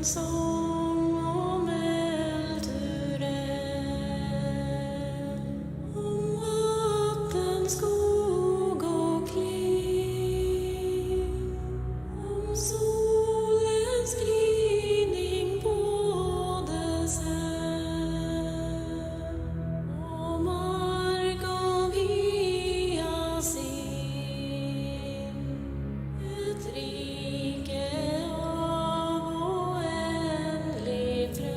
sång om eldturer, om vatten, skog och kling, om solens gryning på dess här, och mark av hyasin, ett rike av oändlig fröjd,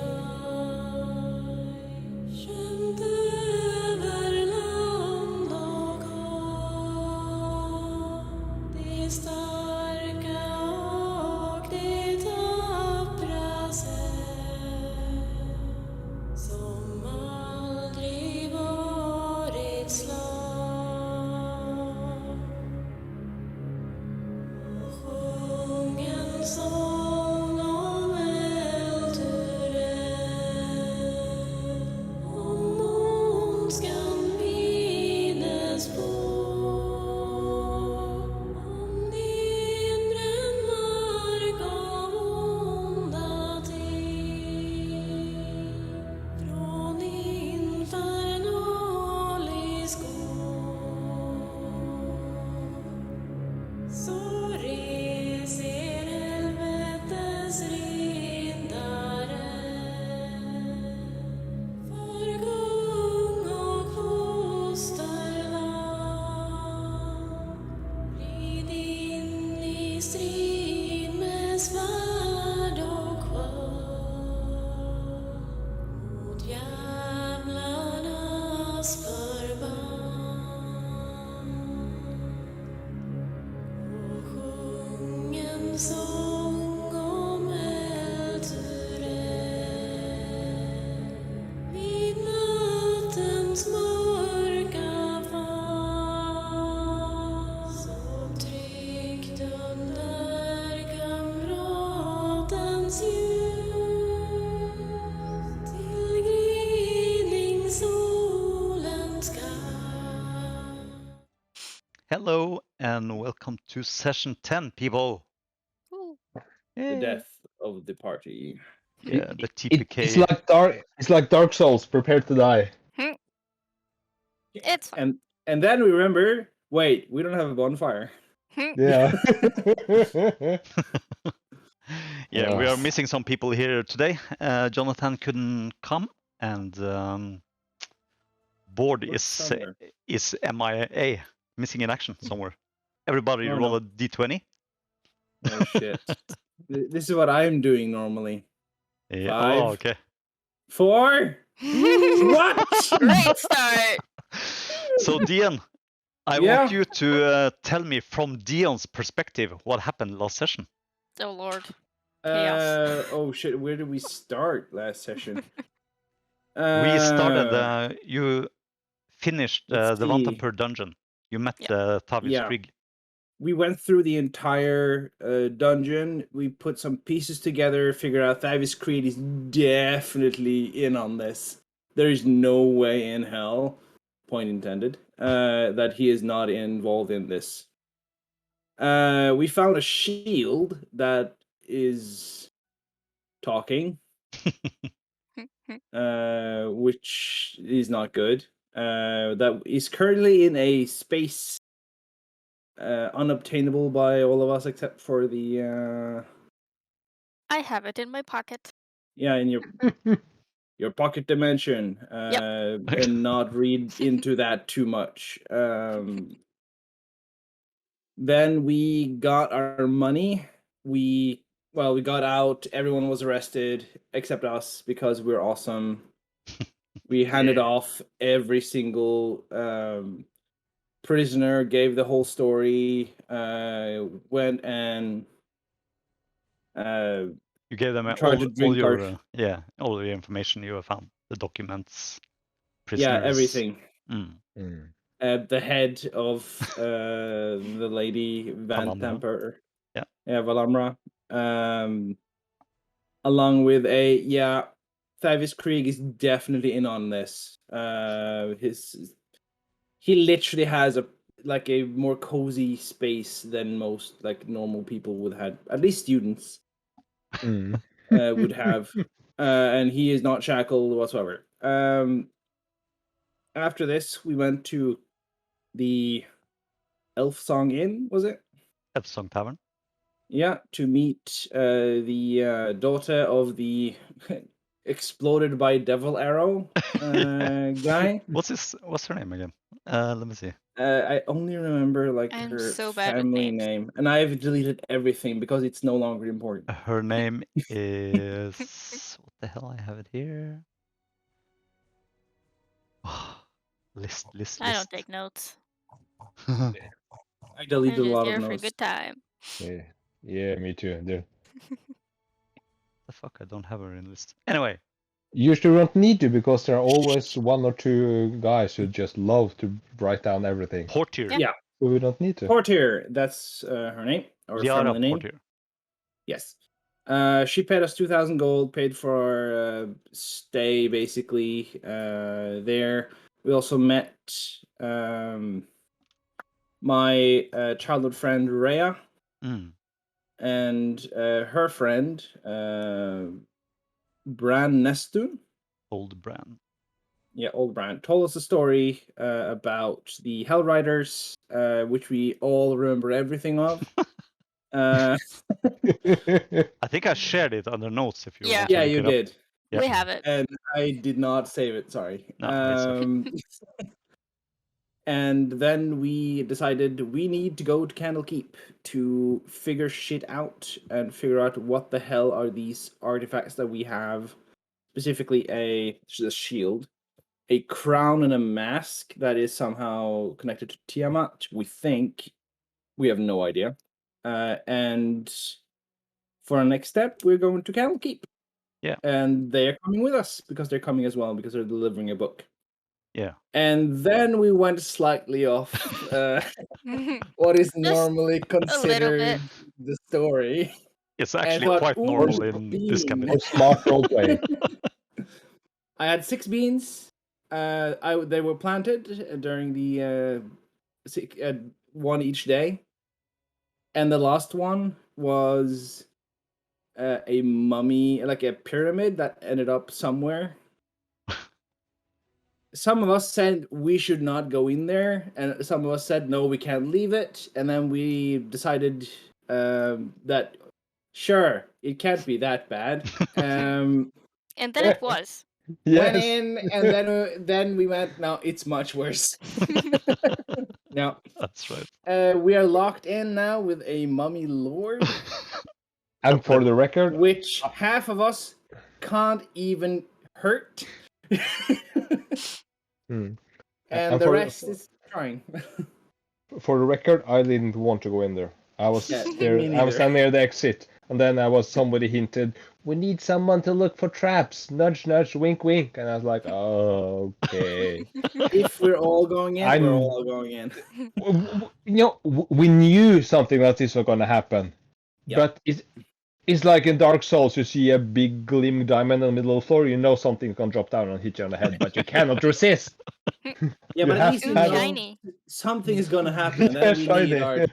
skämt över land och hav, de starka och de tappra sätt, som aldrig varit slav. Sjung en sång om eldturer, om ondskan minnesbok, om nedbränd mark av onda ting, från infernal skog. Så res er helvetes riddare, för kung och fosterland, rid in i strid med svärd och sköld, mot djävlarnas förband. Och sjung en sång om eldturer, vid nattens mörka fall, så tryggt under kamratens ljus, till gryning solens skall. Hello and welcome to session 10, people. The Yay. death of the party. Yeah, the TPK. It's like Dark Souls. Prepare to die. It's fine. And then we remember, wait, we don't have a bonfire. Yeah. Yeah, we are Yes. missing some people here today. Jonathan couldn't come, and Board What's somewhere? is MIA, missing in action somewhere. Everybody Oh, roll no. a d20. Oh shit. This is what I'm doing normally. Yeah. Five. Oh, okay. 4? What? Great start. So Dion, I Yeah. want you to tell me from Dion's perspective what happened last session. Oh Lord. Chaos. Oh shit, where did we start last session? We started. You finished let's the see. Vantampur dungeon. You met Tavis Yeah. Krieg. We went through the entire dungeon. We put some pieces together, figured out Thavis Creed is definitely in on this. There is no way in hell, point intended, that he is not involved in this. We found a shield that is talking, which is not good. That is currently in a space unobtainable by all of us except for the I have it in my pocket. in your pocket dimension, and not read into that too much. Then we got our money. We got out. Everyone was arrested except us because we're awesome. We handed off every single prisoner, gave the whole story, went and You gave them tried to all drink your our- all the information you have found, the documents, prisoners. yeah, everything. Mm. The head of the lady Van Valamra. Tamper, Yeah. Valamra, along with Thavis Krieg is definitely in on this. He literally has a more cozy space than most normal people would have, at least students. would have, and he is not shackled whatsoever. After this, we went to the Elf Song Inn, was it? Elfsong Tavern. Yeah, to meet the daughter of the exploded by devil arrow guy. What's her name again? Let me see. I only remember like I'm her so bad with family names. name, and I've deleted everything because it's no longer important. Her name is what the hell? I have it here. List. I don't take notes. I I'm deleted a just lot of here for a notes. good time. Yeah, me too. Dude. The fuck? I don't have her in list. Anyway, You usually don't need to because there are always one or two guys who just love to write down everything. Portier. Yeah. So we don't need to. Portier, that's her name or Liara family name. Portier. Yes. She paid us 2,000 gold, paid for our stay basically there. We also met my childhood friend Rhea Mm. and her friend Bran Nestun. Old Bran. Yeah, old Bran told us a story about the Hell Riders, which we all remember everything of. I think I shared it under notes if you Yeah. want to Yeah, look you it up. did. Yeah. We have it. And I did not save it, sorry. No, it's okay. And then we decided we need to go to Candlekeep to figure shit out and figure out what the hell are these artifacts that we have. Specifically a shield, a crown and a mask that is somehow connected to Tiamat. We think. We have no idea. And for our next step, we're going to Candlekeep. Yeah. And they are coming with us because they're coming as well because they're delivering a book. Yeah. And then we went slightly off what is normally considered the story. It's actually thought, quite "Ooh, normal in this bean." campaign. Or smart roleplay. I had 6 beans. They were planted during the one each day, and the last one was a mummy, like a pyramid that ended up somewhere. Some of us said we should not go in there, and some of us said no, we can't leave it. And then we decided that sure, it can't be that bad. And then it was. Went in, and then we went. No, it's much worse. No, That's right. we are locked in now with a mummy lord, And for the record, which half of us can't even hurt. Hmm. And the rest is trying. For the record, I didn't want to go in there. I was Yeah, there. me I was neither. standing near the exit, and then somebody hinted, "We need someone to look for traps." Nudge, nudge, wink, wink, and I was like, "Oh, okay." If we're all going in, I'm- we're all going in. We knew something like this was going to happen, Yeah. but it's like in Dark Souls, you see a big gleaming diamond in the middle of the floor, you know something's going to drop down and hit you on the head, but you cannot resist. Yeah, but at least Ooh, you know shiny. something is going to happen, and then we Shiny. need our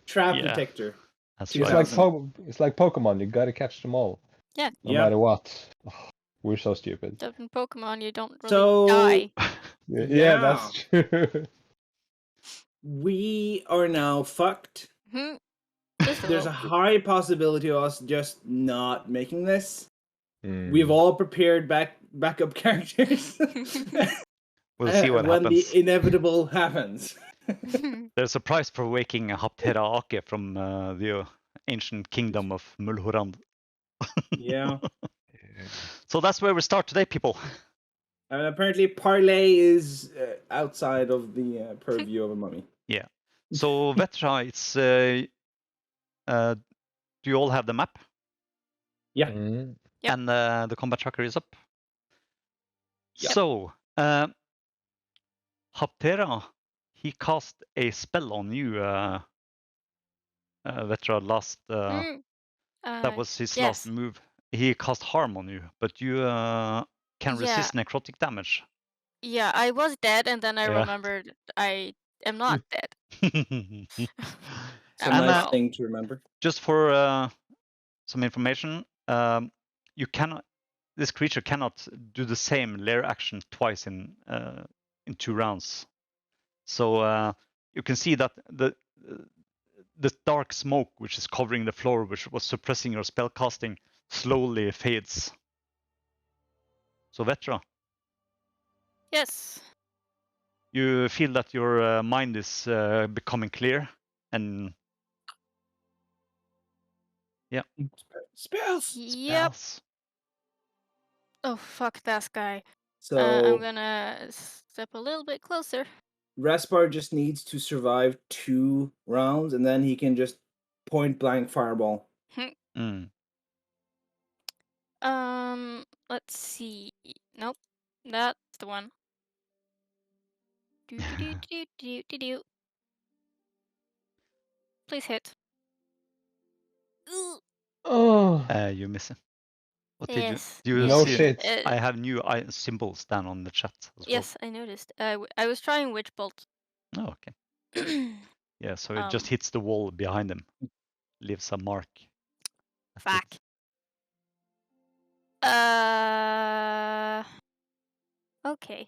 trap Yeah. detector. That's It's right. It's like Pokemon. You got to catch them all, Yeah. no matter what. Oh, we're so stupid. In Pokemon, you don't really So die. Yeah, that's true. we are now fucked. Hmm. Just a There's a little. high possibility of us just not making this. Mm. We've all prepared backup characters. We'll see what when happens. the inevitable happens. There's a prize for waking Haptera Ake from the ancient kingdom of Mulhorand. Yeah. So that's where we start today, people. And apparently parlay is outside of the purview of a mummy. Yeah. So Vetra, it's do you all have the map? Yeah. Mm. Yep. And the combat tracker is up. Yep. So Haptera, he cast a spell on you, Vetra, last that was his last yes. move. He cast harm on you, but you can resist necrotic damage. Yeah, I was dead, and then I Yeah. remembered I am not dead. It's a And nice well. thing to remember. Just for some information, you cannot. This creature cannot do the same lair action twice in 2 rounds. So you can see that the dark smoke which is covering the floor, which was suppressing your spell casting, slowly fades. So Vetra, Yes. you feel that your mind is becoming clear, and Spells. Yep. spells. Oh fuck that guy. So I'm gonna step a little bit closer. Raspar just needs to survive 2 rounds, and then he can just point blank fireball. Mm. Let's see. Nope, that's the one. Do do do do do do do. Please hit. Ooh. Oh, You miss him. What Yes. did you no see? shit. I have new symbols down on the chat as well. Yes, I noticed. I was trying witch bolt. Oh, okay. Yeah, so it just Um, hits the wall behind him, leaves a mark. That's Fuck. it. Okay.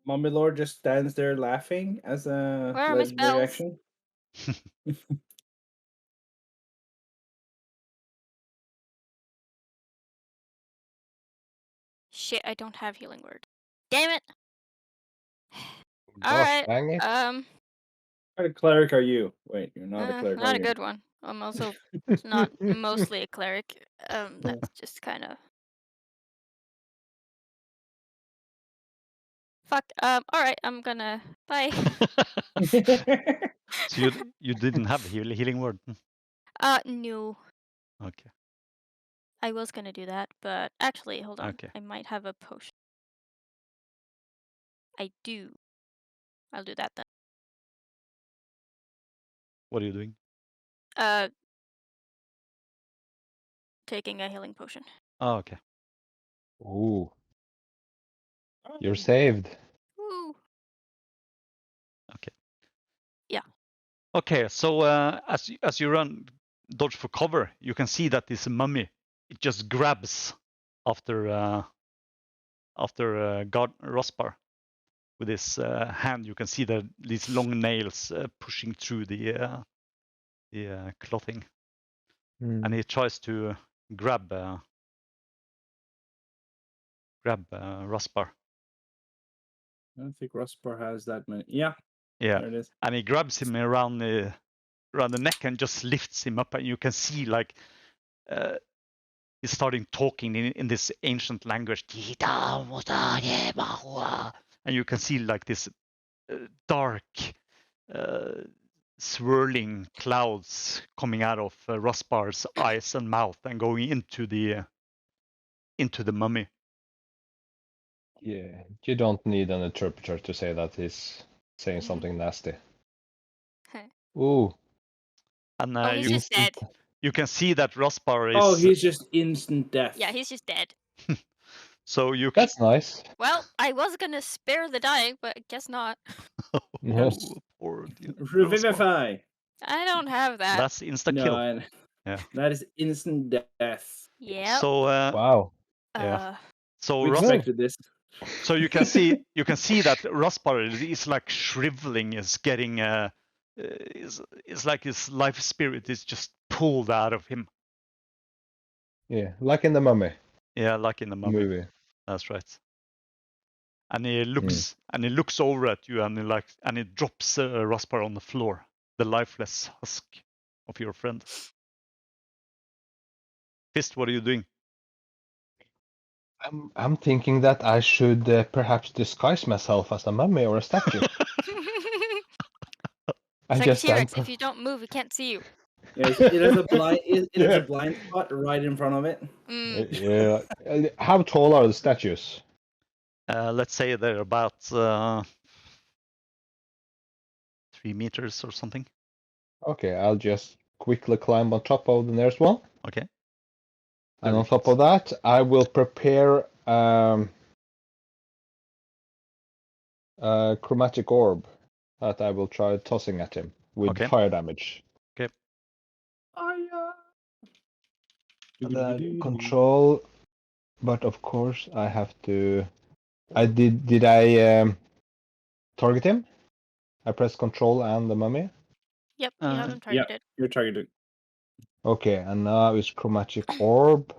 Mummy Lord just stands there laughing as a Where are my legendary spells? action. Shit, I don't have healing word. Damn it. All Gosh, right. dang it. What kind of cleric are you? Wait, you're not a cleric, Not are a you? good one. I'm also not mostly a cleric. That's just kind of. Fuck. All right. I'm gonna. Bye. So you didn't have healing word. No. Okay. I was gonna do that, but actually, hold on. Okay. I might have a potion. I do. I'll do that then. What are you doing? Taking a healing potion. Oh, okay. Ooh, you're saved. Woo. Okay. Yeah. Okay. So as you run, dodge for cover, you can see that this mummy, it just grabs after God Rospar with his hand. You can see that these long nails pushing through the clothing, and he tries to grab Rospar. I don't think Raspar has that many. Yeah, Yeah, there it is. and he grabs him around the neck and just lifts him up, and you can see like he's starting talking in this ancient language, and you can see like this dark swirling clouds coming out of Raspar's eyes and mouth and going into the mummy. Yeah, you don't need an interpreter to say that he's saying something nasty. Ooh, And Oh, he's just dead. you can see that Raspar is. Oh, he's just instant death. Yeah, he's just dead. So you. that's nice. Well, I was gonna spare the dying, but guess not. Yes. Poor dear Raspar. Revivify. I don't have that. That's insta kill. No, Yeah. that is instant death. Yep. So Wow. yeah. So We Raspar. expected this. So you can see that Raspar is like shriveling, is getting is like his life spirit is just pulled out of him. Yeah, like in the Mummy Yeah, like in the mummy. movie. That's right. And he looks over at you, and he drops Raspar on the floor, the lifeless husk of your friend. Fist, what are you doing? I'm thinking that I should perhaps disguise myself as a mummy or a statue. I It's like a just stand. T-Rex. If you don't move, it can't see you. Yes, it has a blind. It has a Yeah. blind spot right in front of it. Yeah. How tall are the statues? Let's say they're about 3 meters or something. Okay, I'll just quickly climb on top of the nearest one. Okay. And on top of that, I will prepare a chromatic orb that I will try tossing at him with Okay. fire damage. Okay. Control, but of course I have to. I did. Did I target him? I pressed Control and the mummy. Yep, you have him Yeah, targeted. you're targeted. Okay, and now it's chromatic orb.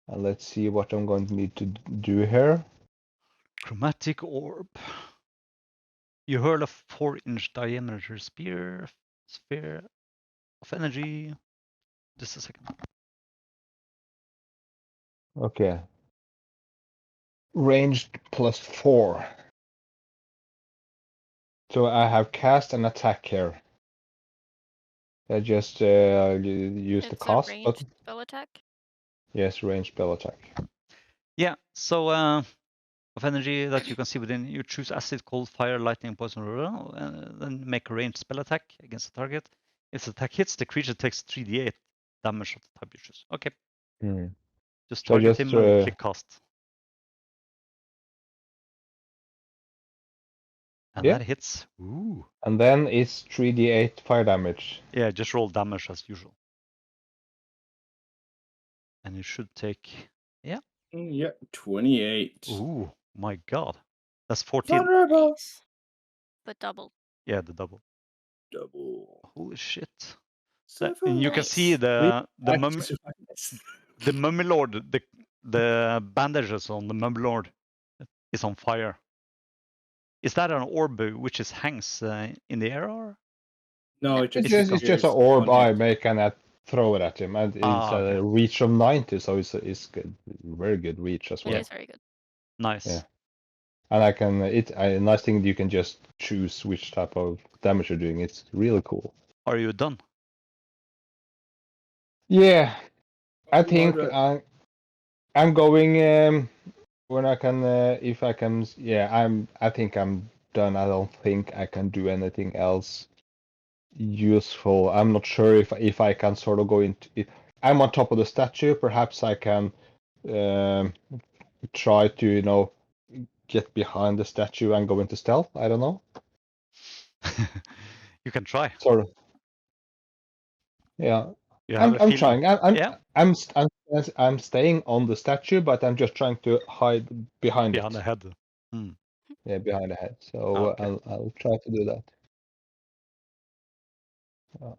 And let's see what I'm going to need to do here. Chromatic orb. You hurl a 4-inch diameter sphere of energy. Just a second. Okay. Ranged +4. So I have cast and attack here. I just use the It's a cast ranged button. spell attack. Yes, ranged spell attack. Yeah, so of energy that you can see within, you choose acid, cold, fire, lightning, poison, and then make a ranged spell attack against the target. If the attack hits, the creature takes 3d8 damage of the type you choose. Okay, just So target just, him or click cast. And Yeah. that hits. Ooh. And then it's 3d8 fire damage. Yeah, just roll damage as usual. And you should take, yeah. Yeah, 28. Ooh, my god. That's 14. Vulnerable. Nice. But double. Yeah, the double. Double. Holy shit. So And you can see Nice. the mummy lord, the bandages on the mummy lord is on fire. Is that an orb which is hangs in the air, or? No, it It's just just an orb on I hit. make and I throw it at him. And it's Okay. a reach of 90, so it's good, very good reach as It well. is very good. Nice. Yeah. And I can nice thing you can just choose which type of damage you're doing. It's really cool. Are you done? Yeah, I Why think do- I'm going when I can if I can. Yeah, I think I'm done. I don't think I can do anything else useful. I'm not sure if I can sort of go into it. I'm on top of the statue. Perhaps I can try to get behind the statue and go into stealth. I don't know. You can try. Sort of. Yeah. You have a I'm feeling. trying. Yeah. I'm staying on the statue, but I'm just trying to hide behind Behind it. the head. Hmm. Yeah, behind the head. So Okay. I'll try to do that.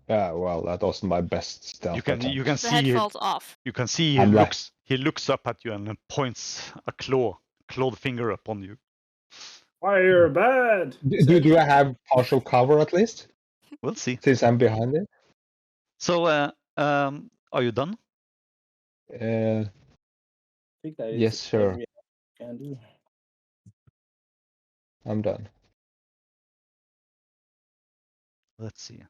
Yeah, well, that wasn't my best stealth You can The see head it. falls off. You can see I'm like- he looks up at you and then points a clawed finger upon you. Fire bad. Do I have partial cover at least? We'll see. Since I'm behind it? So, are you done? Uh, I think that is yes, sir. every can do. I'm done. Let's see.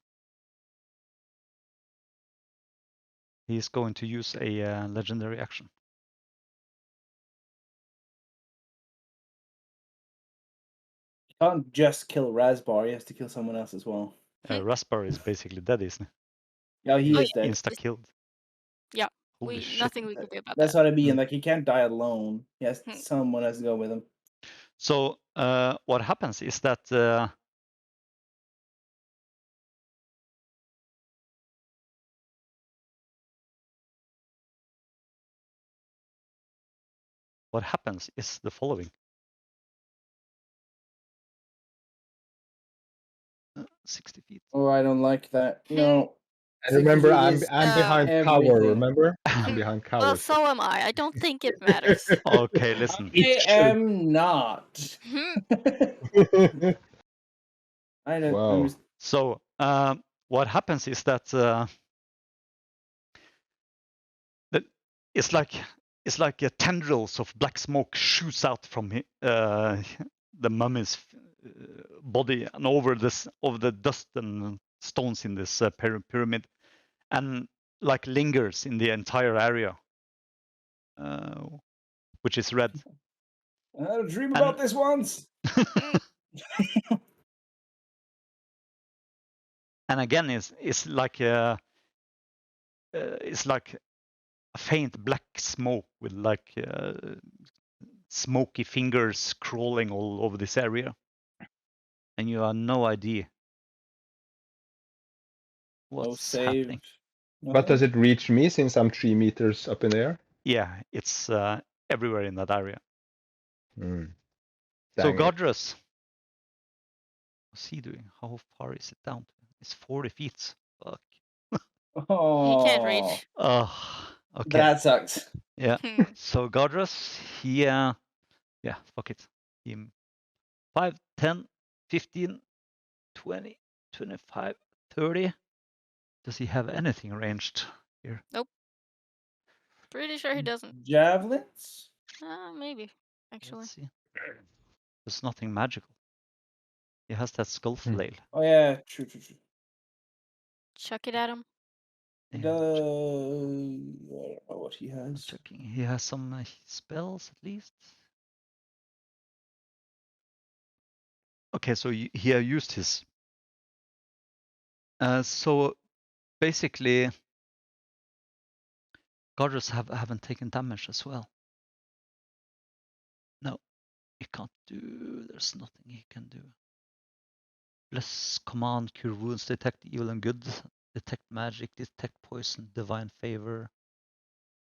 He's going to use a legendary action. You can't just kill Raspberry, he has to kill someone else as well. Raspberry is basically dead, isn't Yeah, he Oh, is yeah. dead. he? Insta killed. Yeah, Holy shit. nothing we can do about That's that. what I mean. Like he can't die alone. He has Hmm. someone has to go with him. So what happens is that what happens is the following. 60 feet. Oh, I don't like that. No. And remember, 60 I'm is behind cover. everything. Remember, I'm behind cover. Well, so am I. I don't think it matters. Okay, listen. I am not. Hmm. I know. Wow. I'm just, So what happens is that it's like tendrils of black smoke shoots out from the mummy's body and over the dust and stones in this pyramid, and like lingers in the entire area, which is red. I had a dream about this once. And again, it's like a faint black smoke with like smoky fingers crawling all over this area, and you have no idea No what's save. happening. But does it reach me since I'm 3 meters up in the air? Yeah, it's everywhere in that area. Mm. So Dang it. Godrus, what's he doing? How far is it down? It's 40 feet. Fuck. He can't reach. Okay. That sucks. Yeah. So Godrus, he yeah, fuck it. He 5, 10, 15, 20, 25, 30. Does he have anything ranged here? Pretty sure he doesn't. Javelins? Maybe, actually. Let's see. There's nothing magical. He has that skull flail. Oh yeah, true. Chuck it at him. I Yeah, don't know what he I'm has. checking. He has some spells at least. Okay, so he used his. So basically, Godrus haven't taken damage as well. No, he can't do. There's nothing he can do. Bless, command, cure wounds, detect evil and good, detect magic, detect poison, divine favor,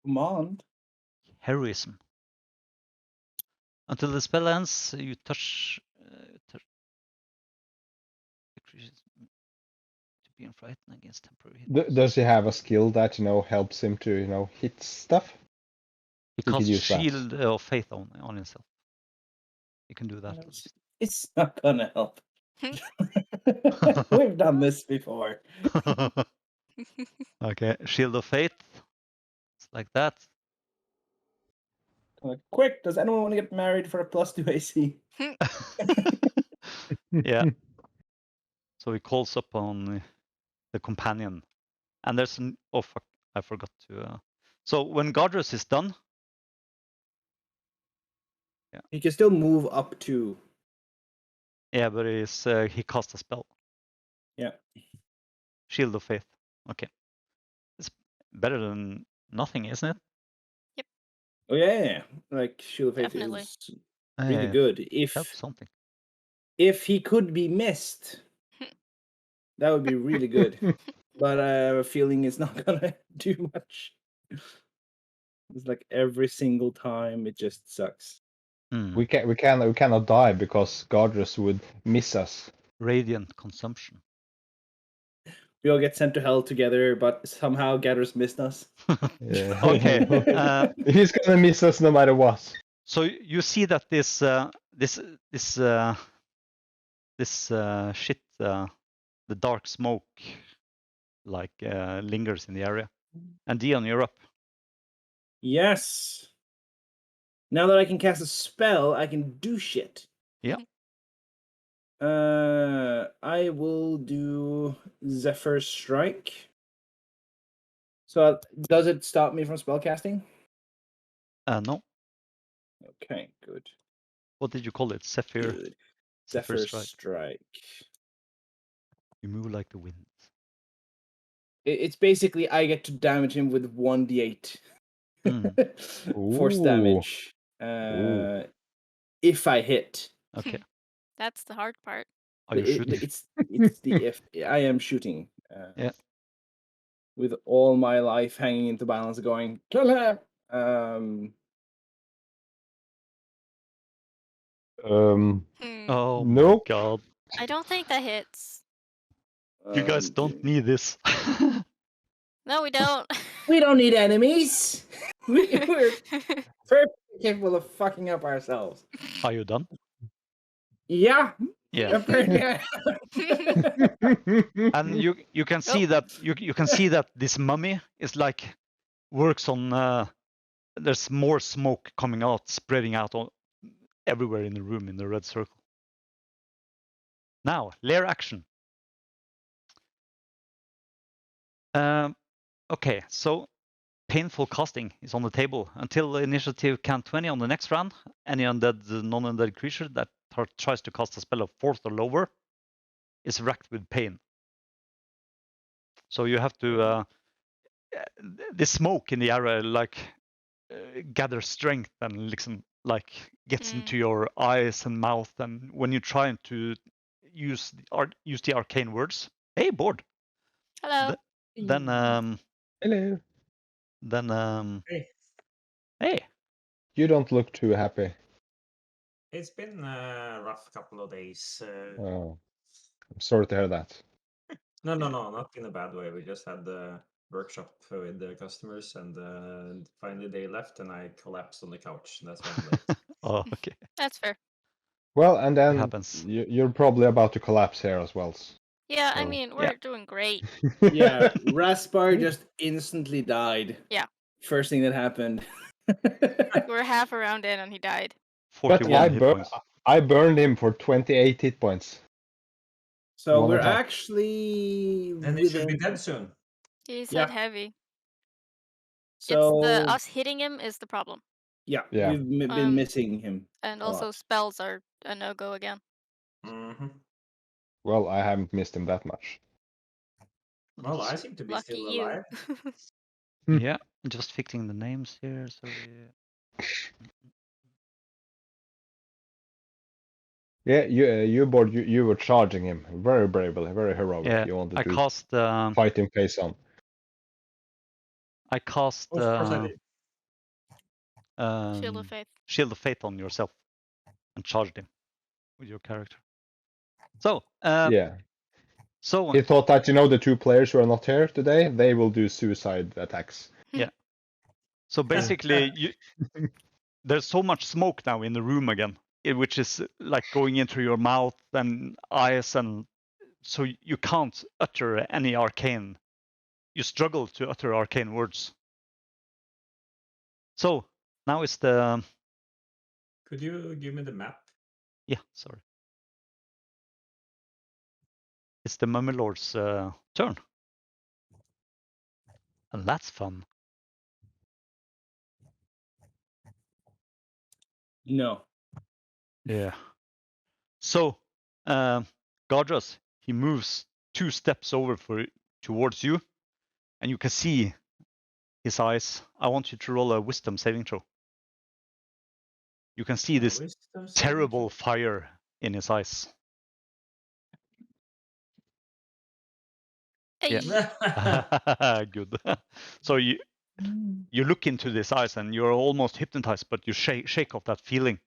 Command? heroism. Until the spell ends, you touch the creatures to be frightened against temporary hits. Does he have a skill that helps him to hit stuff? He could casts use that. Shield of Faith on himself. He can do that. It's not gonna help. We've done this before. Okay, Shield of Faith. It's like that. Quick, does anyone want to get married for a +2 AC? Yeah. So he calls upon the companion. And there's an... Oh, fuck. I forgot to... So when Godrus is done... Yeah. He can still move up to... Yeah, but he casts a spell. Yeah. Shield of Faith. Okay. It's better than nothing, isn't it? Oh yeah. Like, Shield of Faith Definitely. is really Yeah, good. help something. If he could be missed, that would be really good. But I have a feeling it's not gonna do much. It's like every single time it just sucks. We cannot die because Godrus would miss us. Radiant consumption. We all get sent to hell together, but somehow Gathers missed us. Yeah. Okay. He's gonna miss us no matter what. So you see that this shit, the dark smoke, like lingers in the area. And Dion, you're up. Yes. Now that I can cast a spell, I can do shit. Yeah. I will do Zephyr Strike. So does it stop me from spell casting? No. Okay, good. What did you call it? Zephyr. Good. Zephyr Zephyr strike. Strike. You move like the wind. It's basically I get to damage him with 1d8 force Ooh. damage. Ooh. If I hit. Okay. That's the hard part. Are you shooting? It's the if I am shooting. Yeah. With all my life hanging into balance, going kill him. Oh Nope. my god. I don't think that hits. You guys don't need this. No, we don't. We don't need enemies. We're perfectly capable of fucking up ourselves. Are you done? Yeah. Yeah. Apparently. And you can see that you can see that this mummy is like works on there's more smoke coming out, spreading out everywhere in the room in the red circle. Now, lair action. Okay, so painful casting is on the table. Until initiative count 20 on the next round, any undead, non-undead creature that tries to cast a spell of 4th or lower is racked with pain. So you have to the smoke in the area like gathers strength and like gets into your eyes and mouth, and when you try to use the arcane words, hey board, Hello. then Hello. Then Hey, hey, You don't look too happy. it's been a rough couple of days. Oh, I'm sorry to hear that. No, not in a bad way. We just had the workshop with the customers, and finally they left, and I collapsed on the couch. And that's why I'm late. oh okay, That's fair. Well, and then happens. you're probably about to collapse here as well. Yeah, I So- mean, Yeah. we're doing great. Yeah, Raspar just instantly died. Yeah. First thing that happened. We're half a round in and he died. But 41 hit points. I burned him for 28 hit points. So One we're attack. actually And it should be within. dead soon. He Yeah. said heavy. So It's the us hitting him is the problem. yeah, Yeah. we've been missing him. And a also lot. spells are a no-go again. Mm-hmm. Well, I haven't missed him that much. Well, I seem to be Lucky still you. alive. Yeah, just fixing the names here. So Yeah, you were charging him very bravely, very heroic. yeah, You wanted I to cast fight him face on. I cast Of course I did. Shield of Faith. Shield of Faith on yourself and charged him with your character. So Yeah. so He thought that, the two players who are not here today, they will do suicide attacks. so basically there's so much smoke now in the room again, which is like going into your mouth and eyes, and so you can't utter any arcane. You struggle to utter arcane words. So now is the Could you give me the map? sorry. It's the Mummy Lord's turn. And that's fun. No. Yeah. So Gardras, he moves 2 steps over towards you, and you can see his eyes. I want you to roll a wisdom saving throw. You can see this Wisdom saving terrible throw. fire in his eyes. Hey. Yeah. Good. So you look into his eyes and you're almost hypnotized, but you shake off that feeling.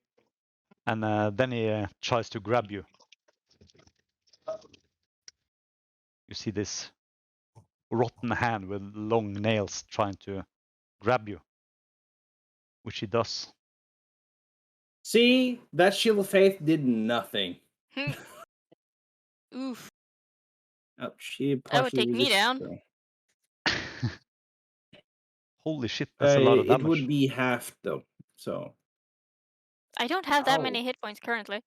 And then he tries to grab you. You see this rotten hand with long nails trying to grab you, which he does. See, that Shield of Faith did nothing. Oof. Ouch. He That would partially take me resisted, down. though. Holy shit, that's a lot of It damage. would be half though. So I don't have that Ow. many hit points currently.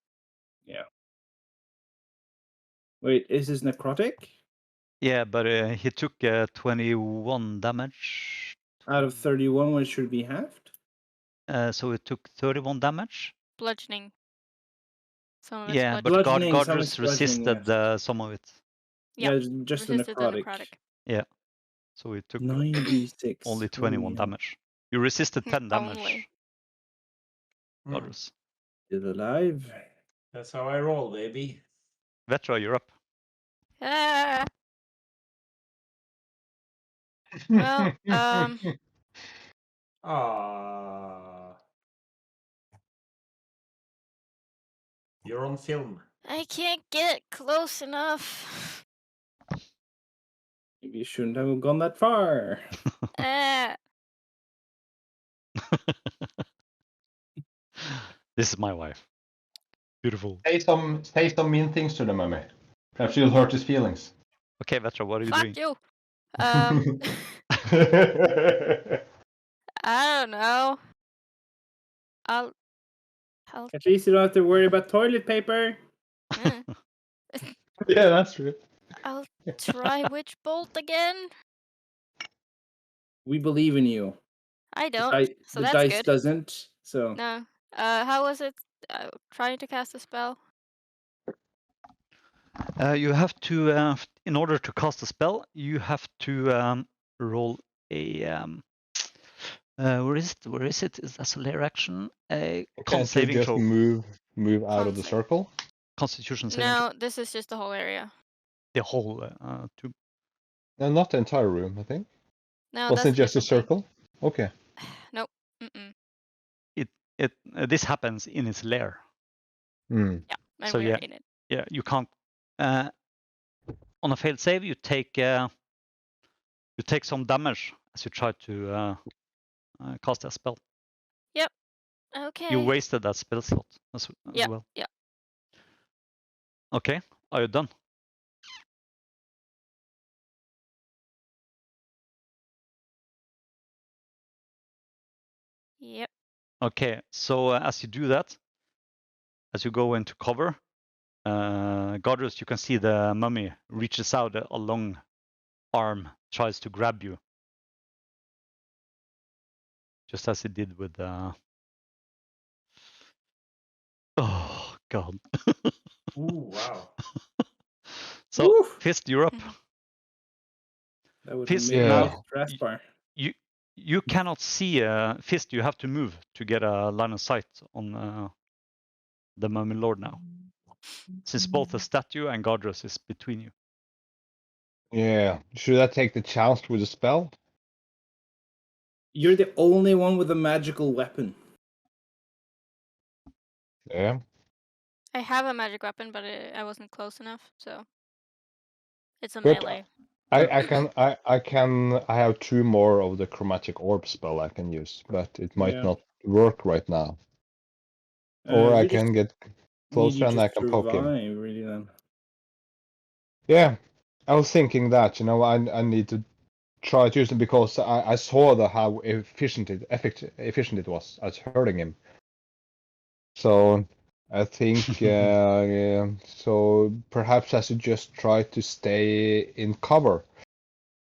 wait, is this necrotic? Yeah, but he took 21 damage. Out of 31, when it should be halved? So it took 31 damage. Bludgeoning. Some of it's Yeah, but bludgeoning. Bludgeoning, some Gardrus is bludgeoning, resisted some of it. Yeah, just the resisted the necrotic. necrotic. So it took 96. only 21 damage. You resisted 10 damage, Only. Hmm, Gardrus. Still alive. That's how I roll, baby. Vetra, you're up. Ah. Well, Ah. You're on film. I can't get close enough. Maybe you shouldn't have gone that far. Ah. This is my wife. Beautiful. Say some mean things to the mummy. Perhaps you'll hurt his feelings. Okay, Vetra, what are you Fuck doing? you. I don't know. I'll At least you don't have to worry about toilet paper. eh, Yeah, that's true. I'll try Witch Bolt again. We believe in you. I don't. So the that's dice good. doesn't. So No. How was it? Trying to cast a spell. You have to, in order to cast a spell, you have to roll a. Where is it? Where is it? Is that a layer action? A con Can't you saving just throw. move out Con of the save. circle? Constitution saving throw. No, this is just the whole area. The whole. No, not the entire room, I think. No, Wasn't it that's just a different thing. circle? Okay. Nope. Mm-mm. This happens in its lair. Hmm. Yeah, and So we're yeah, in it. yeah, you can't. On a failed save, you take some damage as you try to cast a spell. Okay. You wasted that spell slot as Yeah. well. Yeah. Okay, are you done? Yep. Okay, so as you do that, as you go into cover, Godrus, you can see the mummy reaches out a long arm, tries to grab you, just as it did with. Oh God! Ooh, wow. So Woof. Fist, you're up. That was Fist, a Yeah. midnight now press bar. you cannot see Fist. You have to move to get a line of sight on the mummy lord now, since both the statue and Godrus is between you. Yeah. Should I take the chance with the spell? You're the only one with a magical weapon. Yeah. I have a magic weapon, but I wasn't close enough, so it's a But melee. I have 2 more of the chromatic orb spell I can use, but it might Yeah. not work right now. Or I We just can get need closer you and to I can poke him. survive, really. Then. Yeah, I was thinking that, I need to try to use it because I saw how efficient it was at hurting him. So I think yeah, so perhaps I should just try to stay in cover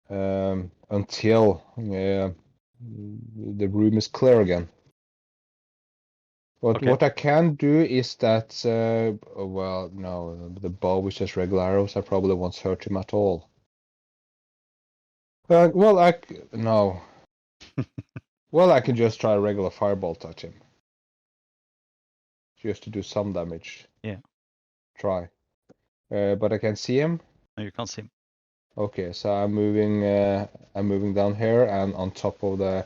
until the room is clear again. Okay. What I can do is that well, no, the bow is just regular arrows. I probably won't hurt him at all. Well, no. Well, I can just try a regular firebolt at him, just to do some damage. Yeah. Try. But I can see him. No, you can't see him. Okay, so I'm moving down here and on top of the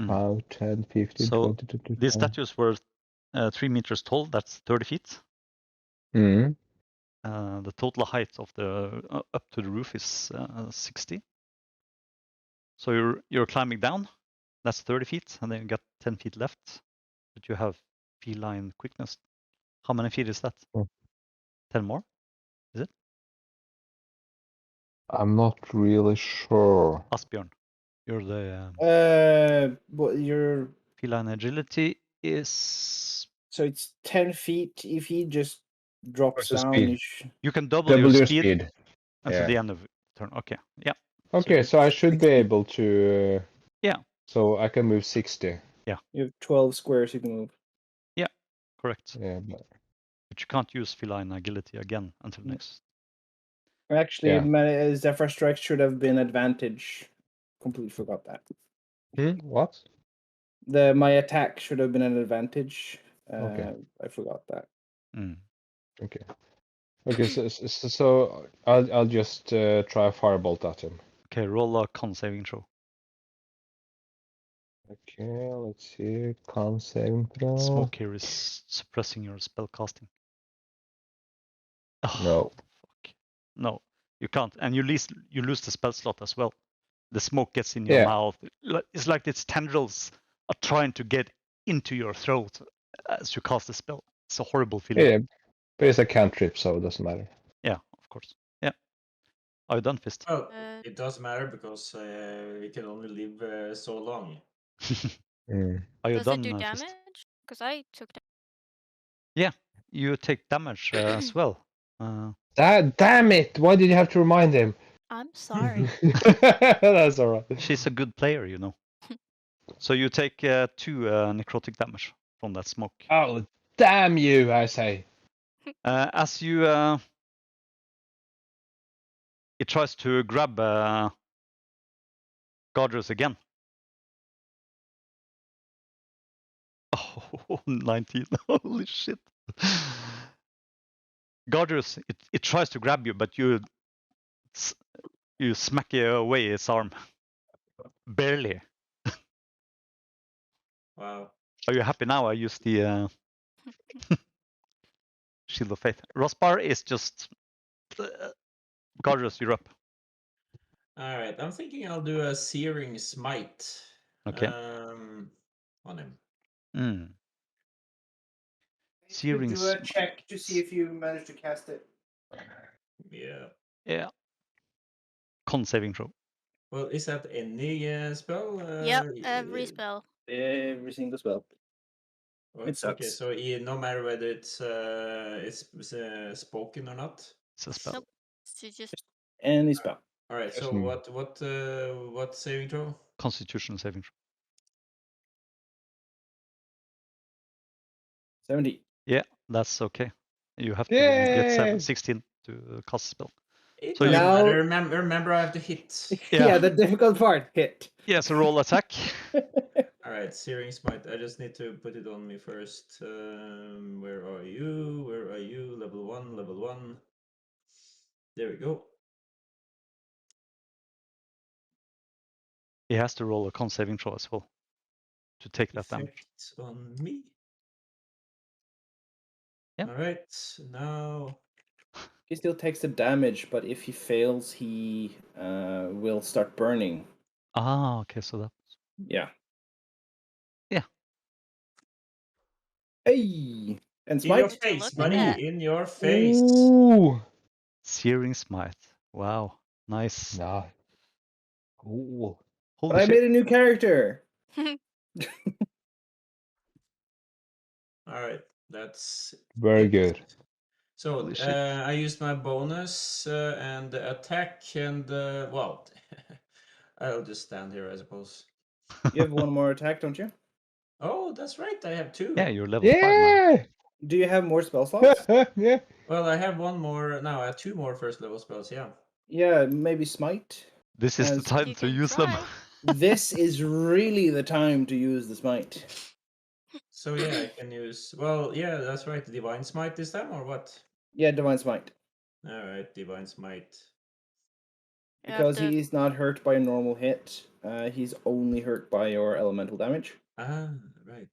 5, 10, 15, So 20, 22. these statues were 3 meters tall. That's 30 feet. Mm. The total height of the up to the roof is 60. So you're climbing down. That's 30 feet, and then you got 10 feet left. But you have feline quickness. How many feet is that? Oh. 10 more? I'm not really sure. Asbjørn, you're the But you're feline agility is. so it's 10 feet. If he just drops Where's the down, speed? You can double your speed until Yeah. the end of the turn. Okay, yeah. Okay, so I should be 60. able to. Yeah. So I can move 60. You have 12 squares you can move. Correct. Yeah. But you can't use feline agility again until next. Actually, Yeah. Zephyr Strike should have been advantage. Completely forgot that. What? My attack should have been an advantage. Okay. I forgot that. Okay. Okay. So I'll just try a firebolt at him. Okay, roll a con saving throw. Okay. Let's see. Con saving throw. Smoke here is suppressing your spell casting. Oh, No. fuck. No, you can't, and you lose the spell slot as well. The smoke gets in your Yeah. mouth. It's like its tendrils are trying to get into your throat as you cast the spell. It's a horrible feeling. Yeah. But it's a cantrip, so it doesn't matter. Yeah, of course. Yeah. Are you done, Fist? Well, it does matter because we can only live so long. Are you Does done, it do Fist? damage? Because I took damage. Yeah, you take damage as well. Damn it! Why did you have to remind him? I'm sorry. That's all right. She's a good player, you know. So you take 2 necrotic damage from that smoke. Oh, damn you! I say. As you, it tries to grab Godrus again. Oh, 19! Holy shit! Godrus, it tries to grab you, but you You smack away his arm. Barely. Wow. Are you happy now? I use the Shield of Faith. Rospar is just Guardians Europe. All right. I'm thinking I'll do a Searing Smite. Okay. On him. Mm. You Searing could do a check to see if you manage to cast it. Yeah. Yeah. Con saving throw. Well, is that any spell? Yep, every spell. Every single spell. Well, It okay, sucks. so no matter whether it's spoken or not. It's a spell. Nope. So just Any spell. All right. So Yes. what saving throw? Constitution saving throw. 70. Yeah, that's okay. You have to Yay! get 16 to cast a spell. It So doesn't you- matter. Remember, I have to hit. Yeah. Yeah, the difficult part. Hit. Yeah, so roll attack. All right, Searing Smite. I just need to put it on me first. Where are you? Where are you? Level 1, level 1. There we go. He has to roll a con saving throw as well to take that damage. Effect on me. Yeah. All right, now. He still takes the damage, but if he fails, he will start burning. Ah, okay, so that. Yeah. Yeah. Hey! And In your smite? face, Look at buddy. that. In your face. Ooh. Searing Smite. Wow, nice. Nah. Cool. Holy But I shit. made a new character. All right, that's Very it. good. So Holy shit. I used my bonus and attack, and well, I'll just stand here, I suppose. You have one more attack, don't you? Oh, that's right. I have 2. Yeah, you're level 5 now. Yeah. Do you have more spell slots? Yeah. Well, I have one more now. I have 2 more first level spells. Yeah. Yeah, maybe smite. This is the As time you to can use them. try. This is really the time to use the smite. So yeah, I can use. Well, yeah, that's right. Divine Smite this time, or what? Yeah, divine smite. All right, Divine Smite. You have Because to- he's not hurt by a normal hit. He's only hurt by your elemental damage. Ah, right.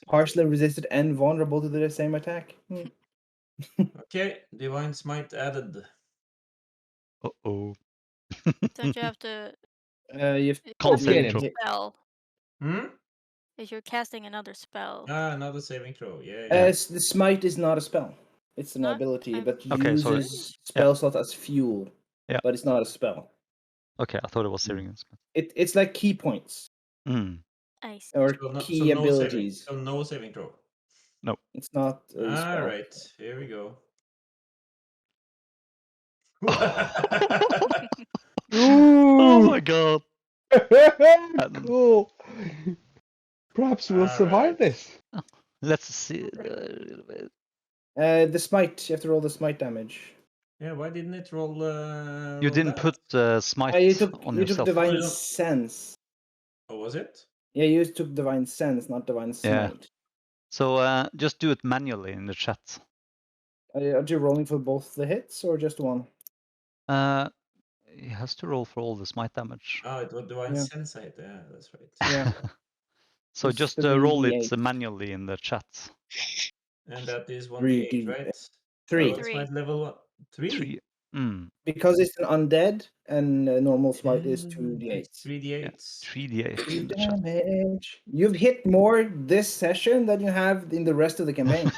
Partially resisted and vulnerable to the same attack. Okay, Divine Smite added. Uh-oh. Don't you have to You've Con saving hit- throw. hit- spell? Hmm. If you're casting another spell. Ah, another saving throw. Yeah. the smite is not a spell. It's an Huh? ability, I'm- but Okay, so- uses spell slot as fuel. Yeah. But it's not a spell. Okay, I thought it was Searing Smite. It's like key points Mm. I see. or So key abilities. So no saving throw. It's not a All spell. right, here we go. Oh Ooh. my god. Cool. Perhaps we'll All survive right. this. Let's see. The smite. You have to roll the smite damage. Yeah, why didn't it roll? You roll didn't that? put Smite you took on you yourself. took divine Oh, yeah. sense. Oh, was it? Yeah, you took divine sense, not divine Yeah. smite. So just do it manually in the chat. Are you rolling for both the hits or just one? He has to roll for all the Smite damage. Oh, it was Divine Yeah. Sense. Yeah, that's right. Yeah. So It's just 3d8. roll it manually in the chat. And that is 3D. 1d8, right? Three. Oh, it's my level 1. 3? 3. Mm. Because it's an undead and normal smite is 2d8. 3d8. 3d8 in the chat. Damage. You've hit more this session than you have in the rest of the campaign.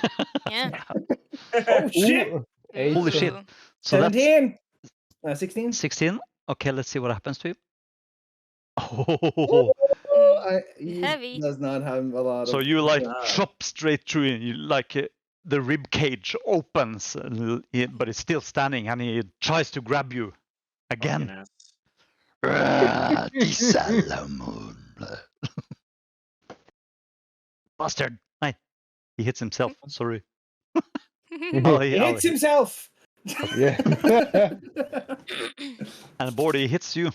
Yeah. Oh shit! Ooh. Eight. Holy shit. Ooh. So that's 17! 16? 16. Okay, let's see what happens to you. Oh, Mm. Heavy. He does not have a lot so of... you like Ah. chop straight through it. You like the rib cage opens, but it's still standing, and he tries to grab you Fucking again. ass. The Salomon. Bastard! Hi. He hits himself. Sorry. Oh, He hits himself! Yeah. And Bordy hits you,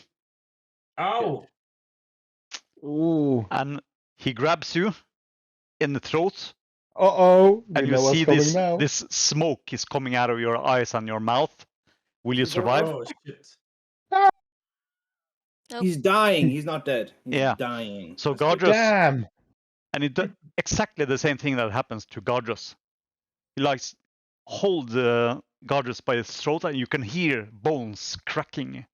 Ow! Ooh. and he grabs you in the throat, Uh-oh. and We you know what's see coming this now. this smoke is coming out of your eyes and your mouth. Will you survive? Oh, shit. Nope. He's dying. He's not dead. He's Yeah. dying. So That's good. Gardrus, Damn. and it does exactly the same thing that happens to Gardrus. He likes hold Gardrus by his throat, and you can hear bones cracking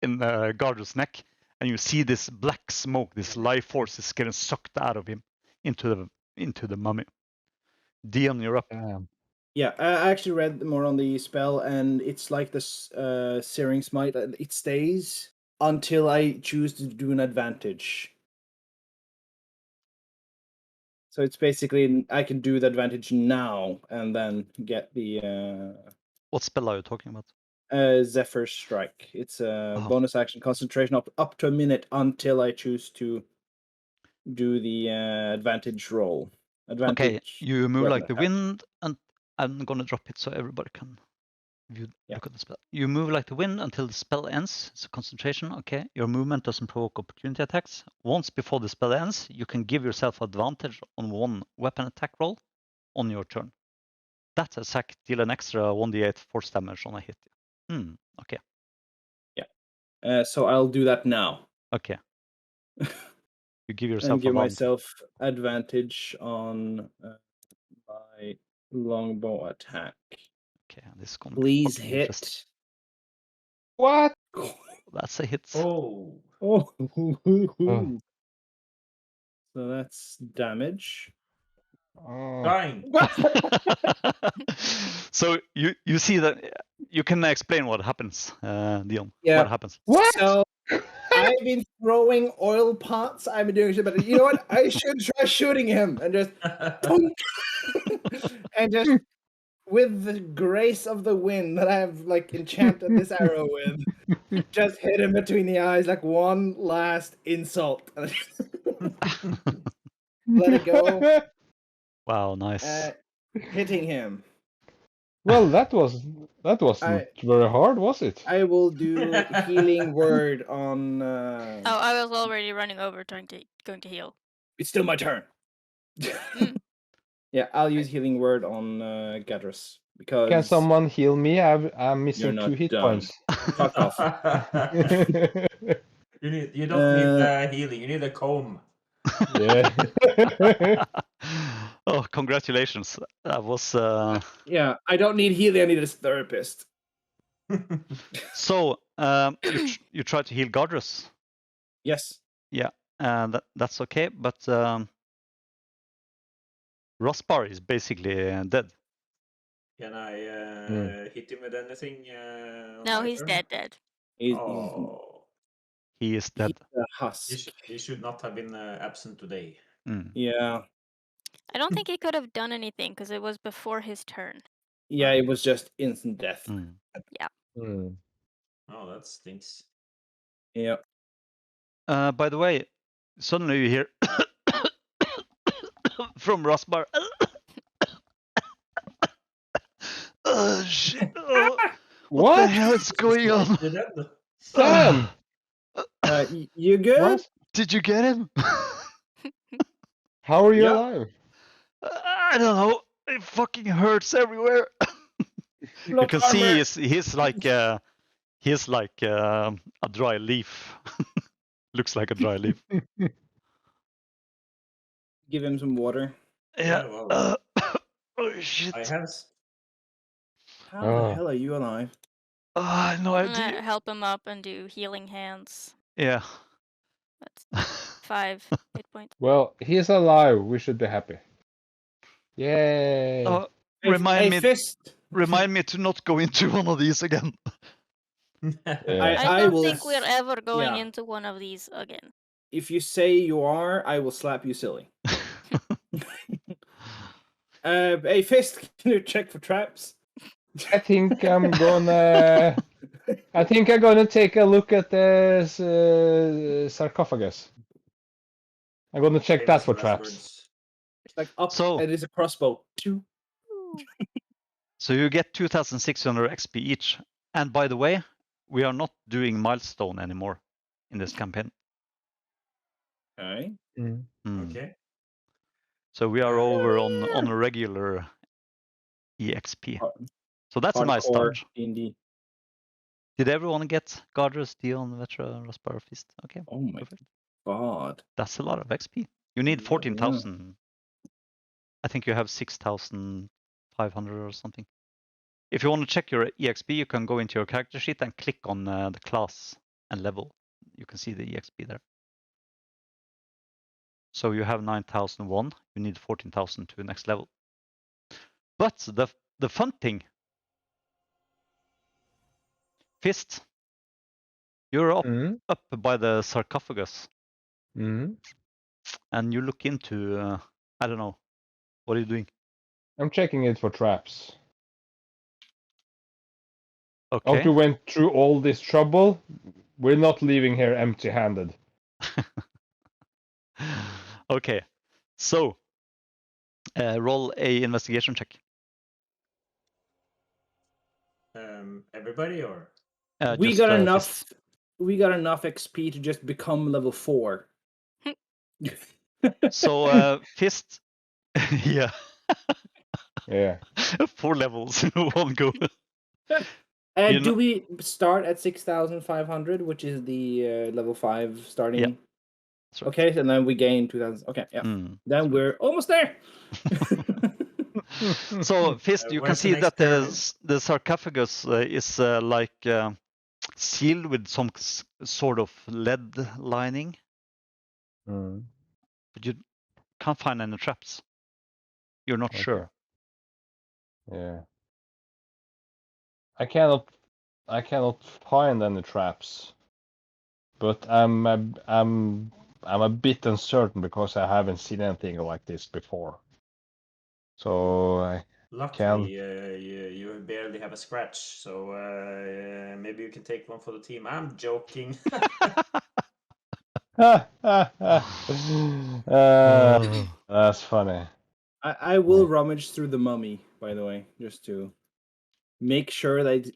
in Gardrus' neck, and you see this black smoke, this life force is getting sucked out of him into the mummy. Dion, you're up. Damn. Yeah, I actually read more on the spell, and it's like this Searing Smite. It stays until I choose to do an advantage. So it's basically I can do the advantage now and then get the What spell are you talking about? Zephyr Strike. It's a Oh. bonus action concentration up to a minute until I choose to do the advantage roll. Advantage. Okay, you move weapon like the attack. wind, and I'm gonna drop it so everybody can view, Yeah. look at the spell. You move like the wind until the spell ends. It's a concentration. Okay, your movement doesn't provoke opportunity attacks. Once before the spell ends, you can give yourself advantage on one weapon attack roll on your turn. That attack deal an extra 1d8 force damage on a hit. Okay. So I'll do that now. Okay. You give yourself And give advantage. myself advantage on my longbow attack. Okay, this is gonna be Please fucking interesting. hit. What? That's a hit. Oh. Oh. Oh. So that's damage. Oh. Dying. So you see that you can explain what happens, Dion. Yeah. What happens? What? So I've been throwing oil pots. I've been doing shit, but you know what? I should try shooting him and just thunk. And just with the grace of the wind that I have like enchanted this arrow with, just hit him between the eyes like one last insult. Let it go. Wow, nice. Hitting him. Well, that wasn't very hard, was it? I will do healing word on. Oh, I was already running over going to heal. It's still my turn. Mm. Yeah, I'll use healing word on Gadrus because Can someone heal me? I'm you're missing not 2 hit done. points. Fuck off. You don't need healing. You need a comb. Yeah. Oh, congratulations. That was Yeah, I don't need healing. I need a therapist. so you try to heal Gardrus. Yes. Yeah, and that's okay, but Rospar is basically dead. Can I hit him with anything? On No, my he's turn? dead. He's Oh, He is dead. a husk. he should not have been absent today. Mm. Yeah. I don't think he could have done anything because it was before his turn. Yeah, it was just instant death. Mm. Hmm. Oh, that stinks. Yeah. By the way, suddenly you hear from Rospar. Oh shit! Oh, what the What? hell is going on? You're dead. Sam! You good? What? Did you get him? How are you Yeah. alive? I don't know. It fucking hurts everywhere. You Block can see armor. he's like a dry leaf. Looks like a dry leaf. Give him some water. Yeah. well, Oh shit! I have. How the Oh. hell are you alive? I have no I'm idea. gonna help him up and do healing hands. Yeah. That's 5 hit points. Well, he's alive. We should be happy. Yay. Oh, remind me fist. to not go into one of these again. Yeah. I don't will think we're ever going yeah. into one of these again. If you say you are, I will slap you silly. Hey, fist, can you check for traps? I think I'm gonna take a look at the sarcophagus. I'm gonna check that Famous for last traps. words. It's like up, So- and it's a crossbow. Two. So you get 2,600 XP each. And by the way, we are not doing milestone anymore in this campaign. Okay. Mm. Okay. So we are over on a regular EXP. So that's a nice Hardcore start. D&D. Did everyone get Garder's, Dion, Vetra, Rospar, Fist? Okay, Oh my perfect. god. That's a lot of XP. You need Yeah, 14,000. I think you have 6,500 or something. If you want to check your EXP, you can go into your character sheet and click on the class and level. You can see the EXP there. So you have 9,001. You need 14,000 to the next level. But the fun thing, Fist, you're up by the sarcophagus, Mm. and you look into, I don't know, what are you doing? I'm checking it for traps. Okay. After we went through all this trouble, we're not leaving here empty-handed. Okay, so roll a investigation check. Everybody or? we Just, got enough. Fist. We got enough XP to just become level 4. So Fist, yeah, Yeah. 4 levels in one go. And You know- do we start at 6,500, which is the level 5 starting? Yeah, that's right. Okay, and then we gain 2,000. Okay, yeah. Mm, Then that's we're almost there. right. So Fist, you can Where's the see next that pyramid? the sarcophagus is like sealed with some sort of lead lining, Mm. but you can't find any traps. You're not Okay. sure. Yeah. I cannot find any traps. But I'm a bit uncertain because I haven't seen anything like this before. So I Luckily, you barely have a scratch, so maybe you can take one for the team. I'm joking. That's funny. I will Yeah. rummage through the mummy, by the way, just to make sure that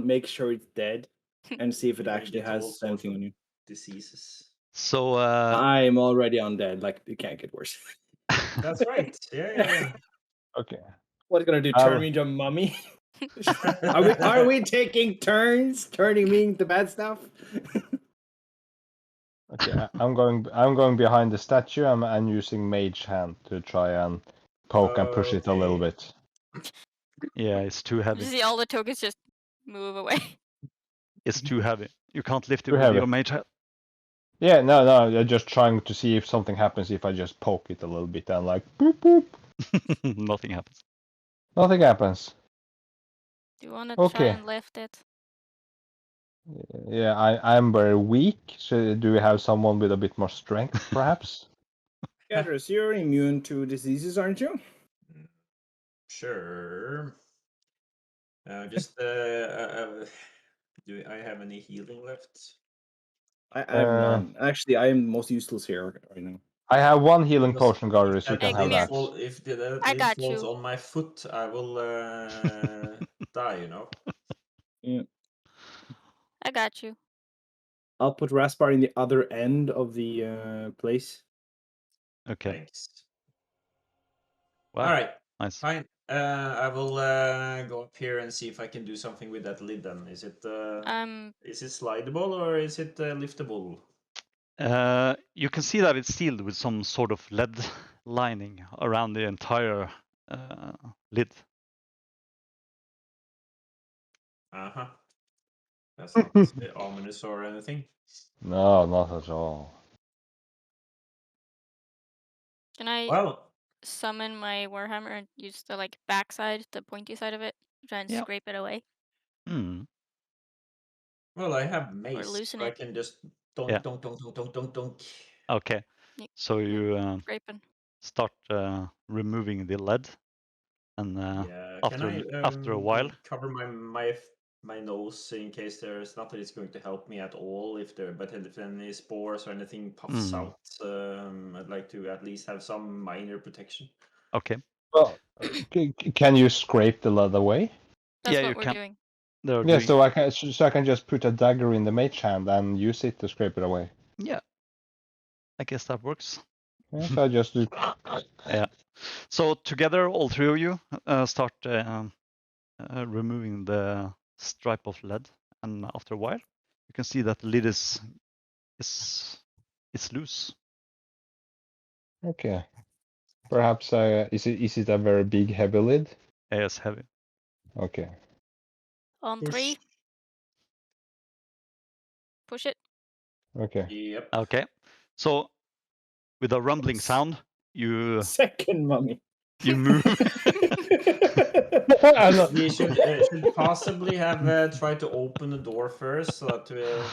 make sure it's dead, and see if it You're gonna actually get all has sorts anything of on you. diseases. So I'm already undead. Like it can't get worse. That's right. Yeah. Okay. What's it gonna do? Turn me into a mummy? Are we taking turns turning me into bad stuff? Okay. I'm going behind the statue. I'm using Mage Hand to try and poke and push it a little Okay. bit. yeah, it's too You heavy. see all the tokens just move away. It's too heavy. You can't lift it Too with heavy. your mage hand. Yeah, no, I'm just trying to see if something happens if I just poke it a little bit and like boop boop. Nothing happens. Nothing happens. Do you want to try Okay. and lift it? Yeah, I'm very weak. So do we have someone with a bit more strength, perhaps? Gadrus, you're immune to diseases, aren't you? Sure. Do I have any healing left? I have Uh, none. Actually, I am most useless here right now. I have one healing Because potion, Garrus. You that can Hey, have come here. that. If that I lid got falls you. on my foot, I will die. You know. Yeah. I got you. I'll put Raspar in the other end of the place. Okay. Thanks. Wow. All right. Nice. Fine. I will go up here and see if I can do something with that lid. Then is it slidable or is it liftable? You can see that it's sealed with some sort of lead lining around the entire lid. Uh-huh. That's not ominous or anything. No, not at all. Can I Well, summon my Warhammer and use the like backside, the pointy side of it, to try and Yeah. scrape it away Hmm. well, I have or mace, loosen so I it? can just donk, Yeah. donk, donk, donk, donk, donk, donk. Okay. Yeah, So you scraping. start removing the lead, and Yeah. Can after a while, cover my nose in case there's not that it's going to help me at all but if any spores or anything puffs out, I'd like to at least have some minor protection. okay. Well, can you scrape the lead away? That's Yeah, what you we're can. doing. They're Yeah, doing. so I can just put a dagger in the mage hand and use it to scrape it away. Yeah. I guess that works. Yeah, so I just do. Yeah. So together, all three of you start removing the stripe of lead, and after a while, you can see that the lid is loose. Okay. Perhaps is it a very big heavy lid? It's heavy. Okay. On Push. 3. Push it. Okay. Yep. Okay, so with a rumbling Oops. sound, you Second mummy. move. I'm not- We should possibly have tried to open the door first, so that Here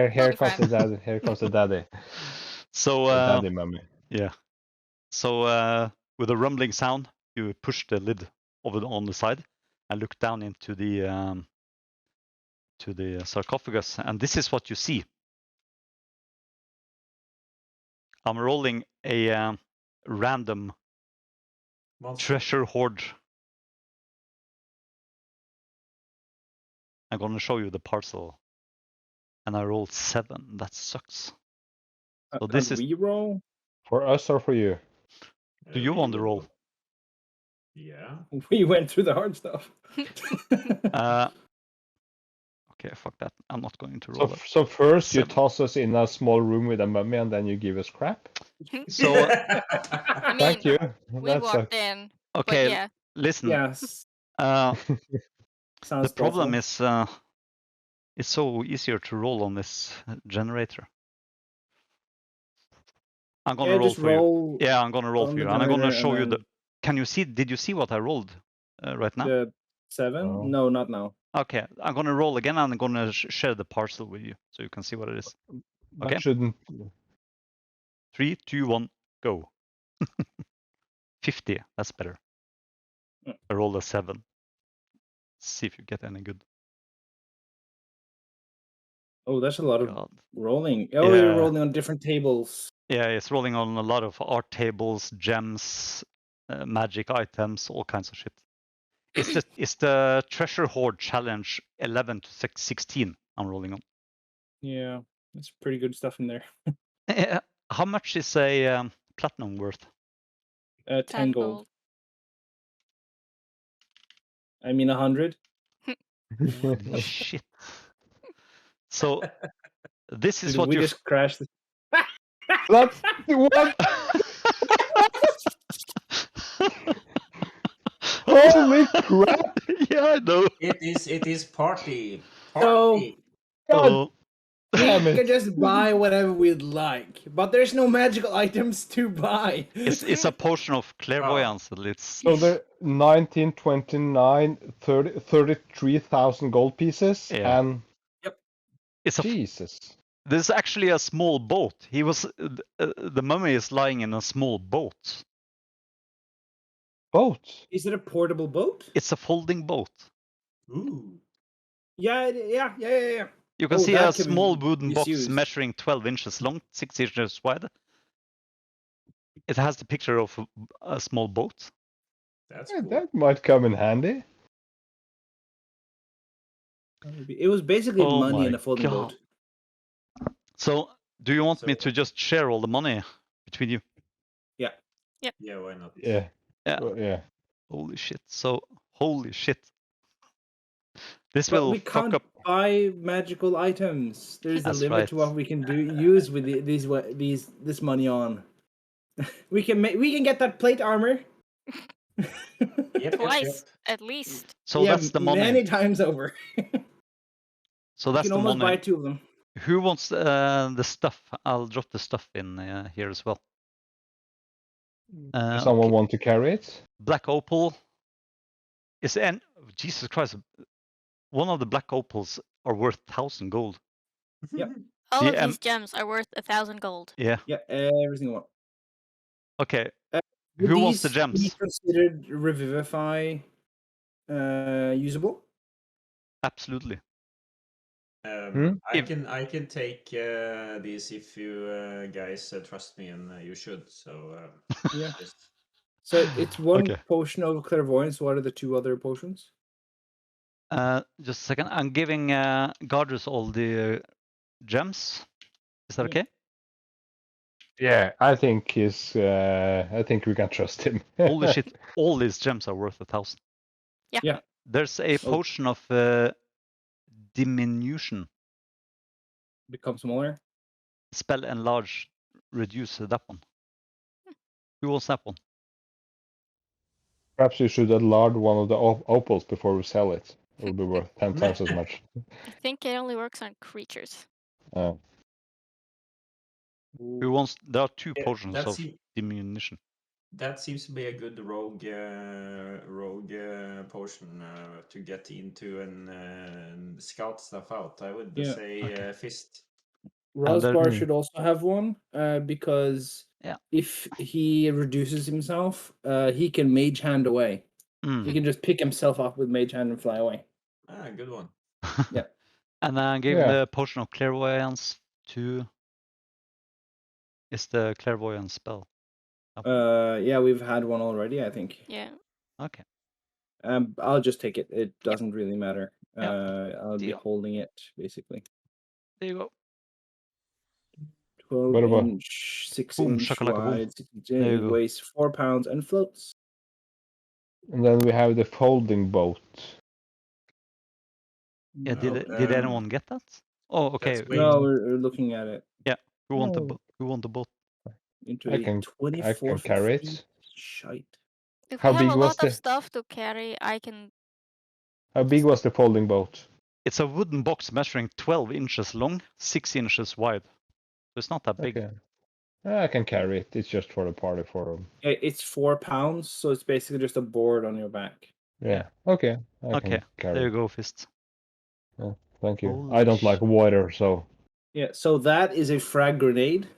Be comes fine. the daddy. Here comes the daddy. So The daddy mummy. yeah. So with a rumbling sound, you push the lid over on the side and look down into the sarcophagus, and this is what you see. I'm rolling a random monster. treasure hoard. I'm going to show you the parcel, and I rolled 7. That sucks. So this Can't is. we roll? For us or for you? Do you want to roll? Yeah. We went through the hard stuff. Okay, fuck that. I'm not going to So, roll it. so first you 7. toss us in a small room with a mummy, and then you give us crap. So I mean, Thank you. we walked in. okay, But yeah. listen. Yes. The Sounds problem awful. is it's so easier to roll on this generator. I'm gonna roll just for you. roll Yeah, I'm gonna roll on for the you, and I'm gonna generator show and you the. then Can you see? Did you see what I rolled right now? the 7? Oh. No, not now. Okay, I'm gonna roll again, and I'm gonna share the parcel with you, so you can see what it is. That Okay. shouldn't. 3, 2, 1, go. 50. That's better. Mm. I rolled a 7. See if you get any good. Oh, that's a lot of God. rolling. Oh, you're Yeah. rolling on different tables. Yeah, it's rolling on a lot of art tables, gems, magic items, all kinds of shit. It's the treasure hoard challenge 11 to 16 I'm rolling on. Yeah, that's pretty good stuff in there. How much is a platinum worth? 10 gold. I mean 100. Holy shit. So this is Did what we you just crashed. That's what? Holy crap! Yeah, I know. It is party. So- Party. God Oh. damn We it! can just buy whatever we'd like, but there's no magical items to buy. It's a potion of clairvoyance. It's So there 19, 29, 30, 33,000 gold pieces, Yeah. and it's a Jesus. There's actually a small boat. He was the mummy is lying in a small boat. Boat. Is it a portable boat? It's a folding boat. Ooh. Yeah. You can Oh, see that a can be small wooden box misused. measuring 12 inches long, 6 inches wide. It has the picture of a small boat. That's Yeah, cool. that might come in handy. It was basically Oh money in my a folding God. boat. So, do you want me So- to just share all the money between you? Yeah, why not? Yeah. Yeah. Yeah. Holy shit. So, holy shit. This But will we fuck can't up. buy magical items. There's a That's limit right. to what we can use with this money on. we can get that plate armor. Yep, Twice, at least. So yeah, that's the money. many times over. So You that's can the almost money. buy 2 of them. Who wants the stuff? I'll drop the stuff in here as well. Does someone Okay. want to carry it? Black opal is Jesus Christ. One of the black opals are worth 1,000 gold. Yep. All The, of these gems are worth 1,000 gold. Yeah. Yeah, every single one. Okay. Would Who wants the these gems? be considered revivify usable? Absolutely. I If- can take these if you guys trust me, and you should. So Yeah. just So it's one Okay. potion of clairvoyance. What are the 2 other potions? Just a second. I'm giving Gardrus all the gems. Is that okay? Yeah, I think he's. I think we can trust him. Holy shit! All these gems are worth 1,000. Yeah. Yeah. There's a Oh. potion of diminution. Become smaller. Spell enlarge, reduce that one. Who wants that one? Perhaps you should enlarge one of the opals before we sell it. It will be worth 10 times as much. I think it only works on creatures. Who wants? There are two Yeah, potions that's of it. diminution. That seems to be a good rogue potion to get into and scout stuff out. I would Yeah. say Okay. fist. And then- Rosbar should also have one because Yeah. if he reduces himself, he can mage hand away. He can just pick himself up with mage hand and fly away. Ah, good one. Yeah. And then I gave Yeah. the potion of clairvoyance to. Is the clairvoyance spell? That one. Yeah, we've had one already, I think. Yeah. Okay. I'll just take it. It doesn't really matter. Yeah. I'll be Deal. holding it basically. There you go. 12 Whatever. inch, 6 Boom, inch shakalaka boom. wide. There you It go. weighs 4 pounds and floats. And then we have the folding boat. Yeah. Did Oh, did anyone get that? Oh, okay. that's way- No, we're looking at it. Who want the Oh. who want the boat? Into I a can 24 carry feet it. shite. If How we have big a was lot of the- stuff to carry, I can. How big was the folding boat? It's a wooden box measuring 12 inches long, 6 inches wide. So it's not that big. Okay. I can carry it. It's just for the party forum. It's 4 pounds, so it's basically just a board on your back. Yeah. Okay. I Okay, can carry there you it. go, Fist. Thank you. Holy I don't like water, so Yeah, so that is a frag grenade.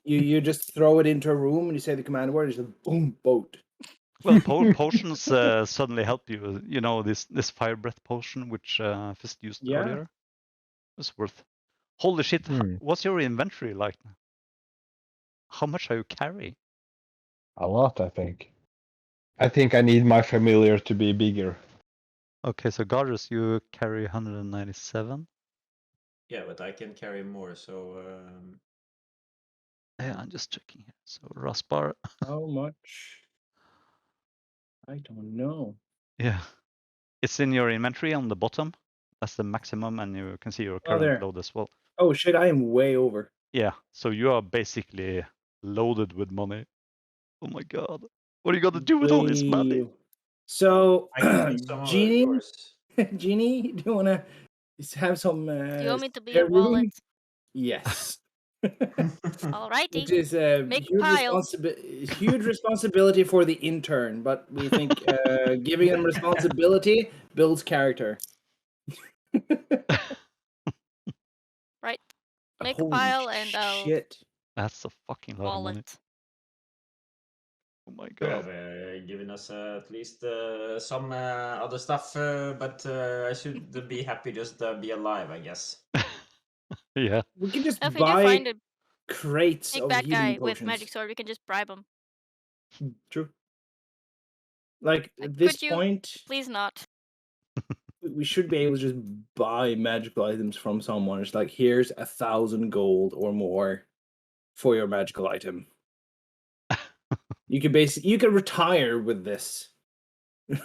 You just throw it into a room and you say the command word, it's a boom, boat. Well, potions suddenly help you. You know, this fire breath potion, which Fist used Yeah. earlier, was worth. Holy shit! What's your inventory like? How much are you carrying? a lot, I think. I think I need my familiar to be bigger. Okay, so Garrus, you carry 197. Yeah, but I can carry more. So Yeah, I'm just checking here. So Raspar, How much? I don't know. yeah, it's in your inventory on the bottom. That's the maximum, and you can see your Oh, there. current load as well. Oh shit, I am way over. Yeah, so you are basically loaded with money. Oh my god. What are you gonna do with all this money? Way- So, I can use some of Genie, yours. Genie, do you wanna have some? Do you want me to be spare a wallet? room? Yes. Alrighty. Which is a Make huge, piles. huge responsibility for the intern, but we think giving them responsibility builds character. Right. Make a Holy pile and I'll shit. That's a fucking lot of money. wallet. Oh my You have god. given us at least some other stuff, but I should be happy just be alive, I guess. Yeah. We can just If we do buy find a crates big of bad healing guy with potions. magic sword, we can just bribe him. True. Like Like, at this could you- point, Please not. we should be able to just buy magical items from someone. It's like, here's 1,000 gold or more for your magical item. You can retire with this. Yeah,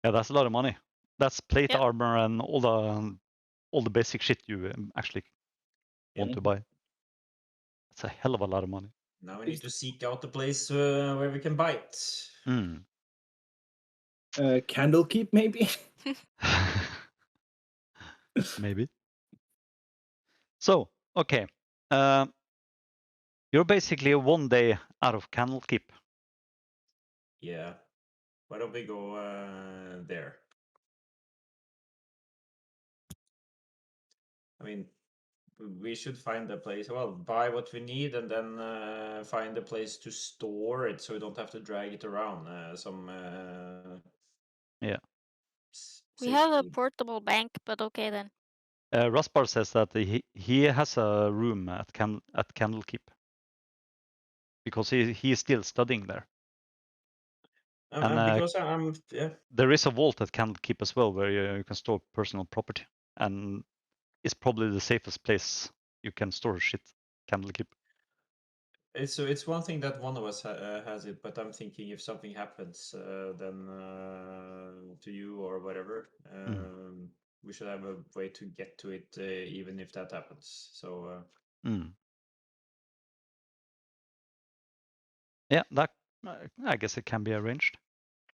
that's a lot of money. That's plate Yep. armor and all the basic shit you actually want to buy. That's a hell of a lot of money. Now we need to seek out the place where we can buy it. Mm. Candlekeep, maybe. Maybe. So, okay. You're basically 1 day out of Candlekeep. Yeah. Why don't we go there? I mean, we should find a place. Well, buy what we need and then find a place to store it so we don't have to drag it around. Yeah. We have a safety. portable bank, but okay then. Raspar says that he has a room at Candlekeep because he is still studying there. Because I'm yeah. There is a vault at Candlekeep as well where you can store personal property, and it's probably the safest place you can store shit. Candlekeep. It's one thing that one of us has it, but I'm thinking if something happens, then to you or whatever, we should have a way to get to it, even if that happens. So Yeah, that I guess it can be arranged.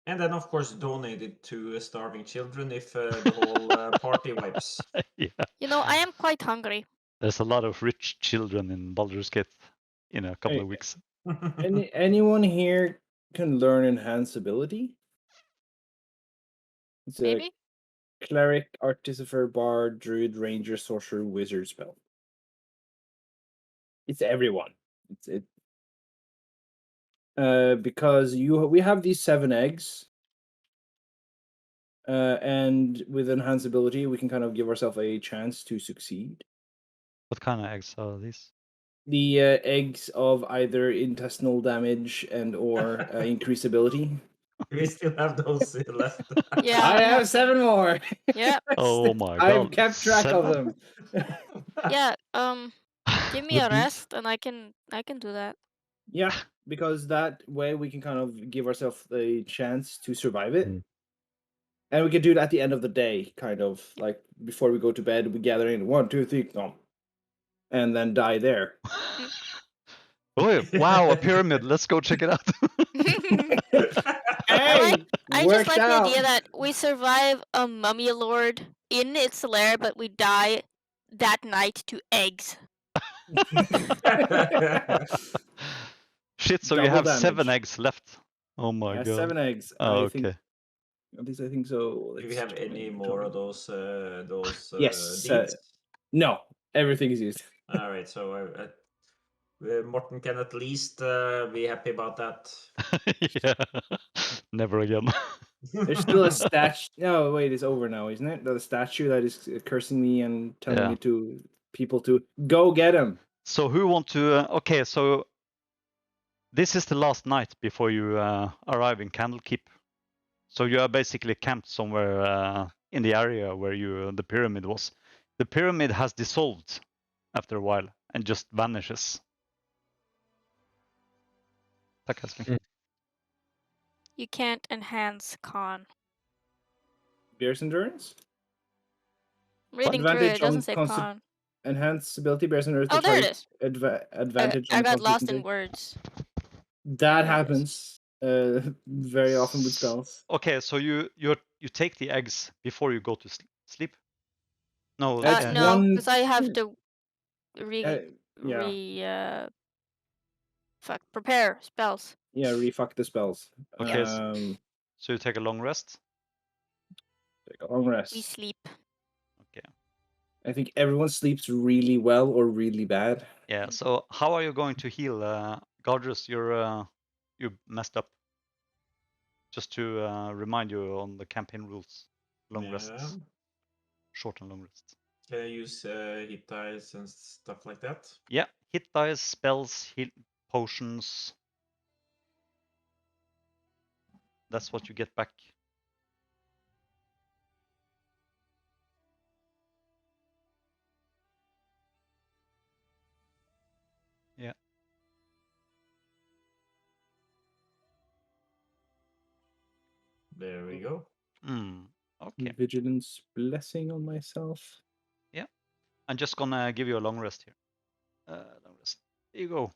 and then of course donate it to starving children if the whole party wipes. Yeah, You know, I am quite hungry. there's a lot of rich children in Baldur's Gate in a couple Hey, of weeks. anyone here can learn enhance ability? It's a Maybe. cleric, artificer, bard, druid, ranger, sorcerer, wizard spell. It's everyone. Because we have these 7 eggs, and with enhance ability, we can kind of give ourselves a chance to succeed. What kind of eggs are these? The eggs of either intestinal damage and or increase ability. We still have those left. Yeah. I have 7 more. Yeah. Oh my I've god! kept track of 7? them. Yeah. Give me The a beef? rest, and I can do that. Yeah, because that way we can kind of give ourselves a chance to survive it. And we can do it at the end of the day, kind of like before we go to bed, we gather in 1, 2, 3, and then die there. Oh wow, a pyramid! Let's go check it out. Hey, I just worked like the out. idea that we survive a mummy lord in its lair, but we die that night to eggs. Shit! So you Double have 7 damage. eggs left. Oh my Yeah, god! 7 eggs. Oh, I think. okay. At least I think so. Do we Let's have any try- more of those Yes. deeds? No, everything is used. All right, so Morten can at least be happy about that. Yeah. Never again. There's still a statue. No, wait, it's over now, isn't it? The statue that is cursing me and telling Yeah. me to people to go get him. So who want to? Okay, so this is the last night before you arrive in Candlekeep. So you are basically camped somewhere in the area where the pyramid was. The pyramid has dissolved after a while and just vanishes. Tack älskling. You can't enhance con. Bear's endurance. Reading through it, it doesn't say con. Enhance ability bears endurance. Oh, there it is. Advantage I on got lost constitution in words. That There it is. happens very often with spells. Okay, so you take the eggs before you go to sleep. No, It's yeah. No, one- because I have to yeah. prepare spells. Yeah, refuck the spells. Okay, so you take a long rest. Take a long rest. We sleep. Okay. I think everyone sleeps really well or really bad. Yeah. So how are you going to heal, Gardrus? You messed up. Just to remind you on the campaign rules, long rests, short and long rests. Can I use hit dice and stuff like that? Yeah, hit dice, spells, heal potions. That's what you get back. Yeah. There we go. Okay. Vigilance blessing on myself. Yeah. I'm just gonna give you a long rest here. Long rest. There you go.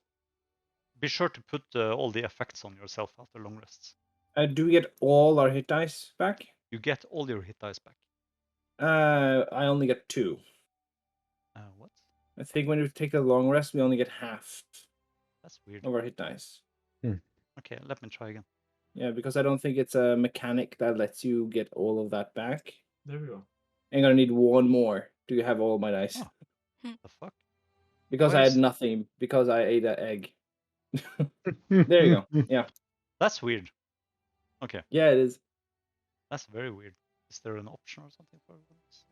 Be sure to put all the effects on yourself after long rests. Do we get all our hit dice back? You get all your hit dice back. I only get 2. What? I think when we take a long rest, we only get half. That's weird. Of our hit dice. Okay, let me try again. Yeah, because I don't think it's a mechanic that lets you get all of that back. There we go. I'm gonna need 1 more to have all my dice. Oh. The fuck? Because Why I is- had nothing. Because I ate an egg. There you go. Yeah. That's weird. Okay. Yeah, it is. That's very weird. Is there an option or something for this?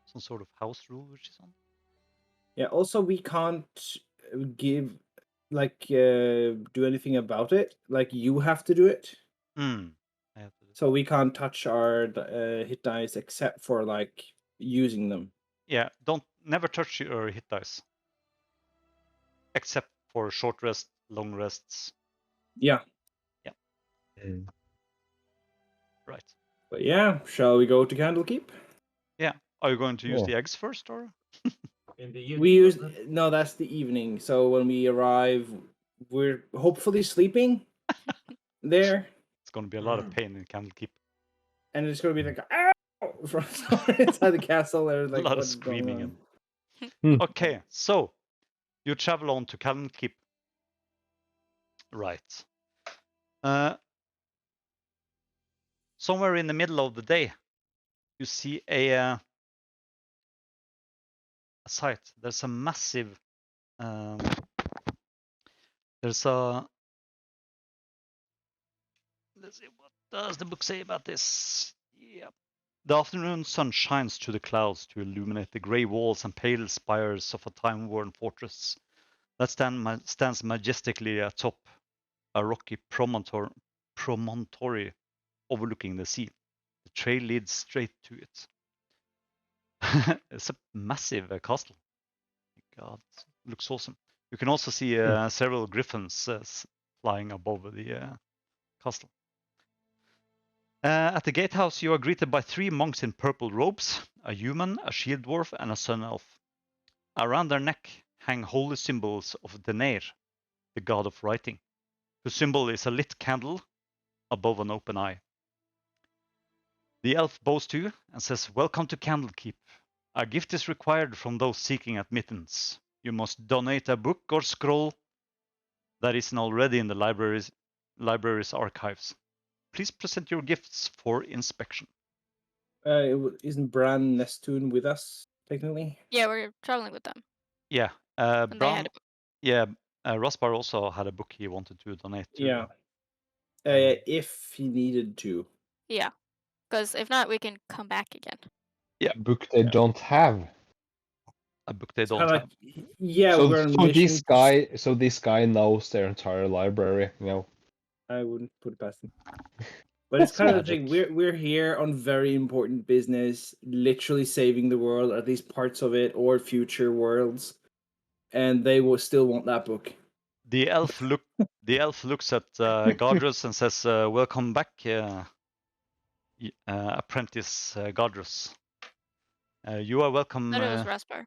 Some sort of house rule which is on? Yeah, also we can't give do anything about it. Like you have to do it. I have to do. So we can't touch our hit dice except for like using them. Yeah, never touch your hit dice. Except for short rest, long rests. Yeah. Mm. Right. But yeah, shall we go to Candlekeep? Yeah. Are you going to use Yeah. the eggs first, or? In the evening, We use wasn't it? no, that's the evening. So when we arrive, we're hopefully sleeping there, It's going to be a lot of Mm. pain in Candlekeep. and it's gonna be like ow from somewhere inside the castle. There's A like lot of what's going screaming on? and. Okay, so you travel on to Candlekeep. Right. Somewhere in the middle of the day, you see a site. There's a massive. There's a. Let's see, what does the book say about this? Yeah. The afternoon sun shines through the clouds to illuminate the grey walls and pale spires of a time-worn fortress that stands majestically atop a rocky promontory overlooking the sea. The trail leads straight to it. It's a massive castle. God, looks awesome. You can also see several griffins flying above the castle. At the gatehouse, you are greeted by 3 monks in purple robes, a human, a shield dwarf, and a sun elf. Around their neck hang holy symbols of Deneir, the god of writing, whose symbol is a lit candle above an open eye. The elf bows to you and says, "Welcome to Candlekeep. A gift is required from those seeking admittance. You must donate a book or scroll that isn't already in the library's archives. Please present your gifts for inspection." Isn't Bran Nestun with us technically? Yeah, we're traveling with them. Yeah, And they had Bran. a book. Yeah, Rospar also had a book he wanted to donate to. Yeah. If he needed to. Yeah. Because if not, we can come back again. Book they don't have. A book they It's don't kinda have. like, yeah, So, we're on so mission. this guy knows their entire library. You know. I wouldn't put it past him. But it's kind of the thing. Magic. We're here on very important business, literally saving the world, or at least parts of it, or future worlds, and they will still want that book. The elf looks at Gardrus and says, "Welcome back, apprentice Gardrus. You are welcome." Thought it was Raspar.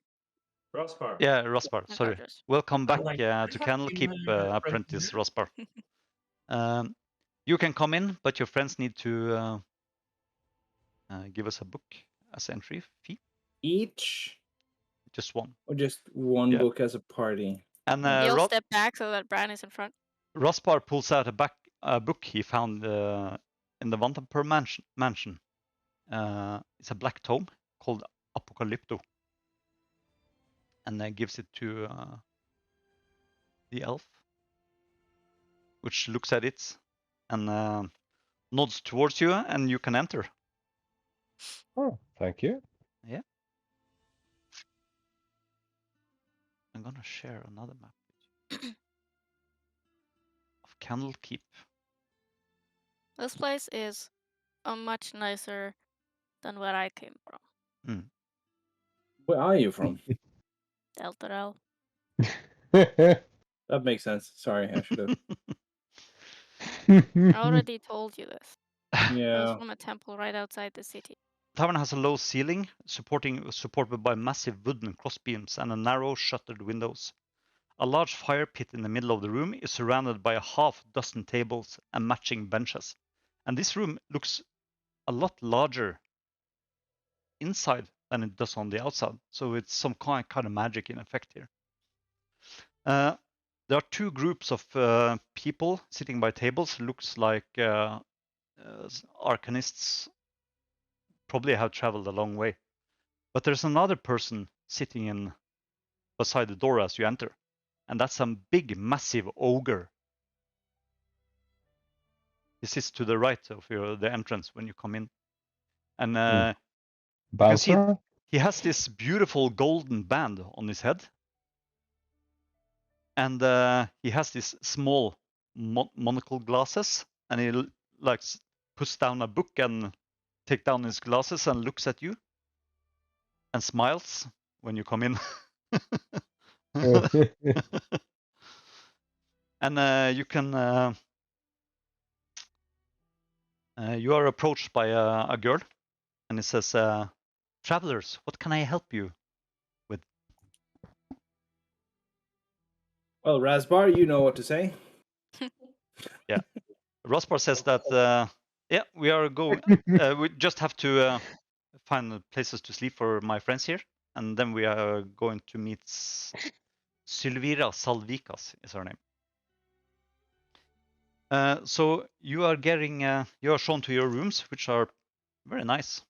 Rospar. Yeah, Rospar. Not Sorry. Gardrus. Welcome back like to fucking, Candlekeep, apprentice Rospar. You can come in, but your friends need to give us a book as entry fee. Each, Just one. or just one Yeah. book as a party. And He'll step back so that Bran is in front. Rospar pulls out a book he found in the Vantaper mansion. It's a black tome called Apocalypto, and gives it to the elf, which looks at it and nods towards you, and you can enter. Oh, thank you. Yeah. I'm gonna share another map of Candlekeep. This place is much nicer than where I came from. Where are you from? Deltarel. That makes sense. Sorry, I should have. I already told you this. I was Yeah. from a temple right outside the city. Tavern has a low ceiling, supported by massive wooden crossbeams and narrow shuttered windows. A large fire pit in the middle of the room is surrounded by a half-dozen tables and matching benches. And this room looks a lot larger inside than it does on the outside. So it's some kind of magic in effect here. There are 2 groups of people sitting by tables. Looks like arcanists probably have traveled a long way. But there's another person sitting beside the door as you enter. And that's some big, massive ogre. This is to the right of the entrance when you come in. And you can see Bouncer? he has this beautiful golden band on his head. And he has these small monocle glasses. And he puts down a book and takes down his glasses and looks at you. And smiles when you come in. And you can you are approached by a girl, and it says, "Travelers, what can I help you with?" Well, Rasbar, you know what to say. Rospar says that, yeah, we are going. We just have to find places to sleep for my friends here, and then we are going to meet Sylvira Salvikas is her name. So you are getting, you are shown to your rooms, which are very nice.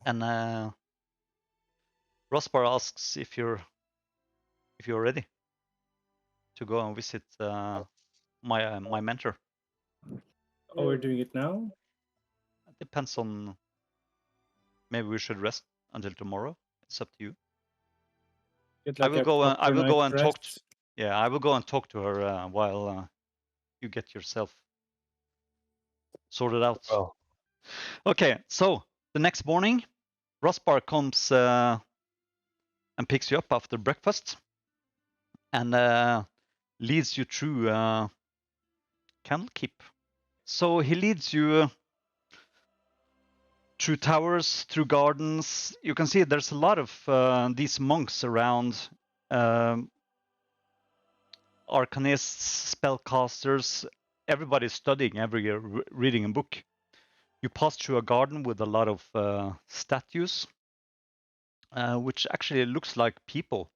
And Rospar asks if you're ready to go and visit my mentor. Oh, we're doing it now? It depends on. Maybe we should rest until tomorrow. It's up to you. Get I like will a go. I proper will go night's and talk. rest. Yeah, I will go and talk to her while you get yourself sorted out. Well, Okay, so the next morning, Rospar comes and picks you up after breakfast and leads you through Candlekeep. So he leads you through towers, through gardens. You can see there's a lot of these monks around, arcanists, spellcasters. Everybody's studying every year, reading a book. You pass through a garden with a lot of statues, which actually looks like people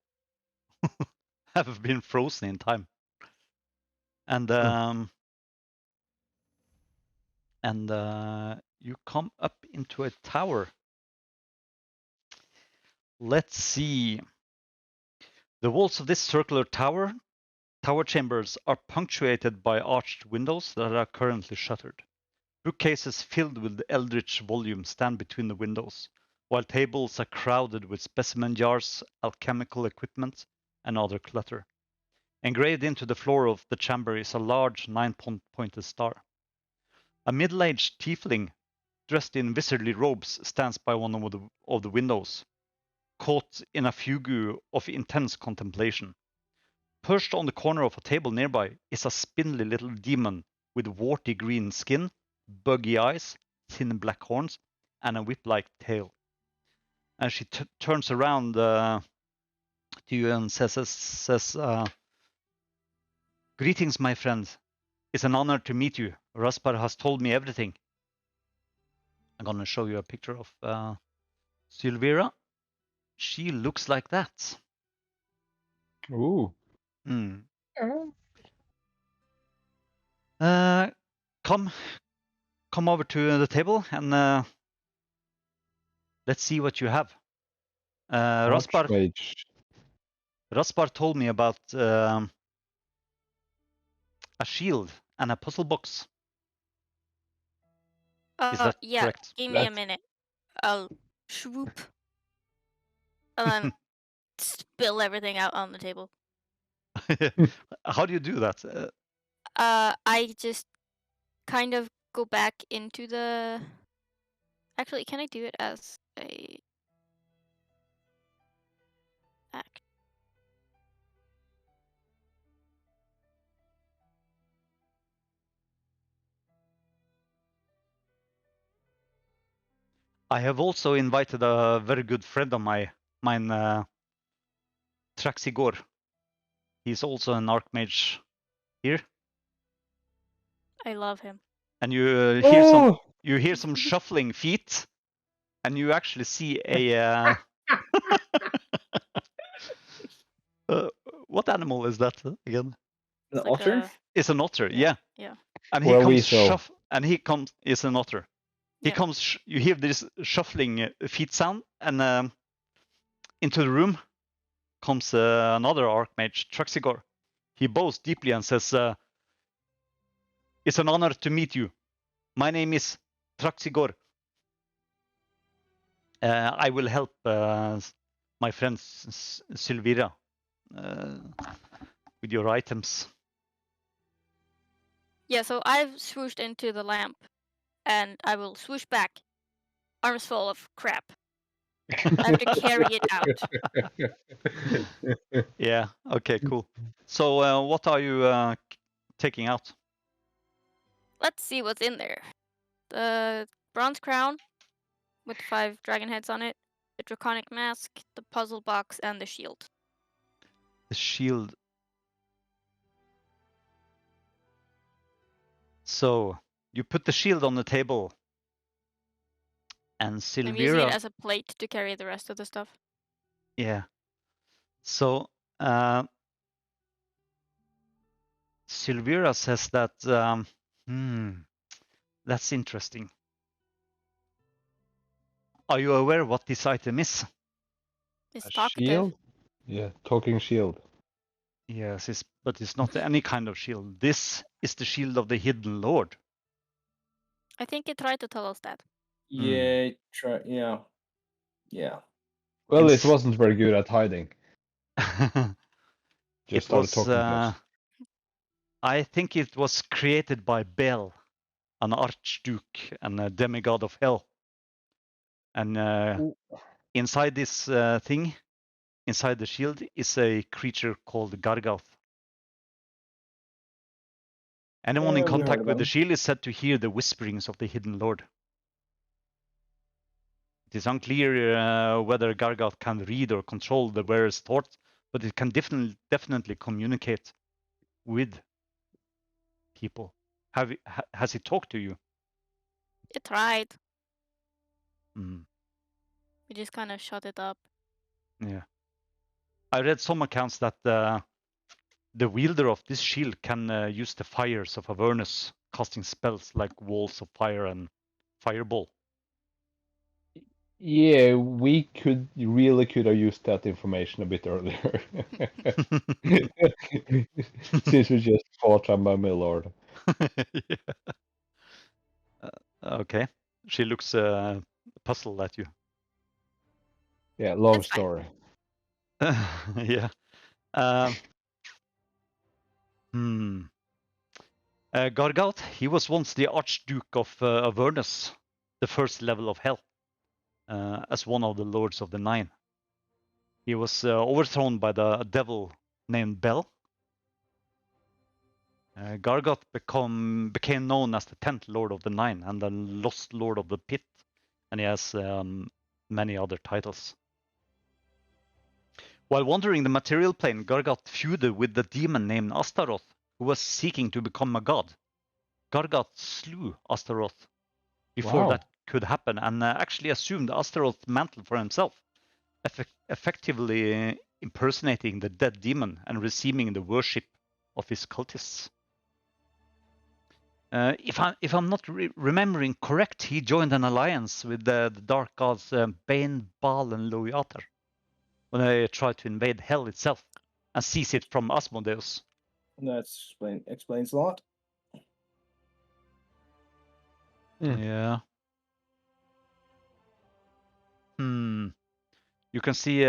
have been frozen in time. And you come up into a tower. Let's see. The walls of this circular tower chambers are punctuated by arched windows that are currently shuttered. Bookcases filled with eldritch volumes stand between the windows, while tables are crowded with specimen jars, alchemical equipment, and other clutter. Engraved into the floor of the chamber is a large nine-pointed star. A middle-aged tiefling dressed in wizardly robes stands by one of the windows, caught in a fugue of intense contemplation. Perched on the corner of a table nearby is a spindly little demon with warty green skin, buggy eyes, thin black horns, and a whip-like tail. And she turns around to you and says, "Greetings, my friend. It's an honor to meet you. Raspar has told me everything." I'm going to show you a picture of Sylvira. She looks like that. ooh. Mm. Uh, Come over to the table and let's see what you have. Raspar told me about a shield and a puzzle box. Is that Yeah, correct? give me a That's- minute. I'll swoop and then spill everything out on the table. How do you do that? I just kind of go back into the. Actually, can I do it as a act? I have also invited a very good friend of mine, Traxigore. He's also an archmage here, I love him. and you hear some shuffling feet, and you actually see a what animal is that again? An It's like otter? a- It's an otter, yeah. Yeah. And he Well, comes we saw. is an otter. He Yeah. comes. You hear this shuffling feet sound, and into the room comes another archmage, Traxigore. He bows deeply and says, "It's an honor to meet you. My name is Traxigore. I will help my friend Sylvira with your items." Yeah, so I've swooshed into the lamp and I will swoosh back, arms full of crap. I have to carry it out. Yeah. Okay. Cool. So, what are you taking out? Let's see what's in there. The bronze crown with 5 dragon heads on it, the draconic mask, the puzzle box, and the shield. The shield. So you put the shield on the table, and I'm using it Sylvira. as a plate to carry the rest of the stuff. Yeah. So Sylvira says that. That's interesting. Are you aware what this item is? It's A talkative. shield? Yeah, talking shield. Yes, but it's not any kind of shield. This is the shield of the hidden lord. I think it tried to tell us that. Yeah, yeah. Well, it Ins- wasn't very good at hiding. Just It started was. talking to us. I think it was created by Bel, an archduke and a demigod of hell. And inside this thing, inside the shield, is a creature called Gargauth. Anyone in We heard contact of with the him. shield is said to hear the whisperings of the hidden lord. It is unclear whether Gargauth can read or control the wearer's thoughts, but it can definitely communicate with people. Has it talked to you? It tried. Mm, We just kind of shut it up. yeah. I read some accounts that the wielder of this shield can use the fires of Avernus, casting spells like walls of fire and fireball. Yeah, we could have used that information a bit earlier. Since we just fought on my lord. Yeah. Okay. She looks puzzled at you. Yeah, long It's fine. story. Yeah. Gargauth, he was once the Archduke of Avernus, the first level of hell, as one of the Lords of the Nine. He was overthrown by the devil named Bel. Gargauth became known as the 10th Lord of the Nine and the Lost Lord of the Pit, and he has many other titles. While wandering the material plane, Gargauth feuded with the demon named Astaroth, who was seeking to become a god. Gargauth slew Astaroth before that could happen and actually assumed Astaroth's mantle for himself, effectively impersonating the dead demon and receiving the worship of his cultists. If I'm not remembering correct, he joined an alliance with the dark gods Bane, Baal, and Loiater when they tried to invade hell itself and seize it from Asmodeus. That explains a lot. Yeah. You can see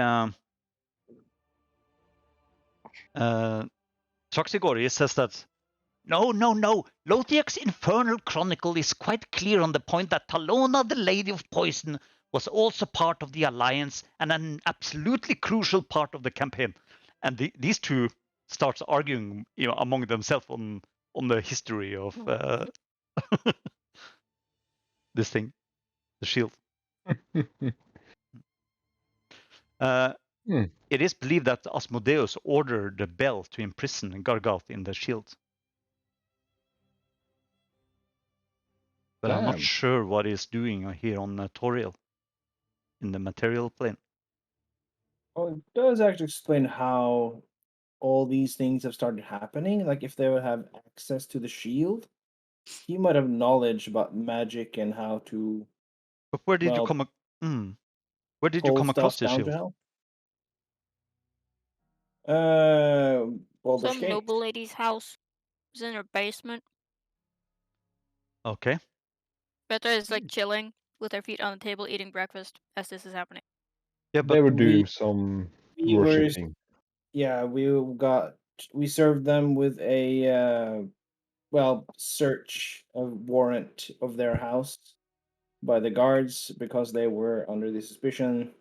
Traxigore says that no. Lothiac's infernal chronicle is quite clear on the point that Talona, the Lady of Poison, was also part of the alliance and an absolutely crucial part of the campaign. And these two starts arguing, among themselves on the history of this thing, the shield. It is believed that Asmodeus ordered the Bell to imprison Gargauth in the shield. But I'm not sure what he's doing here on Toriel in the material plane. Well, it does actually explain how all these things have started happening. Like if they would have access to the shield, he might have knowledge about magic and how to But where did you come? Where did you pull come across stuff the down to shield? hell. Baldur's Some Gate. noble lady's house is in her basement. Okay. Petra is like chilling with her feet on the table eating breakfast as this is happening. Yeah, they but were doing some worshipping. We served them with a search of warrant of their house by the guards because they were under the suspicion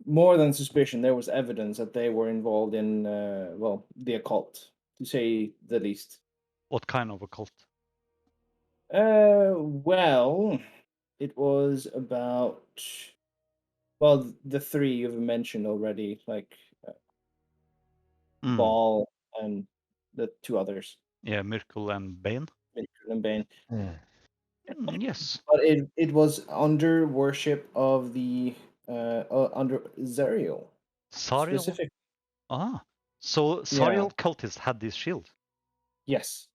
more than suspicion. There was evidence that they were involved in, the occult, to say the least. What kind of a cult? Well, it was about, the three you've mentioned already, like Mm. Ball and the two others, Yeah, Myrkul and Bane. Mitchell and Bane. Yes. But it was under worship of the under Zariel. Sariel. Specific. Ah. So Sariel cultists had this shield. Yes.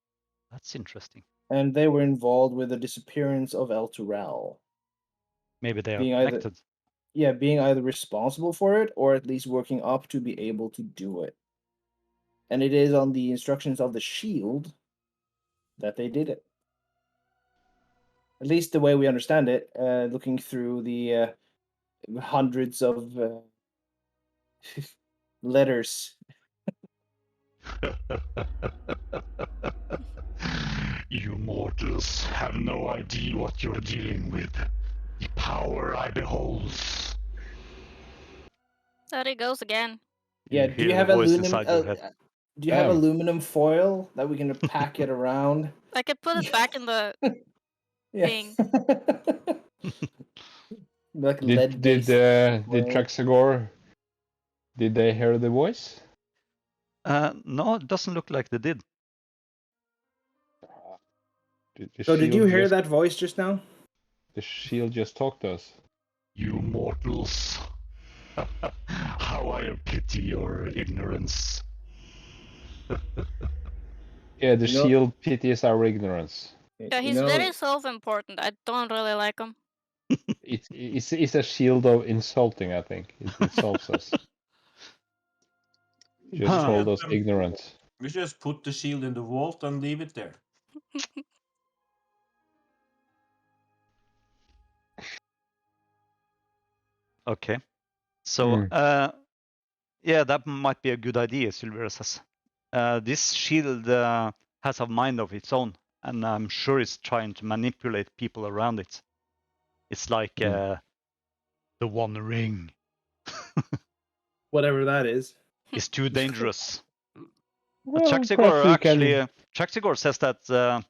That's interesting. And they were involved with the disappearance of El Tural. Maybe they are Being either- connected. Being either responsible for it or at least working up to be able to do it. And it is on the instructions of the shield that they did it. At least the way we understand it, looking through the hundreds of letters. You mortals have no idea what you're dealing with. The power I behold. There he goes again. Yeah, You do hear you have the voice aluminum? inside your head. Do you have Damn. aluminum foil that we can pack it around? I could put it back in the Yeah. thing. Like Did lead-based. did foil. Traxigore? Did they hear the voice? No, it doesn't look like they did. So did you shield hear just- that voice just now? The shield just talked to us. You mortals. How I pity your ignorance. Yeah, the You know- shield pities our ignorance. Yeah, You he's know, very self-important. I don't really like him. It's a shield of insulting. I think it insults us. Just Huh. called us ignorant. We just put the shield in the vault and leave it there. Okay. So, Hmm. yeah, that might be a good idea, Sylvira says. This shield has a mind of its own, and I'm sure it's trying to manipulate people around it. It's like the One Ring. whatever that is. It's too dangerous. Well, Traxigore perhaps we actually, can- Traxigore says that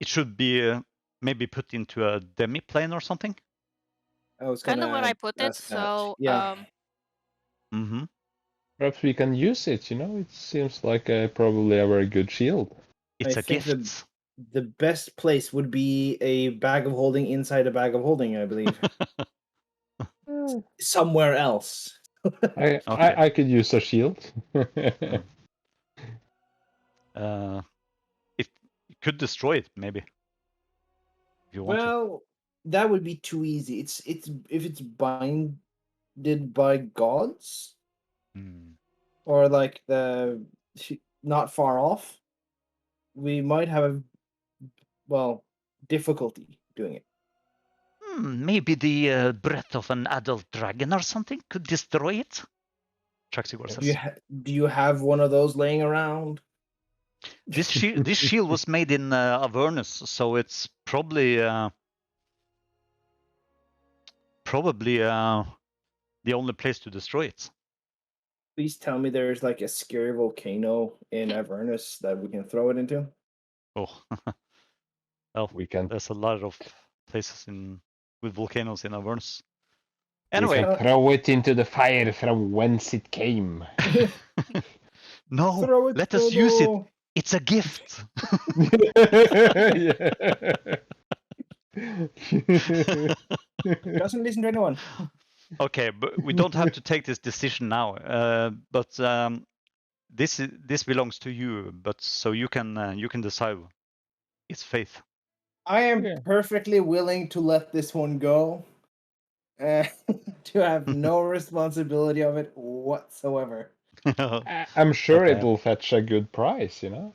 it should be maybe put into a demi-plane or something. I was Kind of gonna what I put it. ask that. So Yeah. Mm-hmm. Perhaps we can use it. You know, it seems like probably a very good shield. It's I a think gift. The best place would be a bag of holding inside a bag of holding, I believe. Somewhere else. I could use a shield. It could destroy it, maybe. If you want to. Well, that would be too easy. It's if it's binded by gods Hmm. or like the not far off, we might have difficulty doing it. Maybe the breath of an adult dragon or something could destroy it. Traxigore says. Do you have one of those laying around? This shield was made in Avernus, so it's probably the only place to destroy it. Please tell me there's like a scary volcano in Avernus that we can throw it into. Oh, well, We can there's a lot of places with volcanoes in Avernus. we Anyway, can throw it into the fire from whence it came. no, Throw it, let us use it. Frodo. It's a gift. Doesn't listen to anyone. Okay, but we don't have to take this decision now. But this belongs to you. But so you can decide. It's faith. I am Yeah. perfectly willing to let this one go. To have no responsibility of it whatsoever. I'm sure Okay. it will fetch a good price, you know.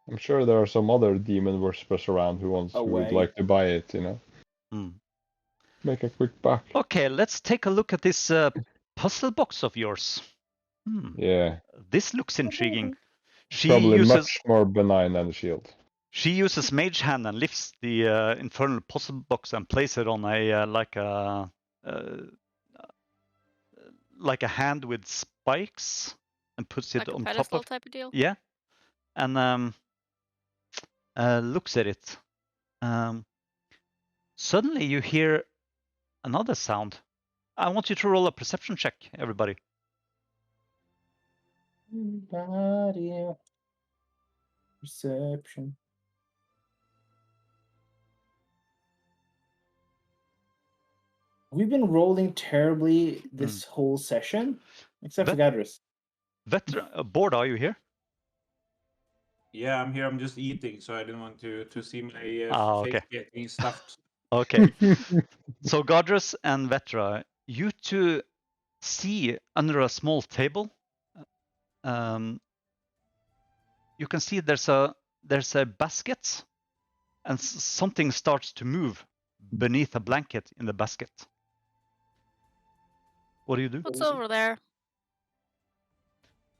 I'm sure there are some other demon worshippers around who would Away. like to buy it, you know. Hmm. Make a quick buck. Okay, let's take a look at this puzzle box of yours. Yeah, This looks intriguing. She probably uses much more benign than the shield. She uses Mage Hand and lifts the infernal puzzle box and places it on a like a hand with spikes and puts it Like a on top pedestal of. type of deal. Yeah, and looks at it. Suddenly you hear another sound. I want you to roll a perception check, everybody. Perception. We've been rolling terribly this whole session, except for Gadris. Board, are you here? Yeah, I'm here. I'm just eating, so I didn't want to see my face Okay. getting stuffed. Okay. So Gadris and Vetra, you two see under a small table. You can see there's a basket, and something starts to move beneath a blanket in the basket. What do you do? What's over there?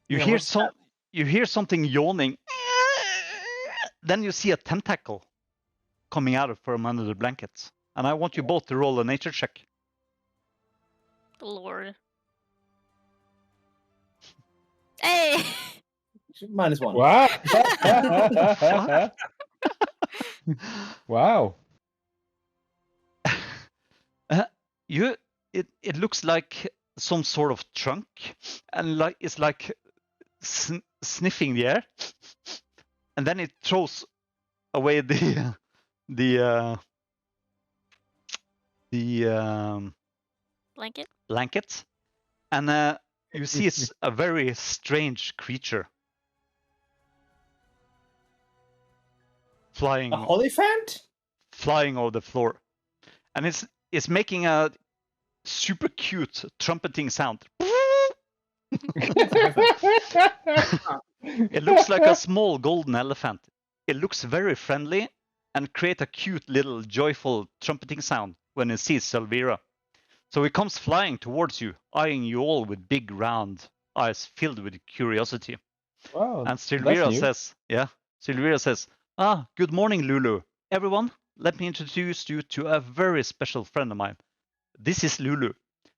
You Yeah, hear what's that? you hear something yawning. Then you see a tentacle coming out from under the blanket. And I want you both to roll a nature check. Lord. Hey! -1. Wow. Fuck. Wow. It looks like some sort of trunk, and it's like sniffing the air, and then it throws away the Blanket? and you see it's a very strange creature flying A holophant? flying over the floor, and it's making a super cute trumpeting sound. It looks like a small golden elephant. It looks very friendly and create a cute little joyful trumpeting sound when it sees Sylvira. So it comes flying towards you, eyeing you all with big round eyes filled with curiosity. Wow. And Sylvira new. says, good morning, Lulu. Everyone, let me introduce you to a very special friend of mine. This is Lulu.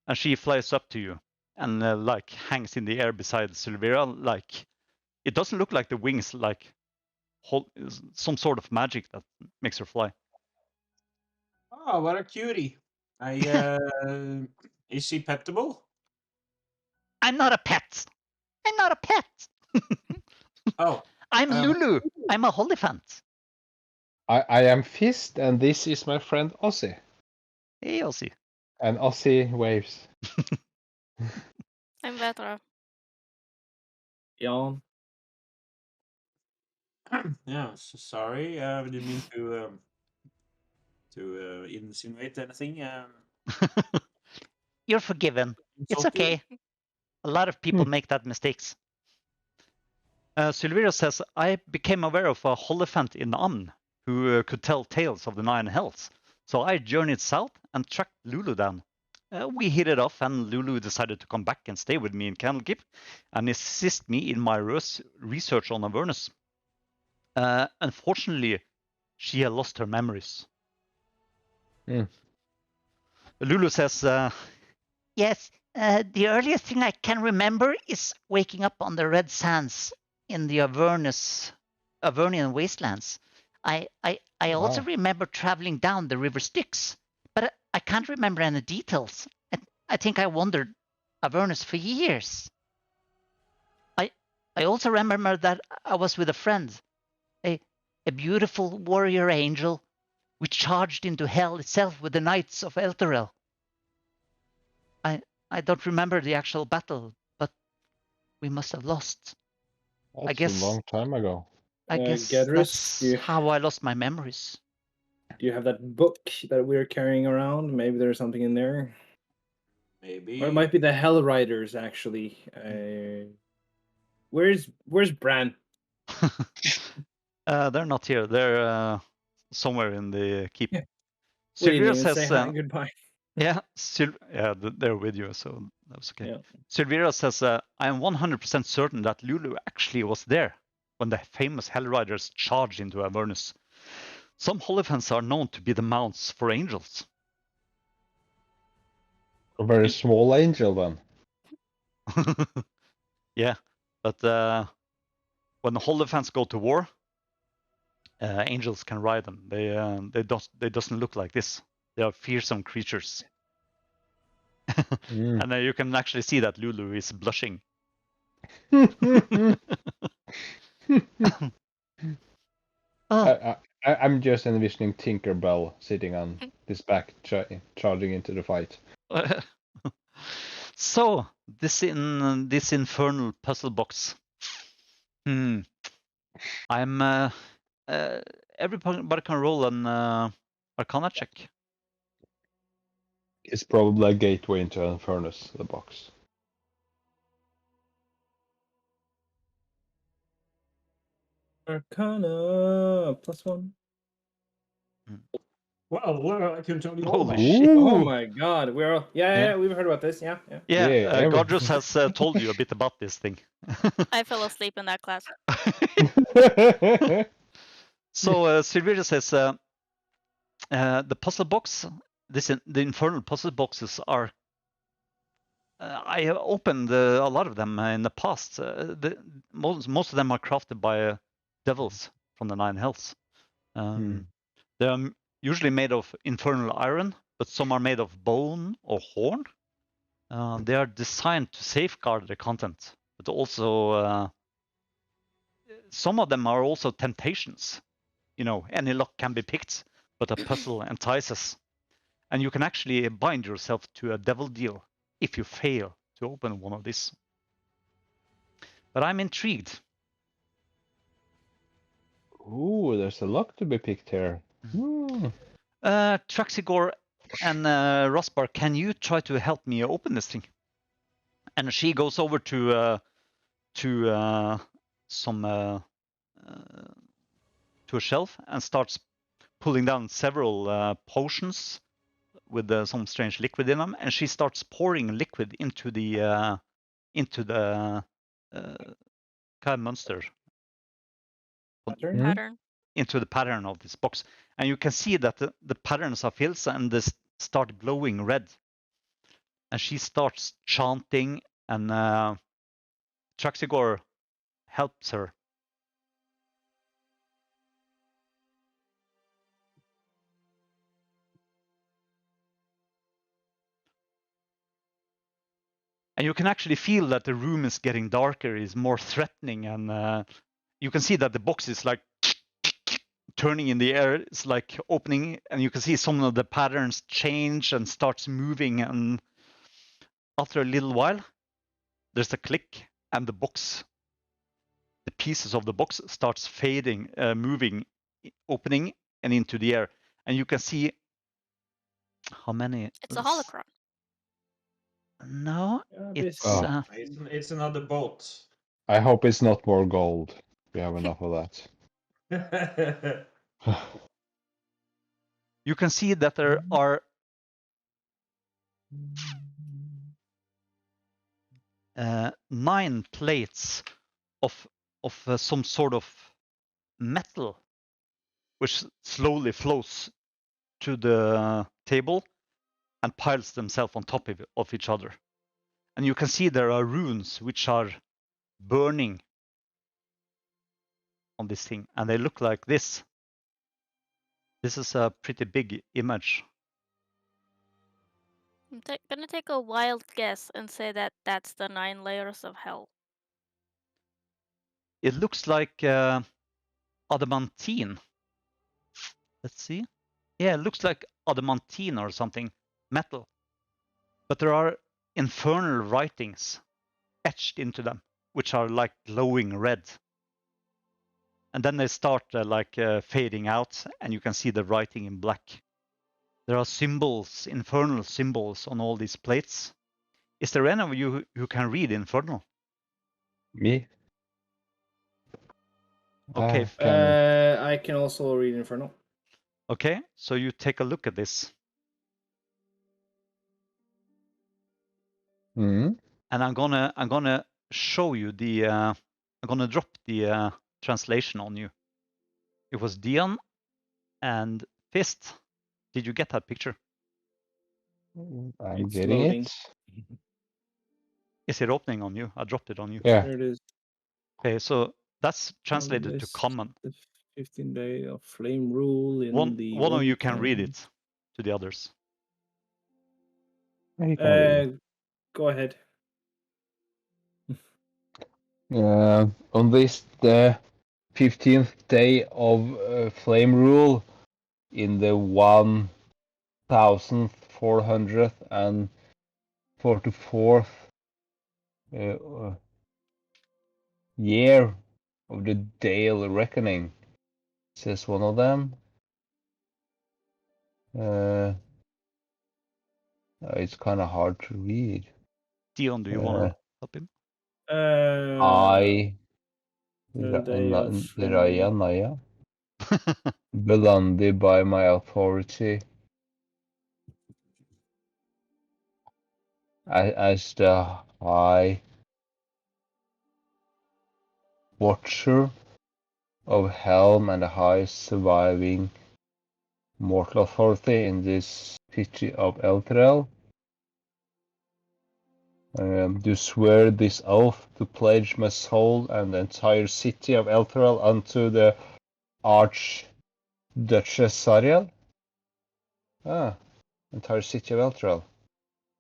And she flies up to you and hangs in the air beside Sylvira. Like, it doesn't look like the wings, like some sort of magic that makes her fly. Oh, what a cutie! Is she pettable? I'm not a pet. I'm not a pet. Oh, I'm Lulu. I'm a holophant. I am Fist, and this is my friend Ossie. Hey, Ossie. And Ossie waves. I'm Vetra. Yeah. yeah. So sorry, I didn't mean to insinuate anything. You're forgiven. It's insult you. okay. A lot of people make that mistakes. Sylvira says, I became aware of a holophant in Amn who could tell tales of the Nine Hells. So I journeyed south and tracked Lulu down. We hit it off, and Lulu decided to come back and stay with me in Candlekeep and assist me in my research on Avernus. Unfortunately, she had lost her memories. Lulu says, yes, the earliest thing I can remember is waking up on the red sands in the Avernian wastelands. I also remember traveling down the river Styx, but I can't remember any details. I think I wandered Avernus for years. I also remember that I was with a friend, a beautiful warrior angel. We charged into hell itself with the knights of Elturel. I don't remember the actual battle, but we must have lost. That's a long time ago. I guess Gadris, that's how I lost my memories. Do you have that book that we're carrying around? Maybe there's something in there. Maybe. Or it might be the Hell Riders, actually. Where's Bran? They're not here. They're somewhere in the keep. Yeah. We didn't Sylvira even says, say hi and goodbye. yeah, they're with you, so that was okay. Yeah. Sylvira says, I am 100% certain that Lulu actually was there when the famous Hell Riders charge into Avernus. Some holophants are known to be the mounts for angels. A very small angel then. Yeah, but when the holophants go to war, angels can ride them. They doesn't look like this. They are fearsome creatures. Mm. And you can actually see that Lulu is blushing. I'm just envisioning Tinkerbell sitting on his back, charging into the fight. So this infernal puzzle box. I'm everybody can roll an Arcana check. It's probably a gateway into Avernus, the box. Arcana +1. Well, I can tell you all Holy about shit! Oh Ooh. my god, we're all, yeah, we've heard about this. Yeah. Yeah, Godrus has told you a bit about this thing. I fell asleep in that class. So Sylvira says the puzzle box, the infernal puzzle boxes are. I have opened a lot of them in the past. Most of them are crafted by devils from the Nine Hells. They're usually made of infernal iron, but some are made of bone or horn. They are designed to safeguard the content, but also some of them are also temptations. You know, any lock can be picked, but a puzzle entices. And you can actually bind yourself to a devil deal if you fail to open one of these. But I'm intrigued. Ooh, there's a lock to be picked here. Traxigore and Rospar, can you try to help me open this thing? And she goes over to a shelf and starts pulling down several potions with some strange liquid in them, and she starts pouring liquid into the kind of monster Pattern. into the pattern of this box, and you can see that the patterns are filled and they start glowing red. And she starts chanting, and Traxigore helps her. And you can actually feel that the room is getting darker, is more threatening, and you can see that the box is like turning in the air. It's like opening, and you can see some of the patterns change and starts moving. And after a little while, there's a click, and the pieces of the box starts fading, moving, opening, and into the air. And you can see how many. It's a holocron. No, it's It's another boat. I hope it's not more gold. We have enough of that. you can see that there are 9 plates of some sort of metal, which slowly flows to the table and piles themselves on top of each other. And you can see there are runes which are burning on this thing, and they look like this. This is a pretty big image. I'm gonna take a wild guess and say that that's the 9 layers of hell. It looks like adamantine. Let's see. Yeah, it looks like adamantine or something, metal. But there are infernal writings etched into them, which are like glowing red. And then they start fading out, and you can see the writing in black. There are symbols, infernal symbols on all these plates. Is there any of you who can read infernal? Me? Okay. I can also read infernal. Okay, so you take a look at this. Mm. And I'm gonna show you the. I'm gonna drop the translation on you. It was Dion and Fist. Did you get that picture? I'm It's getting loading. it. Is it opening on you? I dropped it on you. Yeah. There it is. Okay, so that's On translated to this, common. The 15-day of flame rule in One the of you old can read flame. it to the others. You can read. Go ahead. On this, the 15th day of flame rule in the 1444th year of the Dale Reckoning, says one of them. It's kind of hard to read. Dion, do you want to help him? I, Day of flame Raya rule. Naya, Belandi by my authority as the High Watcher of Helm and the highest surviving mortal authority in this city of Elturel. Do swear this oath to pledge my soul and the entire city of Elturel unto the Archduchess Sariel. Entire city of Elturel.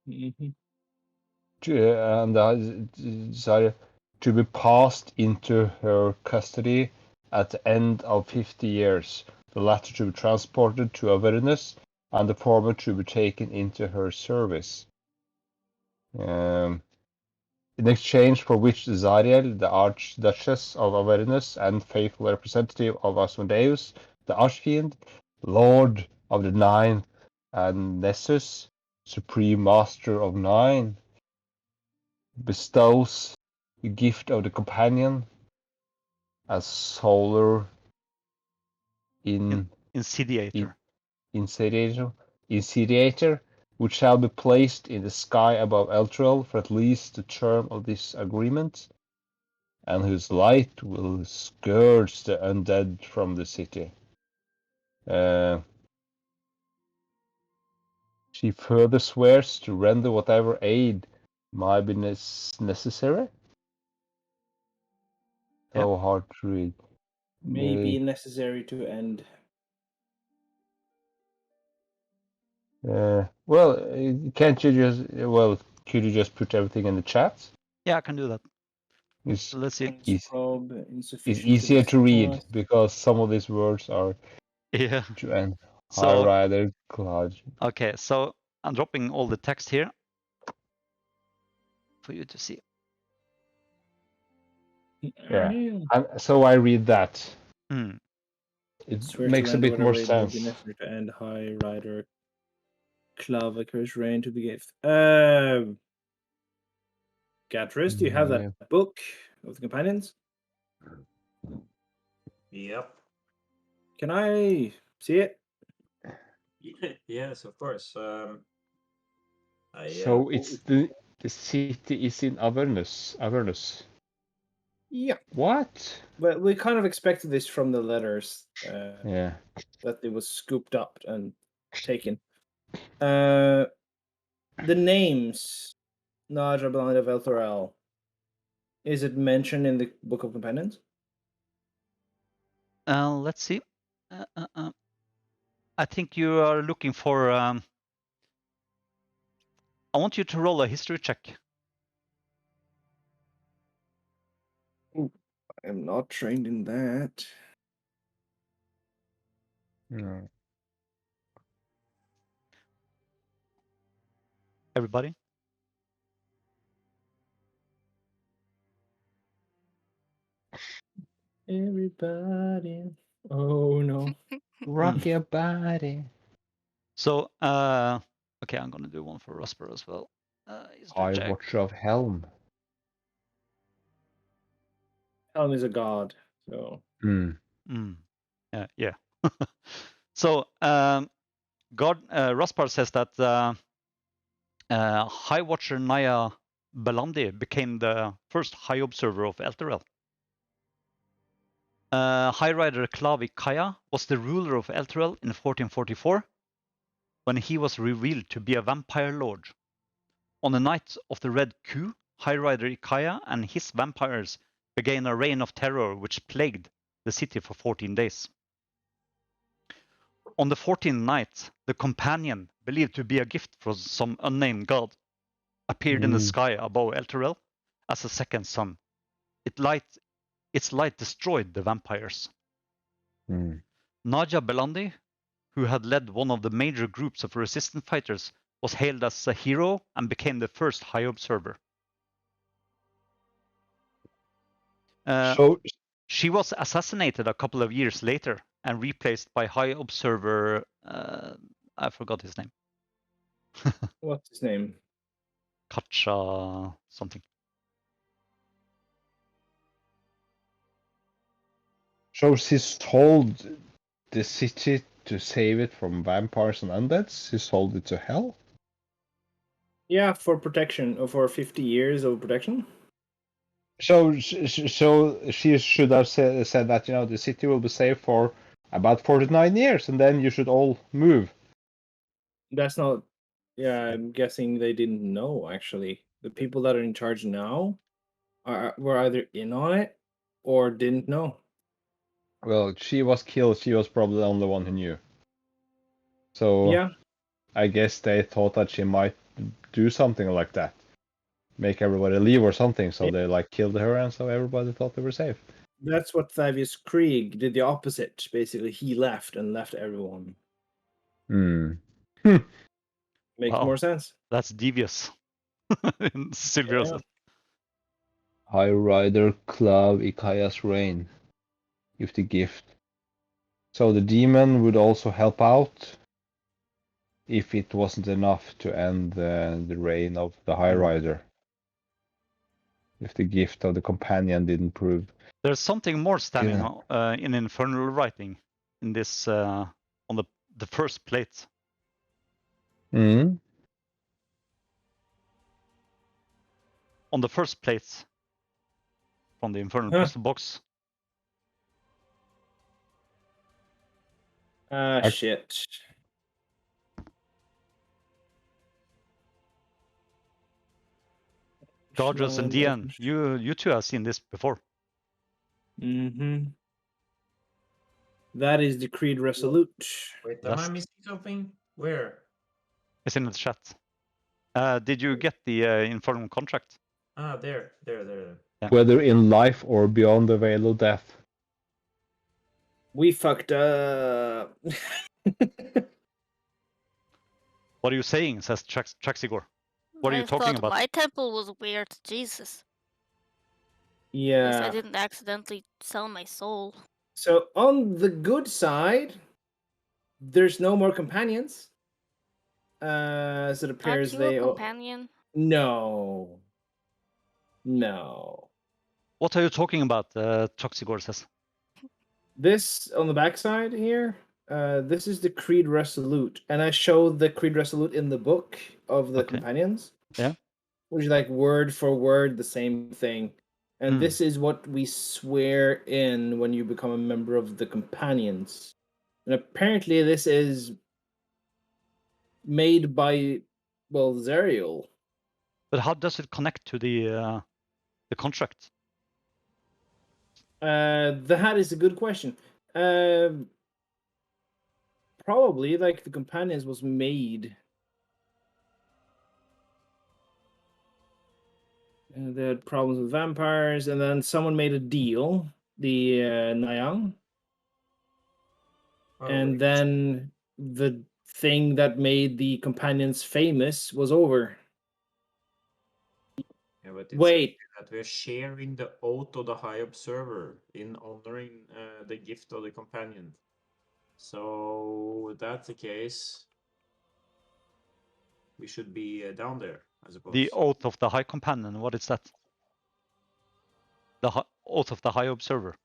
Mhm. And Sariel to be passed into her custody at the end of 50 years. The latter to be transported to Avernus, and the former to be taken into her service. In exchange for which Zariel, the Archduchess of Avernus and faithful representative of Asmodeus, the Archfiend, Lord of the Nine, and Nessus, Supreme Master of Nine, bestows the gift of the Companion, a solar Insidiator. insidiator, which shall be placed in the sky above Elturel for at least the term of this agreement, and whose light will scourge the undead from the city. She further swears to render whatever aid might be necessary. So hard to read. May be necessary to end. Well, can't you just? Well, could you just put everything in the chat? Yeah, I can do that. It's Let's see. Probe it's insufficient easier to read discuss. because some of these words are Yeah. to end. So- High Rider Cloud. Okay, so I'm dropping all the text here for you to see. Yeah. So I read that. Hmm. It Swear makes to a end bit more whatever aid may be sense. necessary to end High Rider Clavicure's reign to the gift. Gatris, do you have that book of the companions? Yep. Can I see it? Yes, of course. So it's the city is in Avernus. Avernus. Yeah. What? But we kind of expected this from the letters. Yeah. That it was scooped up and taken. The names, Naja Blind of Elthorel, is it mentioned in the Book of Companions? Let's see. I think you are looking for. I want you to roll a history check. Ooh, I am not trained in that. No. Everybody. Everybody. Oh no. Rock your body. So, okay, I'm gonna do one for Rusper as well. History High check. Watcher of Helm. Helm is a god, so Yeah. So, God, Ruspar says that High Watcher Naya Belandi became the first High Observer of Elturel. High Rider Klavi Kaya was the ruler of Elturel in 1444 when he was revealed to be a vampire lord. On the night of the Red Coup, High Rider Ikaya and his vampires began a reign of terror which plagued the city for 14 days. On the 14th night, the companion, believed to be a gift from some unnamed god, appeared in the sky above Elturel as a second sun. Its light destroyed the vampires. Naja Belandi, who had led one of the major groups of resistance fighters, was hailed as a hero and became the first High Observer. So She was assassinated a couple of years later and replaced by High Observer. I forgot his name. What's his name? Kacha something. So she's told the city to save it from vampires and undeads? She sold it to hell? Yeah, for protection, or for 50 years of protection. So she should have said that, you know, the city will be safe for about 49 years, and then you should all move. That's not. Yeah, I'm guessing they didn't know, actually. The people that are in charge now were either in on it or didn't know. Well, she was killed. She was probably the only one who knew. So Yeah, I guess they thought that she might do something like that. Make everybody leave or something. So they like killed her, and so everybody thought they were safe. that's what Thavius Krieg did, the opposite. Basically, he left and left everyone. Makes Wow. more sense. That's devious. Sylvira says. High Rider Clav Ikaya's reign. Give the gift. So the demon would also help out if it wasn't enough to end the reign of the High Rider. If the gift of the companion didn't prove. There's something more standing in infernal writing in this on the first plate. Mm. On the first plate from the infernal puzzle box. Shit. Dodgers and DN, you two have seen this before. Mm-hmm. That is the Creed Resolute. Wait, Yes. am I missing something? Where? It's in the chat. Did you get the infernal contract? Ah, there. Yeah. Whether in life or beyond the veil of death. We fucked up. What are you saying? Says Traxigore. What are you I talking thought about? my temple was weird. Jesus. At least Yeah. I didn't accidentally sell my soul. So on the good side, there's no more companions. As it appears, Aren't you they a companion? No. What are you talking about? Traxigore says. This on the backside here. This is the Creed Resolute, and I showed the Creed Resolute in the book of the companions. Yeah. Which is like word for word the same thing. And this is what we swear in when you become a member of the companions. And apparently this is made by, well, Zerial. But how does it connect to the contract? That is a good question. Probably like the companions was made. And they had problems with vampires, and then someone made a deal, the Nyang. And then the thing that made the companions famous was over. Yeah, but it's Wait. that we're sharing the oath of the High Observer in honoring the gift of the companion. So if that's the case, we should be down there, I suppose. The oath of the High Companion. What is that? The oath of the High Observer.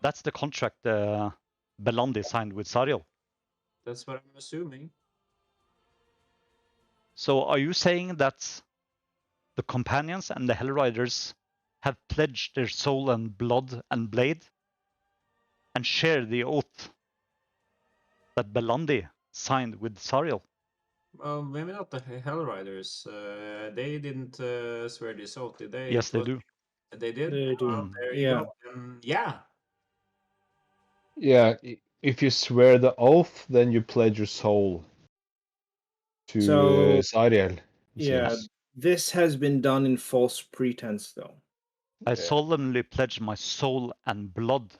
That's the contract Belandi signed with Zariel. That's what I'm assuming. So are you saying that the companions and the Hellriders have pledged their soul and blood and blade, and share the oath that Belandi signed with Sariel. Well, maybe not the Hell Riders. They didn't swear this oath, did they? Yes, It they was- do. They did? They do. Well, there you Yeah. go. Yeah. Yeah, if you swear the oath, then you pledge your soul to So, Sariel. yeah, Yes. this has been done in false pretense, though. I solemnly pledge my soul and blood.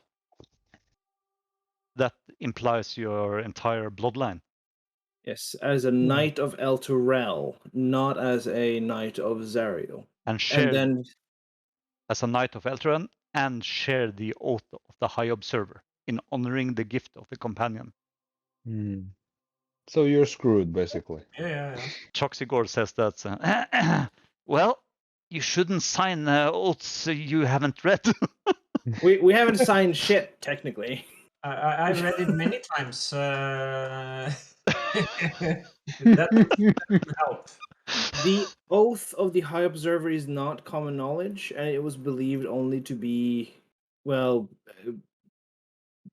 That implies your entire bloodline. Yes, as a knight of El Turel, not as a knight of Zariel. And share And then, as a knight of Elturan, and share the oath of the High Observer in honoring the gift of the companion. Hmm. So you're screwed, basically. Yeah. Traxigore says that, well, you shouldn't sign oaths you haven't read. we haven't signed shit, technically. I've read it many times. That doesn't help. The oath of the High Observer is not common knowledge, and it was believed only to be, well,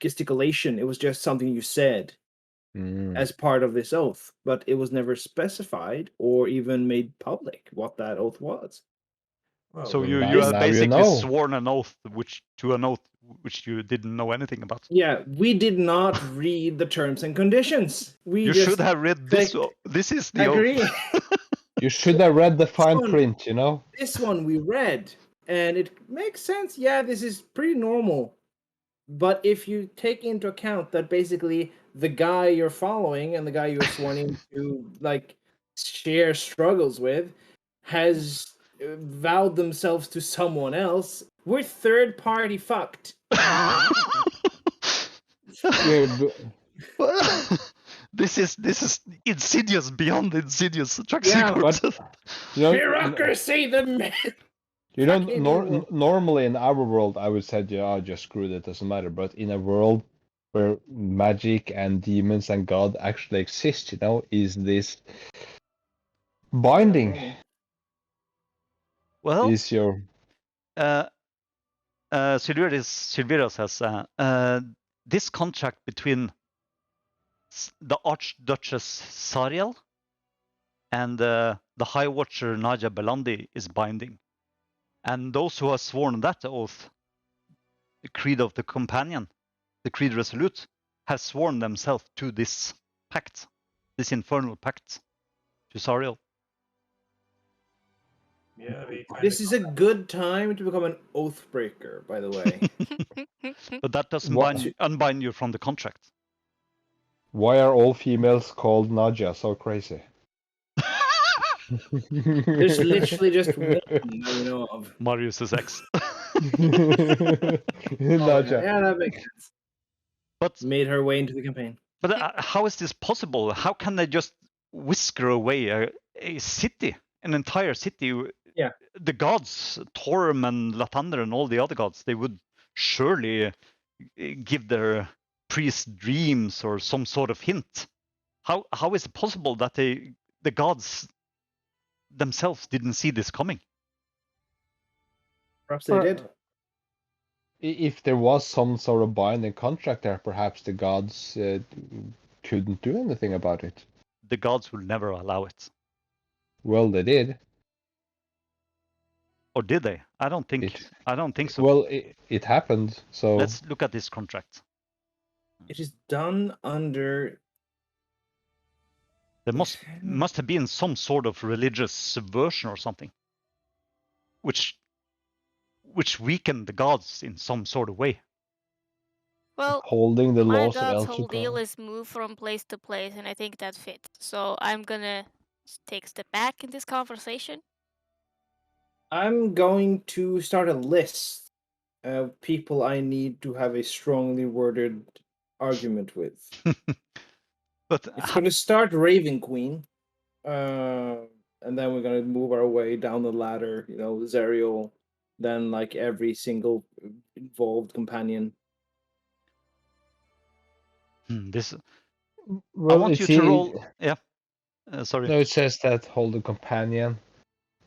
gesticulation. It was just something you said Mm. as part of this oath, but it was never specified or even made public what that oath was. Well, So well, you now- have now you basically know. sworn an oath which you didn't know anything about. Yeah, we did not read the terms and conditions. We You just should have read this. clicked This is the agree. oath. You should have read the fine one- print, you know? This one we read, and it makes sense. Yeah, this is pretty normal. But if you take into account that basically the guy you're following and the guy you're sworn in to like share struggles with has vowed themselves to someone else, we're third party fucked. Yeah, This is insidious beyond insidious. Yeah, Traxigore but- says. you know, Bureaucracy, the man. you know fucking evil. normally in our world, I would say, yeah, just screw it, doesn't matter. But in a world where magic and demons and God actually exist, you know, is this binding? Well, Is your Sylvira says this contract between the Archduchess Sariel and the High Watcher Naja Belandi is binding, and those who have sworn that oath, the Creed of the Companion, the Creed Resolute, have sworn themselves to this pact, this infernal pact, to Sariel. Yeah, we kinda This is a good time to become an oath breaker, by the way. But that doesn't What- unbind you from the contract. why are all females called Naja so crazy? There's literally just one that we know of. Marius's ex. Naja. Yeah, that makes sense. But Made her way into the campaign. how is this possible? How can they just whisker away a city, an entire city? Yeah. The gods, Torm and Lathander and all the other gods, they would surely give their priests dreams or some sort of hint. How is it possible that the gods themselves didn't see this coming? Perhaps they did. If there was some sort of binding contract there, perhaps the gods couldn't do anything about it. The gods will never allow it. Well, they did. Or did they? I don't think so. Well, it happened. So Let's look at this contract. It is done under. There must have been some sort of religious subversion or something, which weakened the gods in some sort of way. Well, holding the my laws of god's whole deal Elchicon. is move from place to place, and I think that fits. So I'm gonna take a step back in this conversation. I'm going to start a list of people I need to have a strongly worded argument with. But It's going to start Raven Queen, and then we're going to move our way down the ladder. You know, Zerial, then like every single involved companion. this I Well, want you to roll. Yeah. Sorry. No, it says that hold the companion.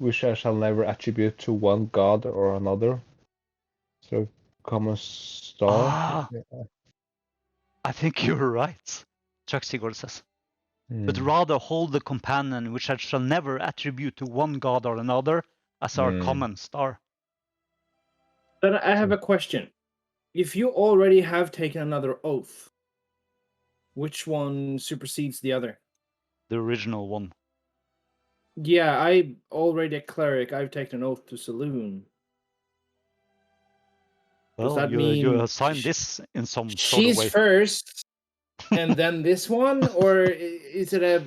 which I shall never attribute to one god or another. So common star. Ah, I think you're right, Traxigore says. But Hmm. rather hold the companion which I shall never attribute to one god or another as our common star. Then I have a question. If you already have taken another oath, which one supersedes the other? The original one. Yeah, I already a cleric. I've taken an oath to Saloon. Does Well, that you mean assigned this in some sort of she's way. first and then this one? Or is it a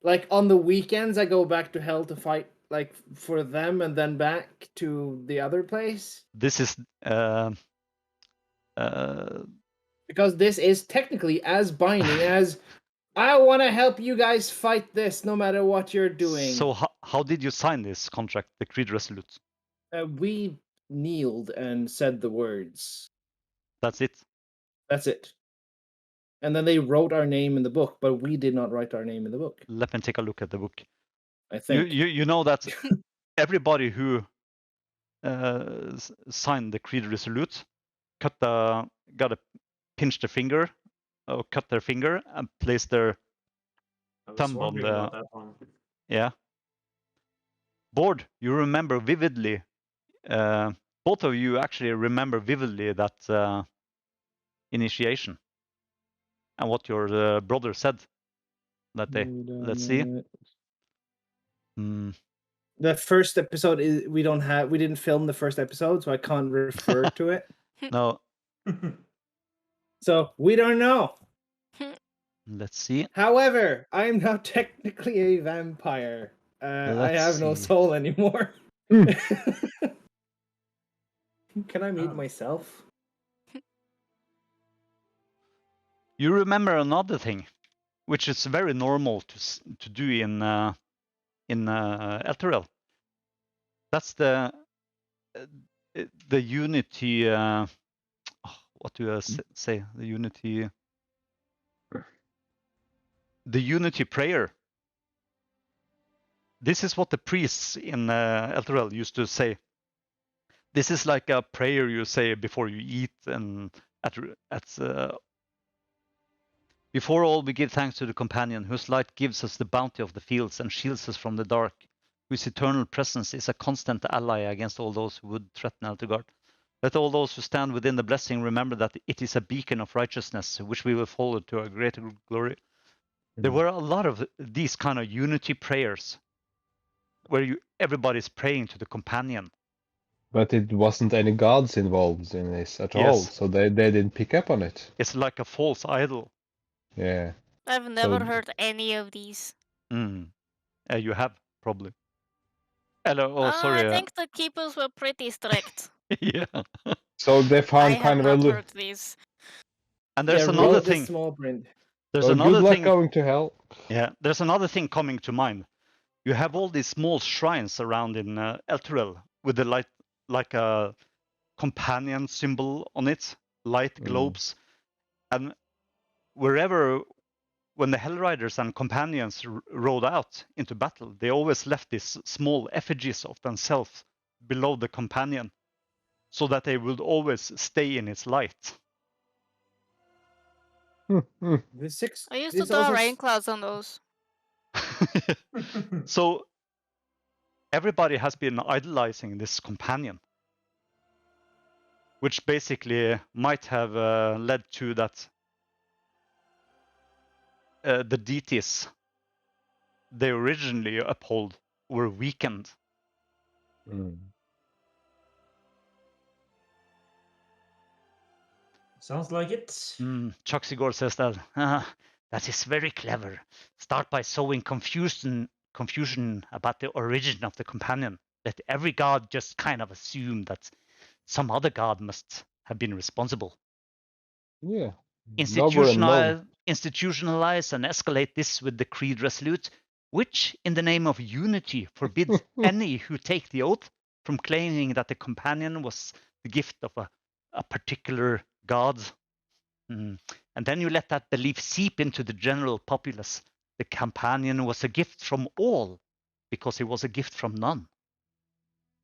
like on the weekends I go back to hell to fight like for them and then back to the other place? This is Because this is technically as binding as I want to help you guys fight this no matter what you're doing. So how did you sign this contract, the Creed Resolute? We kneeled and said the words. That's it. That's it. And then they wrote our name in the book, but we did not write our name in the book. Let me take a look at the book. I think. You know that everybody who signed the Creed Resolute got pinch the finger or cut their finger and place their I was thumb on wondering the about that one. yeah. Board, you remember vividly. Both of you actually remember vividly that initiation and what your brother said that day. Let's see. The first episode is we didn't film the first episode, so I can't refer to it. No. So we don't know. Let's see. However, I'm now technically a vampire. I have no see. soul anymore. Can I meet Oh. myself? You remember another thing, which is very normal to do in Elturel. That's the unity. What do I say? The unity prayer. This is what the priests in Elturel used to say. This is like a prayer you say before you eat and before all, we give thanks to the companion, whose light gives us the bounty of the fields and shields us from the dark, whose eternal presence is a constant ally against all those who would threaten Elturgard. Let all those who stand within the blessing remember that it is a beacon of righteousness, which we will follow to a greater glory. There were a lot of these kind of unity prayers, where everybody's praying to the companion. But it wasn't any gods involved in this at all, Yes. so they didn't pick up on it. It's like a false idol. Yeah. I've never heard any of these. You have, probably. Hello, sorry. I think the keepers were pretty strict. Yeah. So they I found have kind of not a heard these. And there's Yeah, another read the thing. small print. There's well, another good luck thing. going to hell. Yeah, there's another thing coming to mind. You have all these small shrines around in Elturel with the light, like a companion symbol on it, light globes, and wherever, when the Hellriders and companions rode out into battle, they always left these small effigies of themselves below the companion, so that they would always stay in its light. The six. I used to this draw also rain clouds on those. So everybody has been idolizing this companion, which basically might have led to that the deities they originally uphold were weakened. Sounds like it. Traxigore says that that is very clever. Start by sowing confusion about the origin of the companion. Let every god just kind of assume that some other god must have been responsible. Yeah. Institutionalize and escalate this with the Creed Resolute, which, in the name of unity, forbids any who take the oath from claiming that the companion was the gift of a particular god. And then you let that belief seep into the general populace. The companion was a gift from all, because he was a gift from none.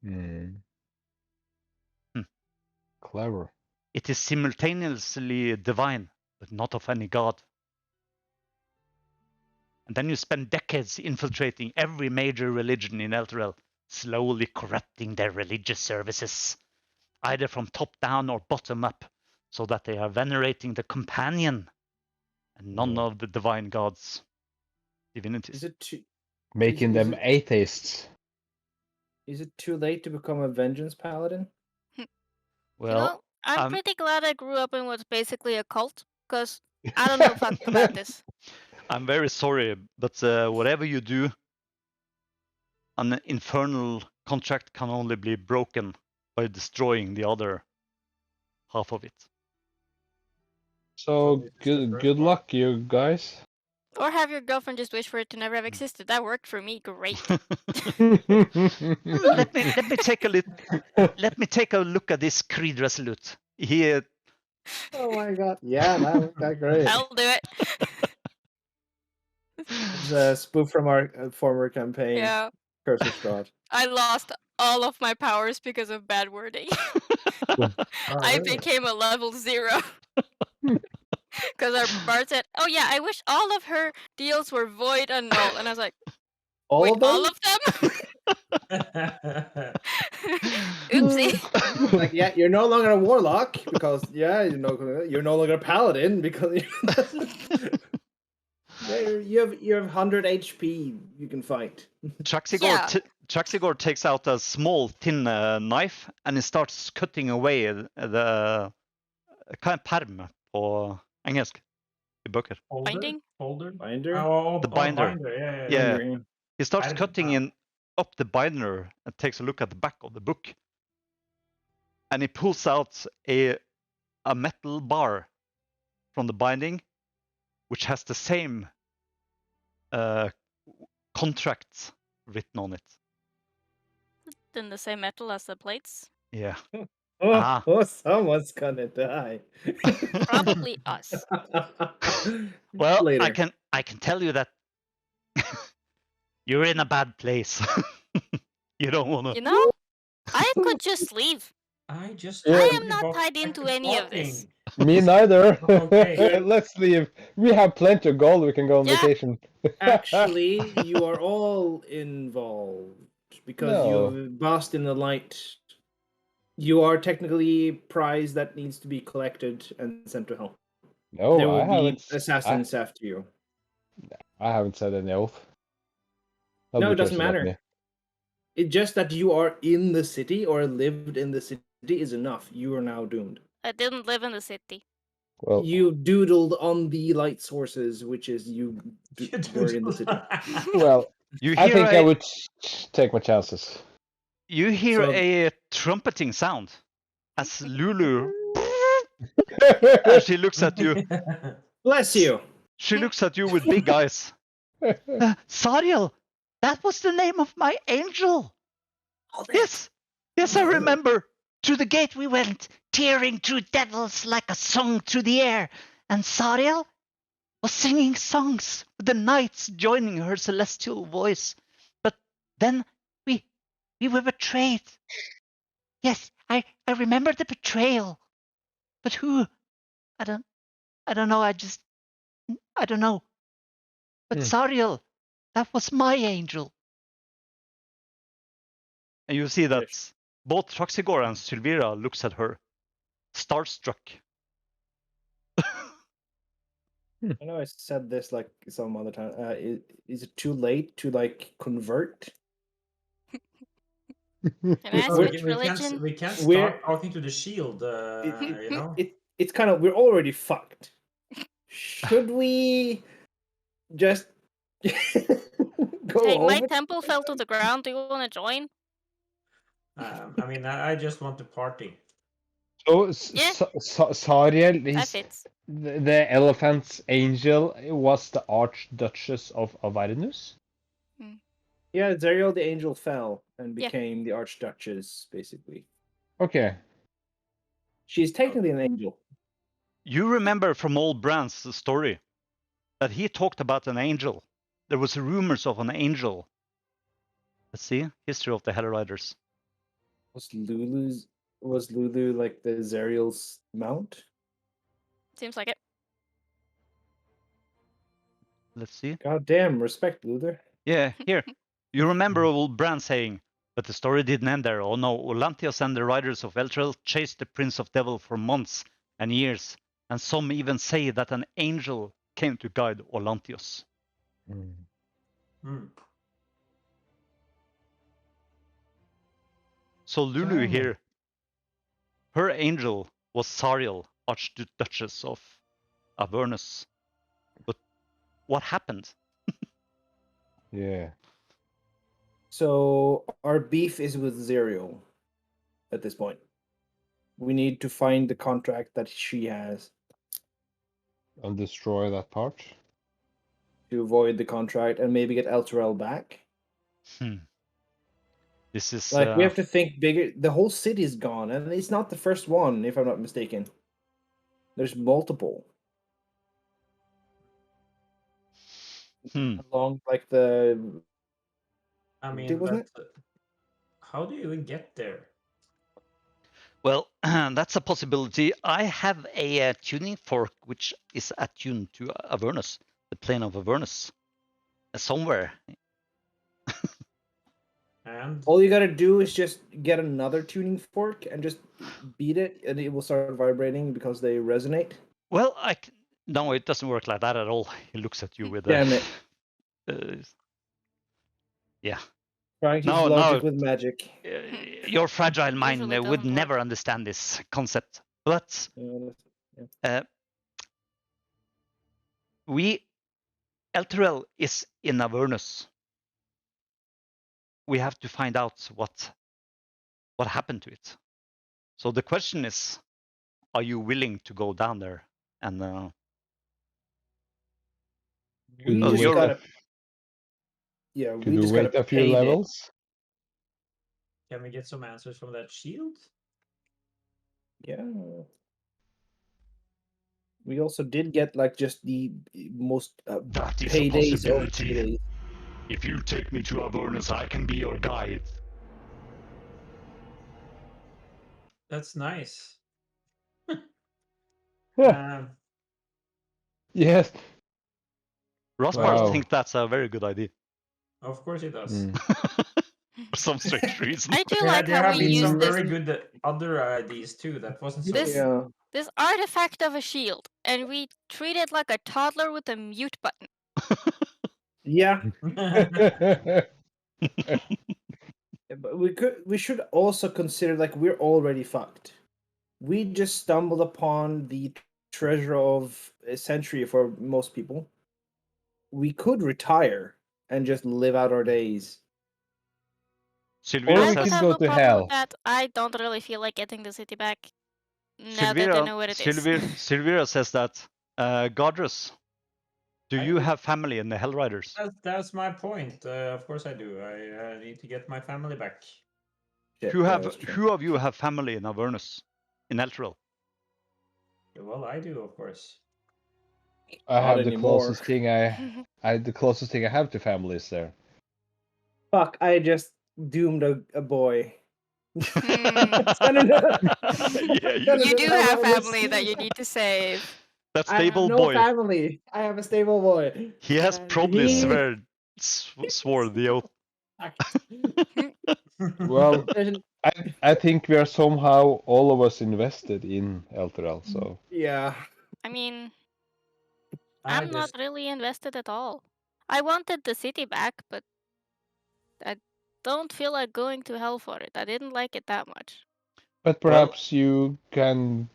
Hmm. Hmm. Clever. It is simultaneously divine, but not of any god. And then you spend decades infiltrating every major religion in Elturel, slowly corrupting their religious services, either from top down or bottom up, so that they are venerating the companion and none of the divine gods, divinities. Is it too? Making is them it- atheists. Is it too late to become a vengeance paladin? Well, I'm um, pretty glad I grew up in what's basically a cult, because I don't know fuck about this. I'm very sorry, but whatever you do, an infernal contract can only be broken by destroying the other half of it. So this is the good first one. luck, you guys. Or have your girlfriend just wish for it to never have existed. That worked for me great. let me take a look at this Creed Resolute. He Oh my god! Yeah, that worked out great. I'll do it. It's a spoof from our former campaign, Yeah. Curse of Strahd. I lost all of my powers because of bad wording. I became a level 0. Because our bard said, "Oh yeah, I wish all of her deals were void and null." And I was like, All "Wait, of them? all of them?" Oopsie. Like, yeah, you're no longer a warlock because you're no longer a paladin because you have 100 HP you can fight. Traxigore, Yeah. Traxigore takes out a small, thin knife and he starts cutting away the hva er perm på engelsk i bøker? Binding? Folder? Binder? The binder. Yeah. Yeah. Binder, He starts Perm, cutting ah. in up the binder and takes a look at the back of the book. And he pulls out a metal bar from the binding, which has the same contract written on it. In the same metal as the plates? Yeah. Someone's gonna die. Probably us. Well, Later. I can tell you that you're in a bad place. You don't want to. You know, I could just leave. I just. Yeah. I am not tied into any of this. Me neither. Okay. Let's leave. We have plenty of gold. We can go on Yeah. vacation. Actually, you are all involved because No. you've basked in the light. You are technically prize that needs to be collected and sent to hell. No, there will I be haven't. assassins after you. I haven't said any oath. No, Nobody it doesn't cares about matter. me. It's just that you are in the city or lived in the city is enough. You are now doomed. I didn't live in the city. Well, You doodled on the light sources, which is you were in the city. well, You I hear think I would take my chances. You hear So- a trumpeting sound as Lulu, as she looks at you. Bless you. She looks at you with big eyes. Sariel, that was the name of my angel. Yes, yes, I remember. Through the gate we went, tearing through devils like a song through the air. And Sariel was singing songs with the knights joining her celestial voice. But then we were betrayed. Yes, I remember the betrayal. But who? I don't know. I don't know. But Sariel, that was my angel. And you see that both Traxigore and Sylvira looks at her, starstruck. I know I said this like some other time. Is it too late to like convert? Can I switch religion? We can't We're- start talking to the shield. You know. It's kind of we're already fucked. Should we just go Hey, my over? temple fell to the ground. Do you want to join? I mean, I just want to party. So, Yeah. Sariel, That fits. the elephant's angel, was the Archduchess of Avernus? Yeah, Zariel the angel fell and Yeah. became the Archduchess, basically. Okay. She's technically an angel. You remember from old Brand's story that he talked about an angel. There was rumors of an angel. Let's see, history of the Hell Riders. Was Lulu like the Zerial's mount? Seems like it. Let's see. God damn, respect Luther. Yeah, here. You remember old Bran saying, but the story didn't end there. Oh no, Olantios and the riders of Eltrel chased the Prince of Devil for months and years, and some even say that an angel came to guide Olantios. Mm. Hmm. So Lulu Damn. here, her angel was Sariel, Archduchess of Avernus. But what happened? Yeah. So our beef is with Zerial at this point. We need to find the contract that she has And destroy that part. to avoid the contract and maybe get Elturel back. This is Like we have to think bigger. The whole city is gone, and it's not the first one, if I'm not mistaken. There's multiple along like the. I mean, Wasn't but how do you even get there? well, that's a possibility. I have a tuning fork which is attuned to Avernus, the plane of Avernus, somewhere. And All you gotta do is just get another tuning fork and just beat it, and it will start vibrating because they resonate. Well, no, it doesn't work like that at all. He looks at you with Damn it! Yeah. Trying to use No, logic with magic. Your fragile mind Usually would doesn't work. never understand this concept. But Elturel is in Avernus. We have to find out what happened to it. So the question is, are you willing to go down there and We Could just you gotta. Yeah, Could we you just wait gotta a few paint it. levels? can we get some answers from that shield? Yeah. We also did get like just the most That is a paydays of possibility. paydays. If you take me to Avernus, I can be your guide. That's nice. Yeah. Um, Yes. Rospar Wow. think that's a very good idea of course it does. Mm. for some strange reason. I do Yeah, like there how have we been use some this very good other ideas too. That wasn't so. This- Yeah. this artifact of a shield, and we treat it like a toddler with a mute button. Yeah. good. But we should also consider like we're already fucked. We just stumbled upon the treasure of a century for most people. We could retire and just live out our days. Sylvira Or I we would could says, have go no to problem hell. with that. I don't really feel like getting the city back now that I know what it is. Sylvira says that, Godrus, do you have family in the Hell Riders? That's my point. Of course I do. I need to get my family back. Shit, Who yeah, that's true. who of you have family in Avernus, in Elturel? Well, I do, of course. I Not have the anymore. closest thing the closest thing I have to family is there. Fuck, I just doomed a boy. Hmm. Yeah, You do have family that you need to save. that I have stable no boy. family. I have a stable boy. He has And probably he- swore the oath. Well, There's- I think we are somehow all of us invested in Elturel, so yeah. I mean, I I'm not just really invested at all. I wanted the city back, but I don't feel like going to hell for it. I didn't like it that much. but perhaps you can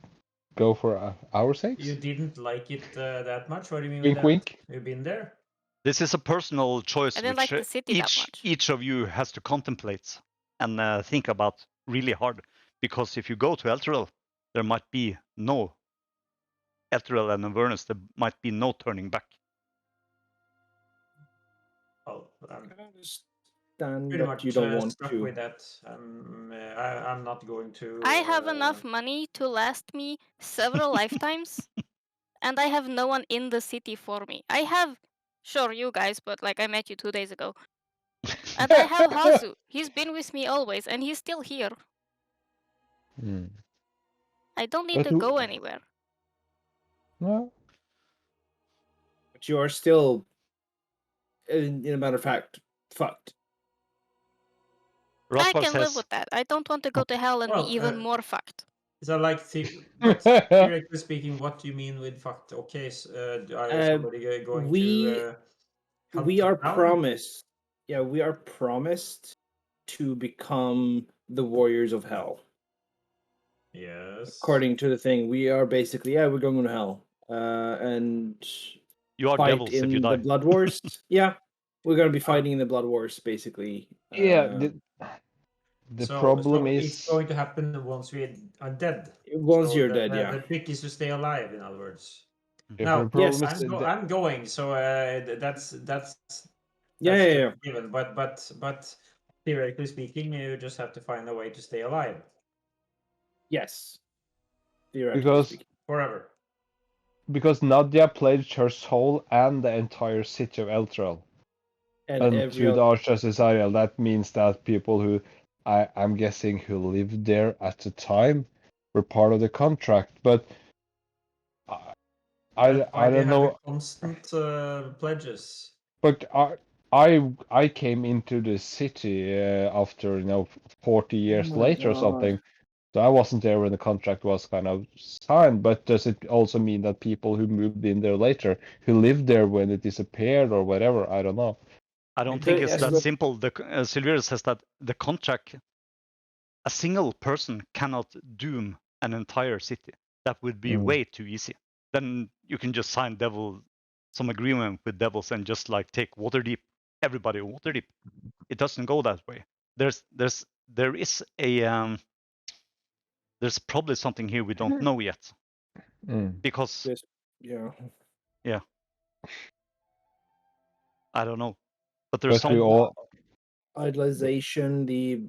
go for our sakes. you didn't like it that much. What do you mean Wink, with that? wink. You've been there. This is a personal choice I didn't which like the city that much. each of you has to contemplate and think about really hard. Because if you go to Elturel, there might be no Elturel and Avernus. There might be no turning back. Oh, I'm I understand pretty that much you don't want stuck to. with that. I'm not going to. I have enough money to last me several lifetimes, and I have no one in the city for me. I have, sure, you guys, but like I met you 2 days ago. And I have Hazu. He's been with me always, and he's still here. Mm. I don't need But to who- go anywhere. No. But you are still, in a matter of fact, fucked. I Rothbard can live says, with that. I don't want to go to hell and Well, be even more fucked. So like, but theoretically speaking, what do you mean with fucked? Okay, are somebody going to hunt We you are down? promised. Yeah, we are promised to become the warriors of hell. Yes. According to the thing, we are basically we're going to hell. And you are fight devils if you in die. the blood wars. Yeah, we're gonna be fighting in the blood wars, basically. Yeah. The So problem it's is going to happen once we are dead. Once So you're dead, yeah. The trick is to stay alive. In other words. the Now, problem yes, is I'm going. So that's yeah. given. But theoretically speaking, you just have to find a way to stay alive Yes. Theoretically because speaking. forever. because Nadia pledged her soul and the entire city of Eltrel And and every to the other Archdiocese area. That means that people who I'm guessing who lived there at the time were part of the contract. But I That's why they don't have know. constant pledges. But I came into the city after 40 years my later or God. something. So I wasn't there when the contract was kind of signed. But does it also mean that people who moved in there later, who lived there when it disappeared or whatever, I don't know. I don't think it's Yes, that look- simple. Sylvira says that the contract, a single person cannot doom an entire city. That would be way too easy. Then you can just sign some agreement with devils and just like take Waterdeep, everybody Waterdeep. It doesn't go that way. There is there's probably something here we don't know yet, because Yes, yeah. I don't know. But there's But we some. all Idolization, the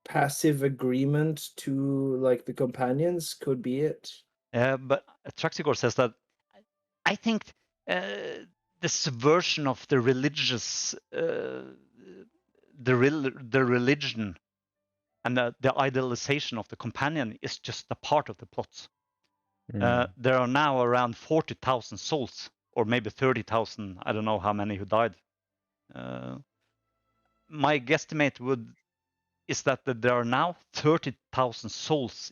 passive agreement to like the companions could be it. But Traxigore says that I think this version of the religious, the religion, and the idealization of the companion is just a part of the plot. There are now around 40,000 souls, or maybe 30,000. I don't know how many who died. My guesstimate is that there are now 30,000 souls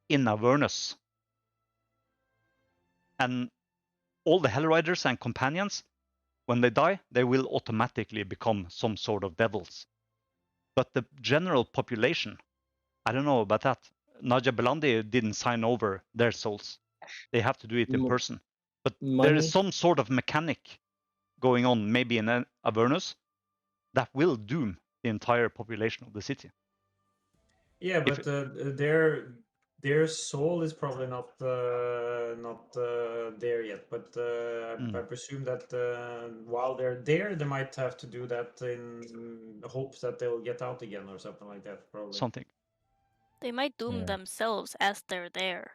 in Avernus, and all the Hell Riders and companions, when they die, they will automatically become some sort of devils. But the general population, I don't know about that. Naja Belandi didn't sign over their souls. They have to do it in person. But there is Money. some sort of mechanic going on, maybe in Avernus, that will doom the entire population of the city. Yeah, but their soul is probably not there yet. But I presume that while they're there, they might have to do that in hopes that they will get out again or something like that. Probably something. They might doom themselves as they're there.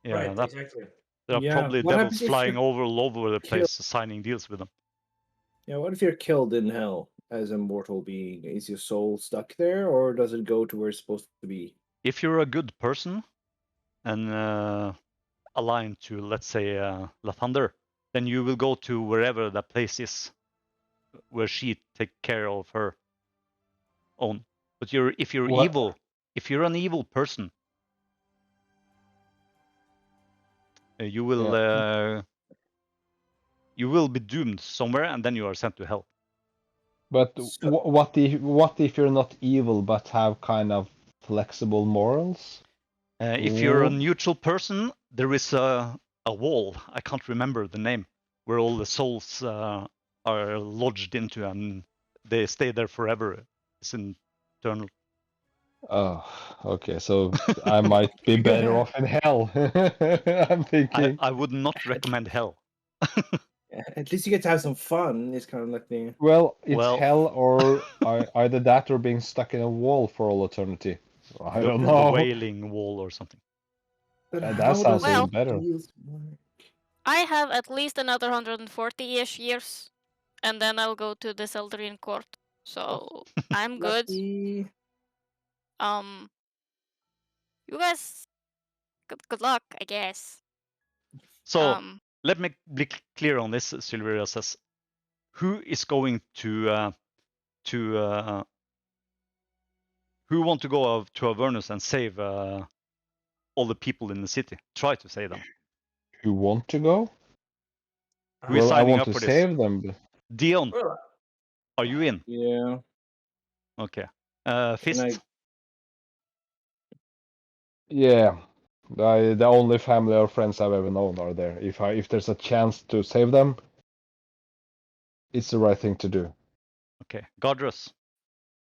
Yeah, right, exactly. There are Yeah, probably what devils happens if flying you're all over the killed? place, signing deals with them. Yeah, what if you're killed in hell as a mortal being? Is your soul stuck there, or does it go to where it's supposed to be? If you're a good person and aligned to, let's say, Lathander, then you will go to wherever that place is, where she take care of her own. But if you're What- evil, if you're an evil person, you will be doomed somewhere, and then you are sent to hell. But So- what if you're not evil but have kind of flexible morals? If you're a neutral person, there is a wall. I can't remember the name, where all the souls are lodged into, and they stay there forever. It's eternal. Oh, okay. So I might be You could better have- off in hell. I'm thinking. I would not recommend hell. At least you get to have some fun. It's kind of like the Well, it's Well- hell or either that or being stuck in a wall for all eternity. I don't the know. wailing wall or something. But That how sounds does even better. deals work? I have at least another 140-ish years, and then I'll go to the Alexandrian court. So I'm good. Lucky. You guys, good luck, I guess. So let me be clear on this. Sylvira says, who is going to who want to go to Avernus and save all the people in the city? Try to save them. You want to go? Who is Well, I signing want up to for this? save them. But Dion, Well, are you in? Yeah. Okay. Can Fist. I? yeah, the only family or friends I've ever known are there. If there's a chance to save them, it's the right thing to do. Okay. Godrus.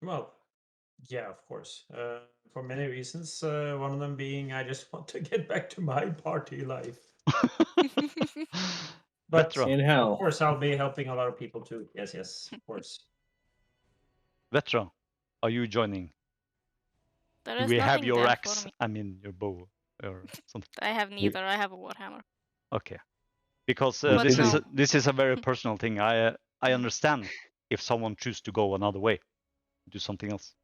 well, yeah, of course. For many reasons. One of them being I just want to get back to my party life. But Vetra. In of hell. course, I'll be helping a lot of people too. Yes, of course. Vetra, are you joining? There Do is we have nothing your there axe? for me. I mean, your bow or something. I have neither. I have a warhammer. Okay. Because But this is no. this is a very personal thing. I Mm. understand if someone chooses to go another way, do something else.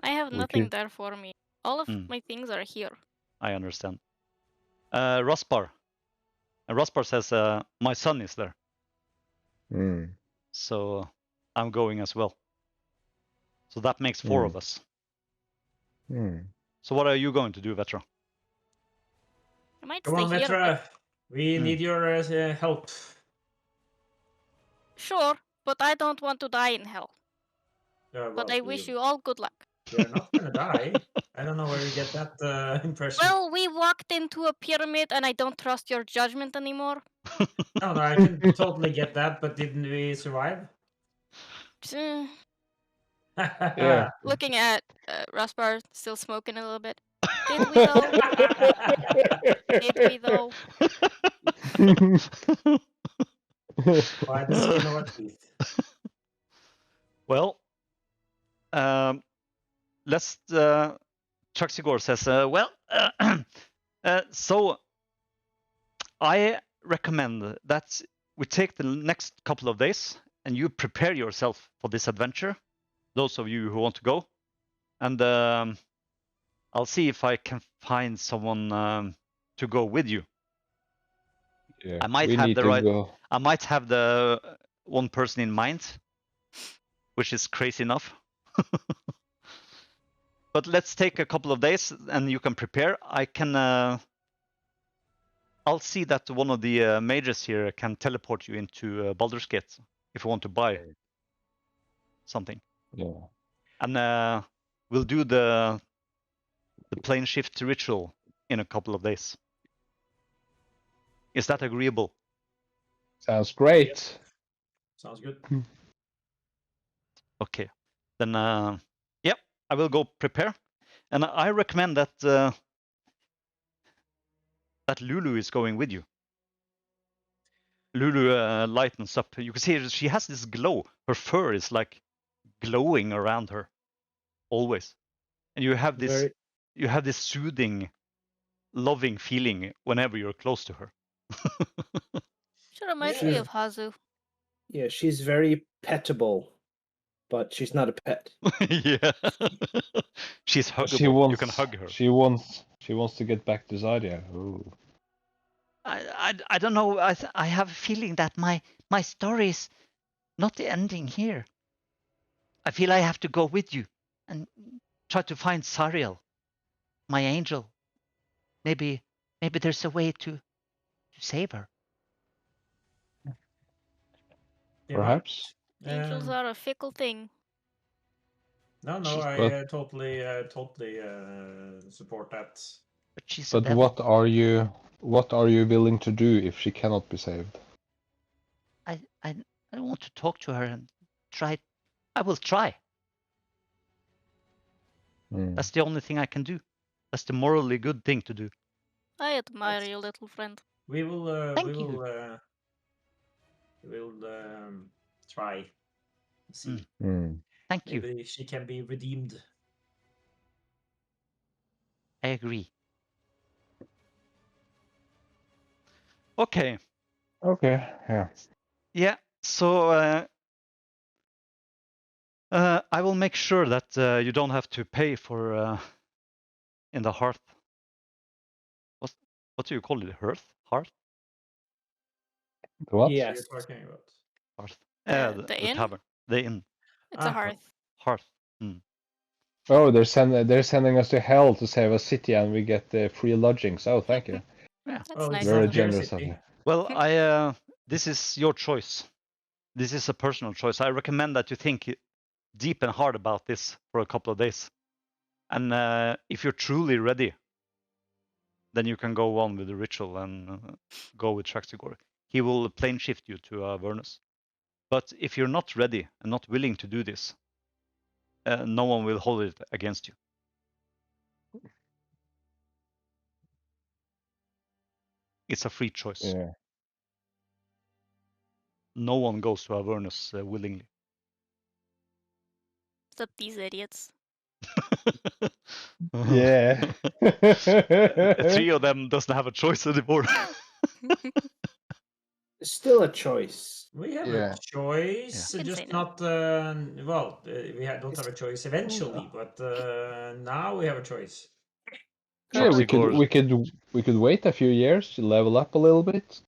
I have We nothing could- there for me. All of Mm. my things are here. I understand. Rospar. And Rospar says, my son is there, Mm, so I'm going as well. So that makes 4 Mm. of us. mm. So what are you going to do, Vetra? I might Come stay on, here. Vetra. We Hmm. need your help. Sure, but I don't want to die in hell. But Well, I wish you all good luck. You're not gonna die. I don't know where you get that impression. Well, we walked into a pyramid and I don't trust your judgment anymore. No, I can totally get that, but didn't we survive? Uh, Yeah. Looking at Raspar still smoking a little bit. Did we though? Did we though? By the skin of our teeth. Well, let's. Traxigore says, well, so I recommend that we take the next couple of days and you prepare yourself for this adventure. Those of you who want to go, and I'll see if I can find someone to go with you. Yeah, I might we have need the to right. go. I might have the one person in mind, which is crazy enough. But let's take a couple of days, and you can prepare. I can. I'll see that one of the mages here can teleport you into Baldur's Gate if you want to buy something. Yeah. And we'll do the plane shift ritual in a couple of days. Is that agreeable? Sounds great. Sounds good. Okay. Then, yep, I will go prepare. And I recommend that that Lulu is going with you. Lulu lightens up. You can see she has this glow. Her fur is like glowing around her, always. And you have this soothing, loving feeling whenever you're close to her. She reminds me of Hazu. Yeah, she's very pettable, but she's not a pet. Yeah. She's huggable. She wants. You can hug her. She wants to get back to Zarya. Ooh. I don't know. I have a feeling that my story is not ending here. I feel I have to go with you and try to find Sariel, my angel. Maybe there's a way to save her. Yeah, Perhaps. Angels are a fickle thing. No, She's- I But- totally support that. But she's a But devil. what are you willing to do if she cannot be saved? I want to talk to her and try. I will try. Mm. That's the only thing I can do. That's the morally good thing to do. I admire you, little friend. We will. Thank we you. will. We'll try. See. Mm. Thank you. Maybe she can be redeemed. I agree. Okay. Okay. Yeah. Yeah. So I will make sure that you don't have to pay for in the hearth. What do you call it? Hearth? Hearth? What? What are Yes. you talking about? Hearth. The The inn? tavern. The inn. It's a Ah. hearth. Hearth. Mm. Oh, they're sending us to hell to save a city, and we get free lodgings. Oh, thank you. That's Well, it's nice. Very not their generous of city. you. Well, this is your choice. This is a personal choice. I recommend that you think deep and hard about this for a couple of days. And if you're truly ready, then you can go on with the ritual and go with Traxigore. He will plane shift you to Avernus. But if you're not ready and not willing to do this, no one will hold it against you. It's a free choice. Yeah. No one goes to Avernus willingly. Except these idiots. Yeah. 3 of them doesn't have a choice anymore. Still a choice. We have Yeah. a choice, You can say just no. not. Don't have a choice eventually, but now we have a choice. Yeah, Traxigore. we could wait a few years to level up a little bit.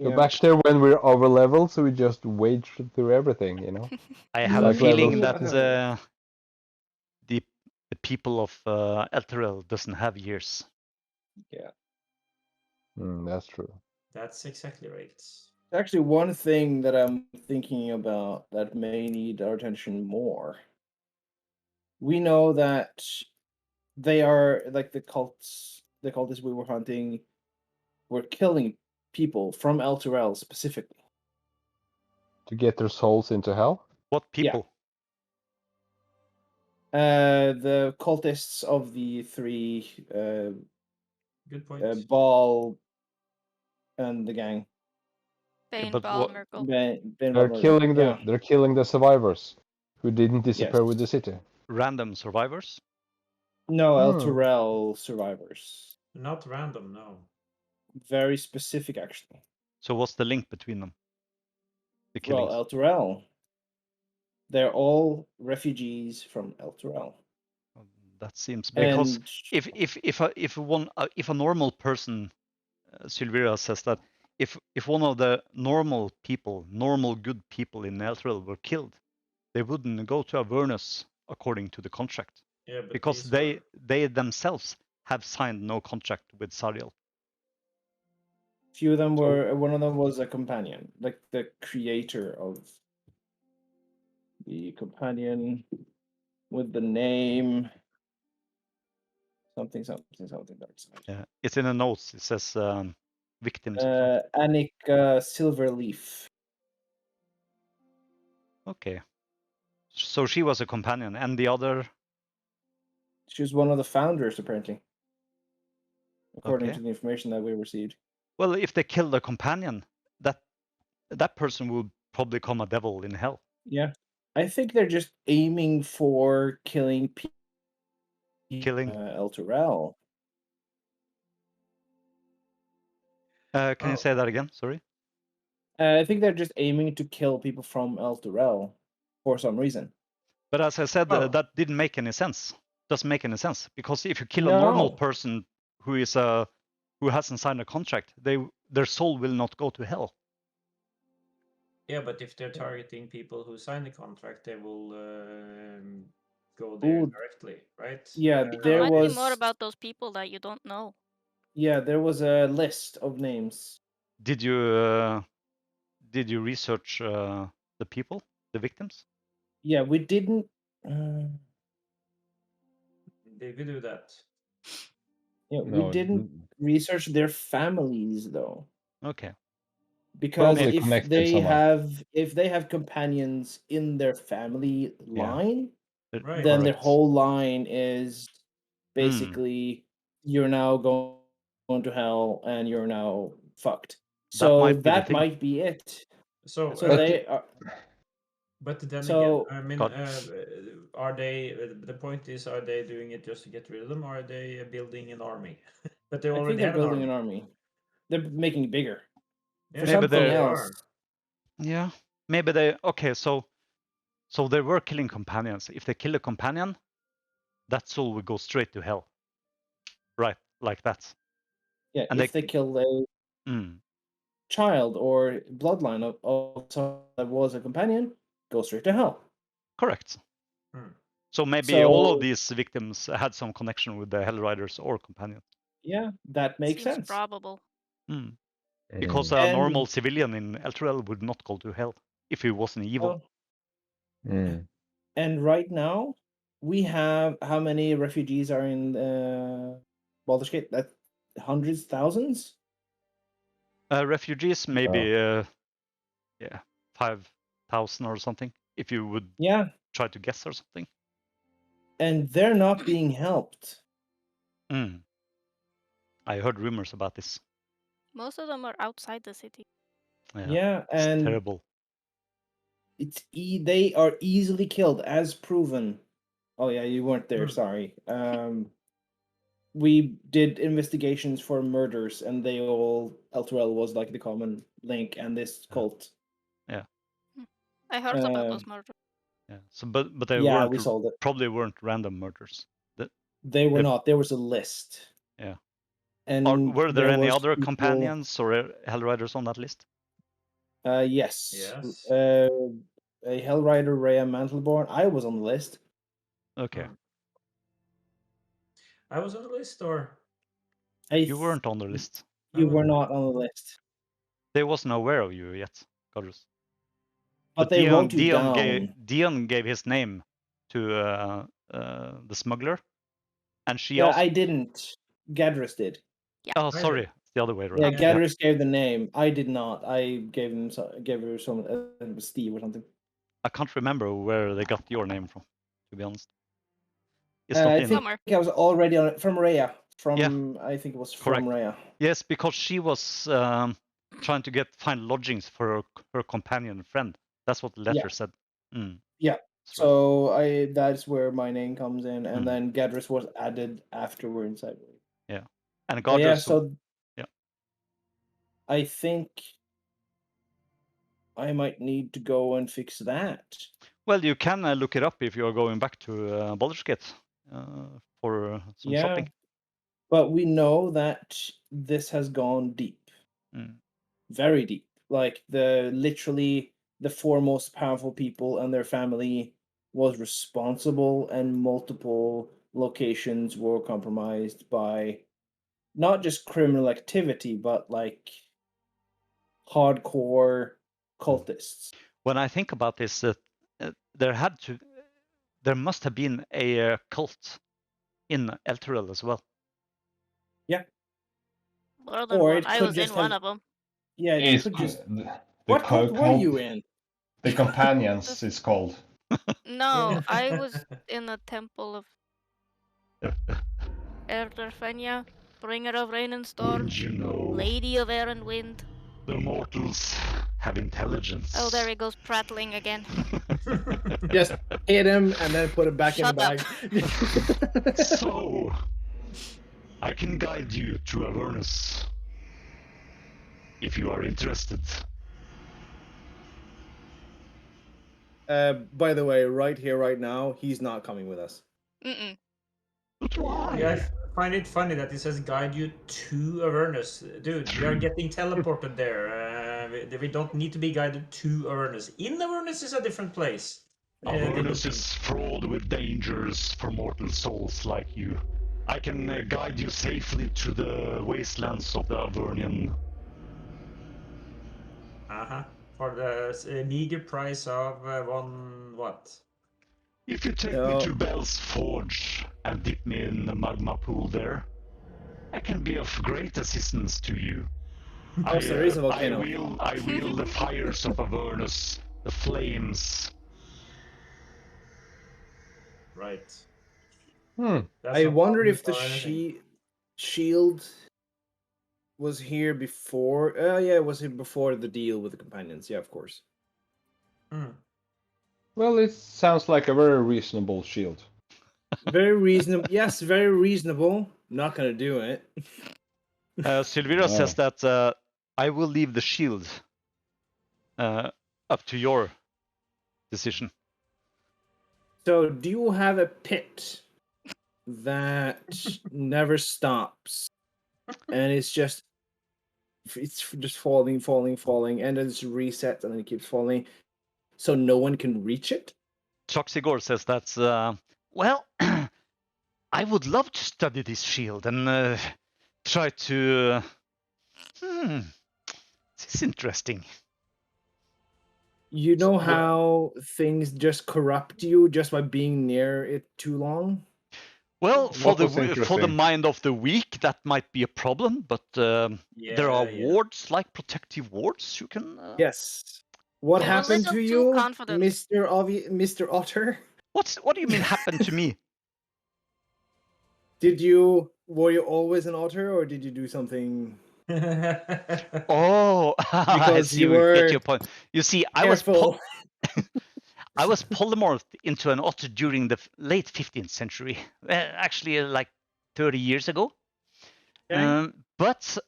Go Yeah. back there when we're over leveled, so we just wade through everything, you know. I have a Like feeling levels. that the people of Elturel doesn't have years. That's true. That's exactly right. Actually, one thing that I'm thinking about that may need our attention more. We know that they are like the cultists we were hunting were killing people from Elturel specifically. To get their souls into hell. What people? The cultists of the three Good point. Ball and the gang. Bane, but Ball, what- Merkel. They're killing the survivors who didn't disappear with the Yes. city. Random survivors? No, Hmm. Elturel survivors. Not random, no. Very specific, actually. So what's the link between them? The Well, killings. Elturel. They're all refugees from Elturel. That seems because And if a normal person, Sylvira says that if one of the normal good people in Elturel were killed, they wouldn't go to Avernus according to the contract Yeah, but because these they themselves have signed no contract with Sariel. few of them were. One of them was a companion, like the creator of the companion with the name something. Yeah, it's in the notes. It says victims. Or something. Annika Silverleaf. Okay, so she was a companion, and the other. She was one of the founders, apparently, according Okay. to the information that we received. Well, if they kill the companion, that person will probably become a devil in hell. Yeah, I think they're just aiming for killing Killing. Elturel. Can you say that again? Sorry. I think they're just aiming to kill people from Elturel for some reason. But as I said, Oh. that didn't make any sense. Doesn't make any sense because if you kill a No. normal person who is who hasn't signed a contract, their soul will not go to hell. Yeah, but if they're targeting people who sign the contract, they will go there Ooh. directly, right? Yeah, There there might was be more about those people that you don't know. Yeah, there was a list of names. Did you research the people, the victims? Yeah, we didn't. Did we do that? Yeah, No, we didn't research their families though, Okay. because Probably connected somehow. if they have companions in their family Yeah. line, Right. then their Correct. whole line is basically you're now going to hell and you're now fucked. So might be the that thing. might be it. So, So they are. but then So- again, I mean, God. are they? The point is, are they doing it just to get rid of them, or are they building an army? But they I think already they're have an building army. an army. They're making it bigger Yeah, for Maybe something they're- else. Yeah. Maybe they. Okay. So they were killing companions. If they kill a companion, that soul will go straight to hell. Right, like that. Yeah, And if they kill a Mm, child or bloodline of someone that was a companion, go straight to hell. correct. Hmm. So maybe all of So these victims had some connection with the Hell Riders or companions. yeah, that makes Seems sense. probable. Mm. Because Mm. a And- normal civilian in Elturel would not go to hell if he wasn't evil. Oh, Mm. and right now, we have how many refugees are in Baldur's Gate? That hundreds, thousands. Refugees, maybe, yeah, 5,000 or something, if you would Yeah, try to guess or something. and they're not being helped. Mm. I heard rumors about this. Most of them are outside the city. Yeah, It's and terrible. they are easily killed, as proven. Oh yeah, you weren't there. Hmm. Sorry. We did investigations for murders, and they all Elturel was like the common link, and this cult. I heard about Um, those murders. Yeah. So, but they Yeah, weren't we solved it. probably weren't random murders. They were Yep. not. There was a list. Yeah. And Were there any was other people- companions or Hell Riders on that list? Yes. Yes. A Hellrider, Rhea Mantleborn. I was on the list. Okay. Hmm. I was on the list, or You weren't on the list. You Oh. were not on the list, They wasn't aware of you yet, Godrus. but they wrote you down. Dion gave his name to the smuggler, and she Yeah, also. I didn't. Gadrus did. Oh, I sorry, did. it's the other way around. Yeah, Yeah. Gadrus gave the name. I did not. I gave her some. It was Steve or something. I can't remember where they got your name from, to be honest. It's not I in. think Somewhere. I was already on it from Rhea. I think it was Correct. from Rhea. Yes, because she was trying to find lodgings for her companion and friend. That's what the letter Yeah. said. Mm. Yeah. That's right. So that's where my name comes in, and Mm. then Gadrus was added afterwards, I believe. And But yeah, Godrus, so yeah. I think I might need to go and fix that. Well, you can look it up if you're going back to Baldur's Gate for some shopping. But we know that this has gone deep, Mm. very deep. Like literally the four most powerful people and their family was responsible, and multiple locations were compromised by not just criminal activity, but like hardcore cultists. When I think about this, there must have been a cult in Elturel as well. More than Or one. it I could was in just one have- of them. Yeah, it Is could just. the What cult were cult- you in? The companions is called. No, I was in the temple of Erderfenia, bringer of rain and storm, Wouldn't you know? lady of air and wind. The mortals have intelligence. Oh, there he goes prattling again. Just hit him and then put it back Shut in the bag. So, I can guide you to Avernus. If you are interested. By the way, right here, right now, he's not coming with us. Mm-mm. But why? Yeah, I find it funny that it says guide you to Avernus. Dude, we are getting teleported there. We don't need to be guided to Avernus. In Avernus is a different place. Avernus is fraught with dangers for mortal souls like you. I can guide you safely to the wastelands of the Avernian. Uh-huh. For the meager price of one what? If you take No. me to Bell's Forge and dip me in the magma pool there, I can be of great assistance to you. Yes, there is a volcano. I wield the fires of Avernus, the flames. Right. Hmm. That's I not wonder if the or anything. shield was here before. Yeah, it was here before the deal with the companions. Yeah, of course. Hmm. Well, it sounds like a very reasonable shield. Very reasonable. Yes, very reasonable. Not gonna do it. Sylvira says that I will leave the shield up to your decision. So, do you have a pit that never stops, and it's just falling, and then it's resets, and then it keeps falling, so no one can reach it. Traxigore says that's well. I would love to study this shield and try to. This is interesting. You know how things just corrupt you just by being near it too long? Well, for What was the interesting? mind of the weak, that might be a problem, but there are wards, like protective wards, you can. Yes. What You're a happened little to too you, confident. Mr. Otter? What do you mean happened to me? Were you always an otter, or did you do something? Oh, I Because see. you We were get your point. You see, I was careful. I was polymorphed into an otter during the late 15th century, actually like 30 years ago. Okay. But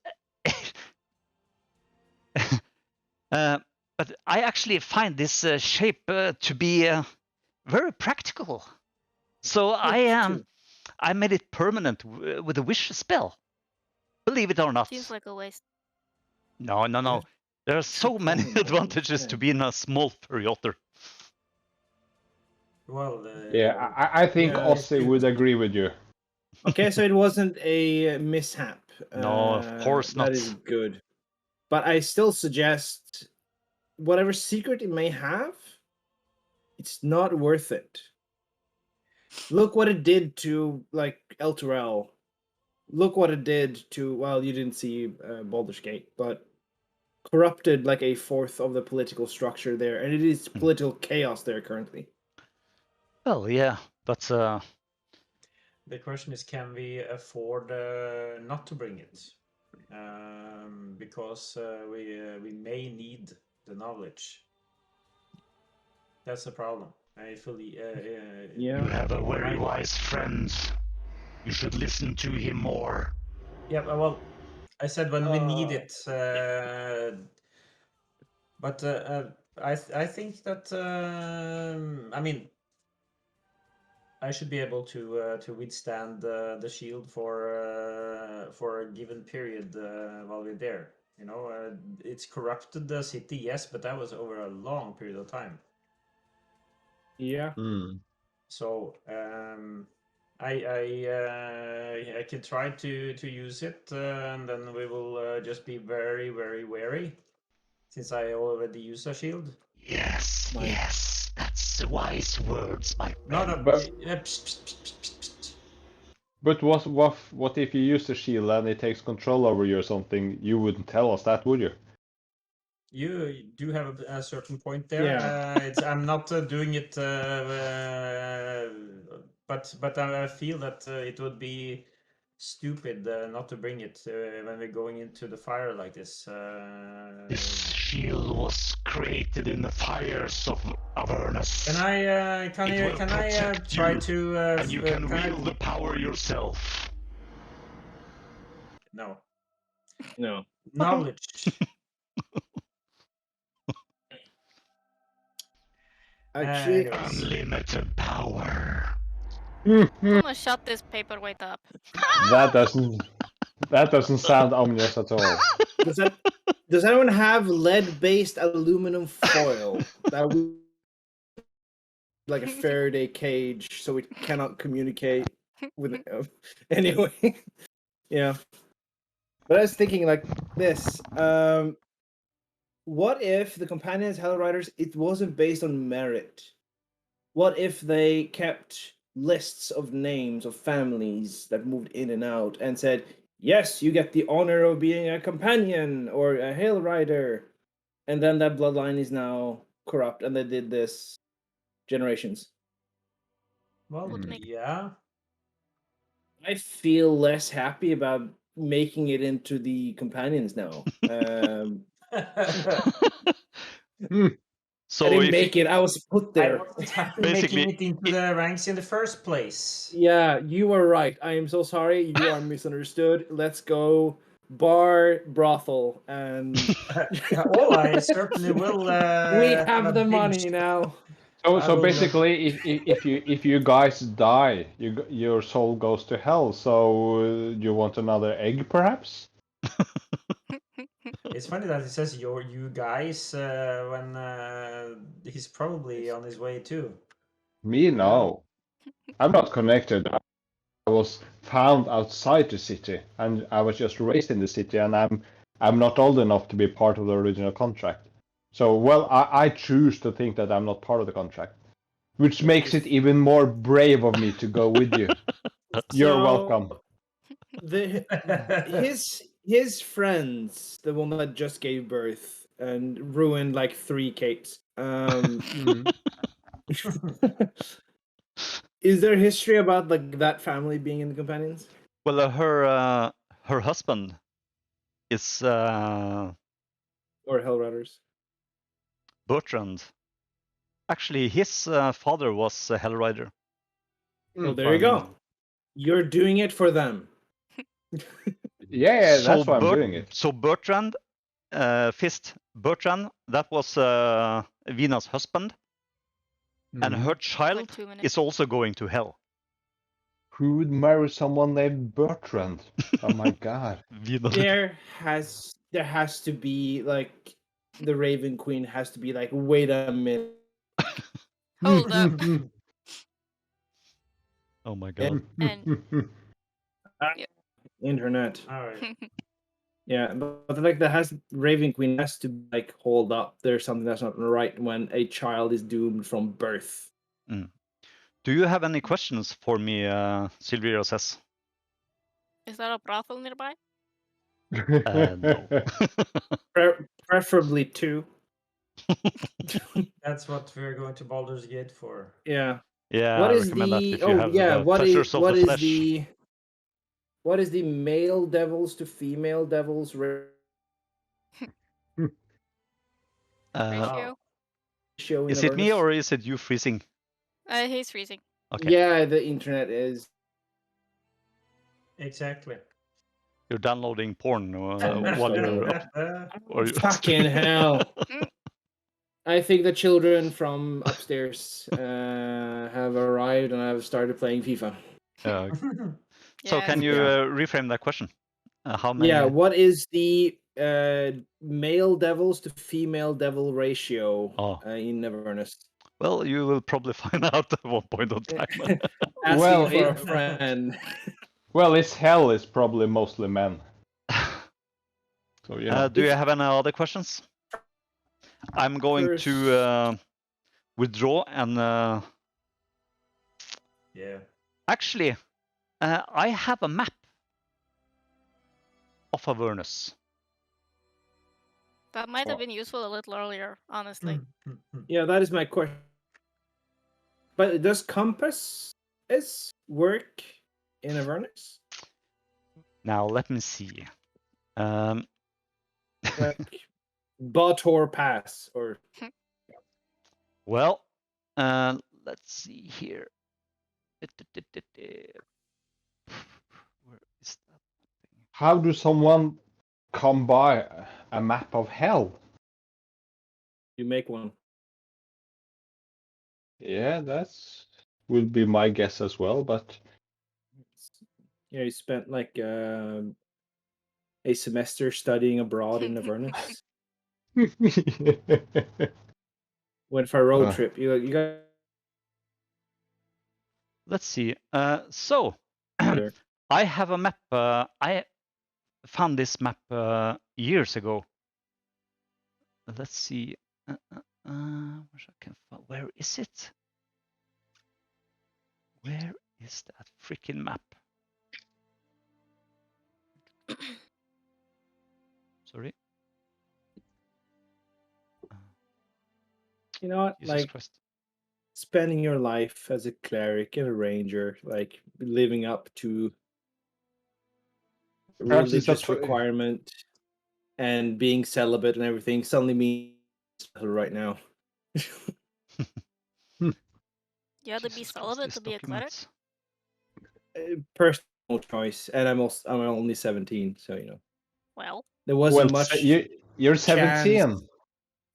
but I actually find this shape to be very practical. So I made it permanent with a wish spell. Believe it or not. Seems like a waste. No. There are so many advantages to being a small furry otter. Well, Yeah, I think Yeah. Ossie would agree with you. Okay, so it wasn't a mishap. No, of course not. That is good. But I still suggest whatever secret it may have, it's not worth it. Look what it did to like El Turel. Look what it did to, well, you didn't see Baldur's Gate, but corrupted like a fourth of the political structure there, and it is political chaos there currently. Well, yeah, but the question is, can we afford not to bring it? Because we may need the knowledge. That's the problem. I fully. Yeah. You have a very wise friend. You should listen to him more. Yeah, well, I said when we need it, but I think that I mean I should be able to withstand the shield for a given period while we're there. You know, it's corrupted the city, yes, but that was over a long period of time. Yeah. So I can try to use it, and then we will just be very, very wary, since I already use a shield. Yes, yes, that's wise words, my friend. No, But- psst. But what if you use the shield and it takes control over you or something? You wouldn't tell us that, would you? You do have a certain point there. Yeah. I'm not doing it, but I feel that it would be stupid not to bring it when we're going into the fire like this. This shield was created in the fires of Avernus. Can I It will protect try you, to and you can can I- wield the power yourself. No No. knowledge. Actually, Anyways. Unlimited power. I'm gonna shut this paperweight up. That doesn't sound ominous at all. does anyone have lead-based aluminum foil that would like a Faraday cage so it cannot communicate with anyway? Yeah. But I was thinking like this. What if the companions Hell Riders, it wasn't based on merit? What if they kept lists of names of families that moved in and out and said, yes, you get the honor of being a companion or a Hail Rider, and then that bloodline is now corrupt, and they did this generations? Well, Would make- yeah. I feel less happy about making it into the companions now. So I didn't if make it. I was put there. Basically, making it into the ranks in the first place. Yeah, you are right. I am so sorry. You are misunderstood. Let's go bar, brothel, and I certainly will. we have a the big money now. So, I so will basically, if you guys die, your soul goes to hell. So you want another egg, perhaps? It's funny that it says you guys when he's probably on his way too. Me, no. I'm not connected. I was found outside the city, and I was just raised in the city, and I'm not old enough to be part of the original contract. So, well, I choose to think that I'm not part of the contract, which makes it even more brave of me to go with you. You're welcome. The his friends, the one that just gave birth and ruined like 3 capes. Is there history about like that family being in the companions? Well, her husband is Or Hellriders? Bertrand. Actually, his father was a Hellrider. Oh, there you go. You're doing it for them. Yeah, that's why I'm doing it. So Bertrand, Bertrand, that was Vina's husband, and her child 2 minutes. is also going to hell. Who would marry someone named Bertrand? Oh my god. Vina. There has to be like the Raven Queen has to be like, wait a minute. Hold up. Oh my god. And Internet. All right. Yeah, but like Raven Queen has to like hold up. There's something that's not right when a child is doomed from birth. Do you have any questions for me, Sylvira says? is that a brothel nearby? No. Preferably 2. That's what we're going to Baldur's Gate for. Yeah. Yeah, What I is recommend that the if you have the pleasures of the flesh. what is the male devils to female devils Ratio? ratio in Is it me Avernus? or is it you freezing? He's freezing. Okay. Yeah, the internet is. Exactly. You're downloading porn while you're up. Or Fucking hell. I think the children from upstairs have arrived and I've started playing FIFA. Yeah. So Yeah, can you reframe that question? How many? Yeah, what is the male devils to female devil ratio in Avernus? Well, you will probably find out at one point of time. Asking Well, for a friend. Well, it's hell is probably mostly men. So you know. Do you have any other questions? I'm going to withdraw and Yeah. actually, I have a map of Avernus. that might have been useful a little earlier, honestly. Yeah, that is my question. But does compass work in Avernus? Now let me see. Like Bator Pass or Well, let's see here. Where is that thing? How do someone come by a map of hell? you make one. Yeah, that's will be my guess as well, but Yeah, you spent like a semester studying abroad in Avernus. Went for a road trip. You got. Let's see. So I have a map. I found this map years ago. Let's see. Where is it? Where is that freaking map? Sorry. You know what? Jesus like Christ. spending your life as a cleric and a ranger, like living up to Perhaps it's religious not- requirement and being celibate and everything suddenly means right now. You had to be Jesus Christ, celibate these to be a cleric? documents. Personal choice, and I'm only 17, so you know Well, there wasn't well, much. you're 17.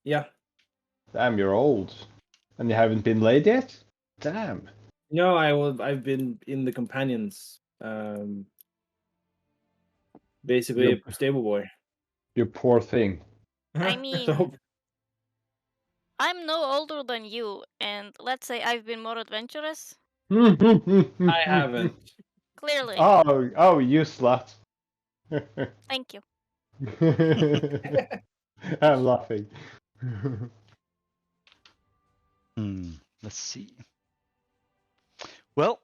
Yeah, Damn, you're old. And you haven't been laid yet? Damn. No, I've been in the companions. Basically Yep. a stable boy. You poor thing. I mean, So I'm no older than you, and let's say I've been more adventurous. I haven't. Clearly. Oh, you slut. Thank you. I'm laughing. Let's see. Well,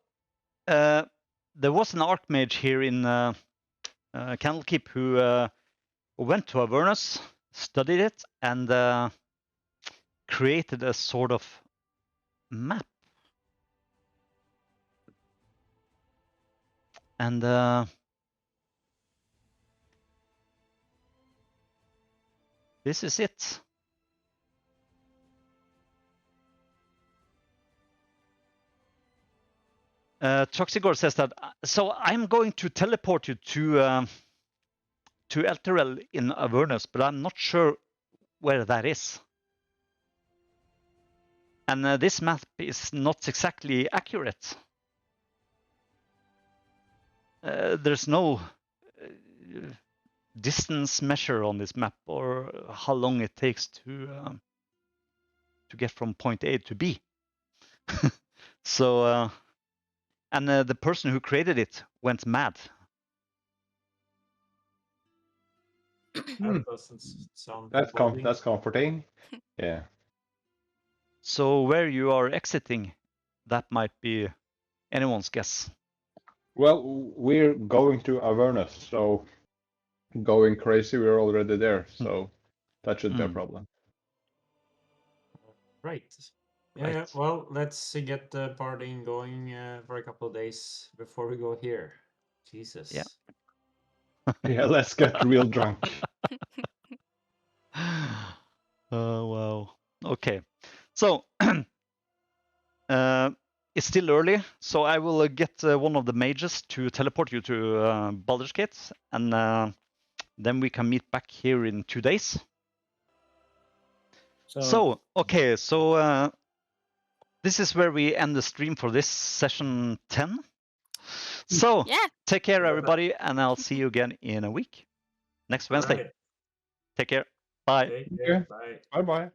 there was an archmage here in Candlekeep who went to Avernus, studied it, and created a sort of map. And this is it. Traxigore says that, so I'm going to teleport you to Elturel in Avernus, but I'm not sure where that is. And this map is not exactly accurate. There's no distance measure on this map or how long it takes to get from point A to B. So, and the person who created it went mad. That doesn't sound That's foreboding. that's comforting. Yeah. So where you are exiting, that might be anyone's guess. Well, we're going to Avernus, so going crazy, we're already there, so that should be a problem. Right. Yeah, Right. well, let's get the partying going for a couple of days before we go here. Jesus. Yeah. Yeah, let's get real drunk. Oh, wow. Okay. So it's still early, so I will get one of the mages to teleport you to Baldur's Gate, and then we can meet back here in 2 days. So okay, so this is where we end the stream for this session 10. So Yeah. take care, everybody, and I'll see you again in a week, next Wednesday. Right. Take care. Bye. Take care. Bye. Bye-bye.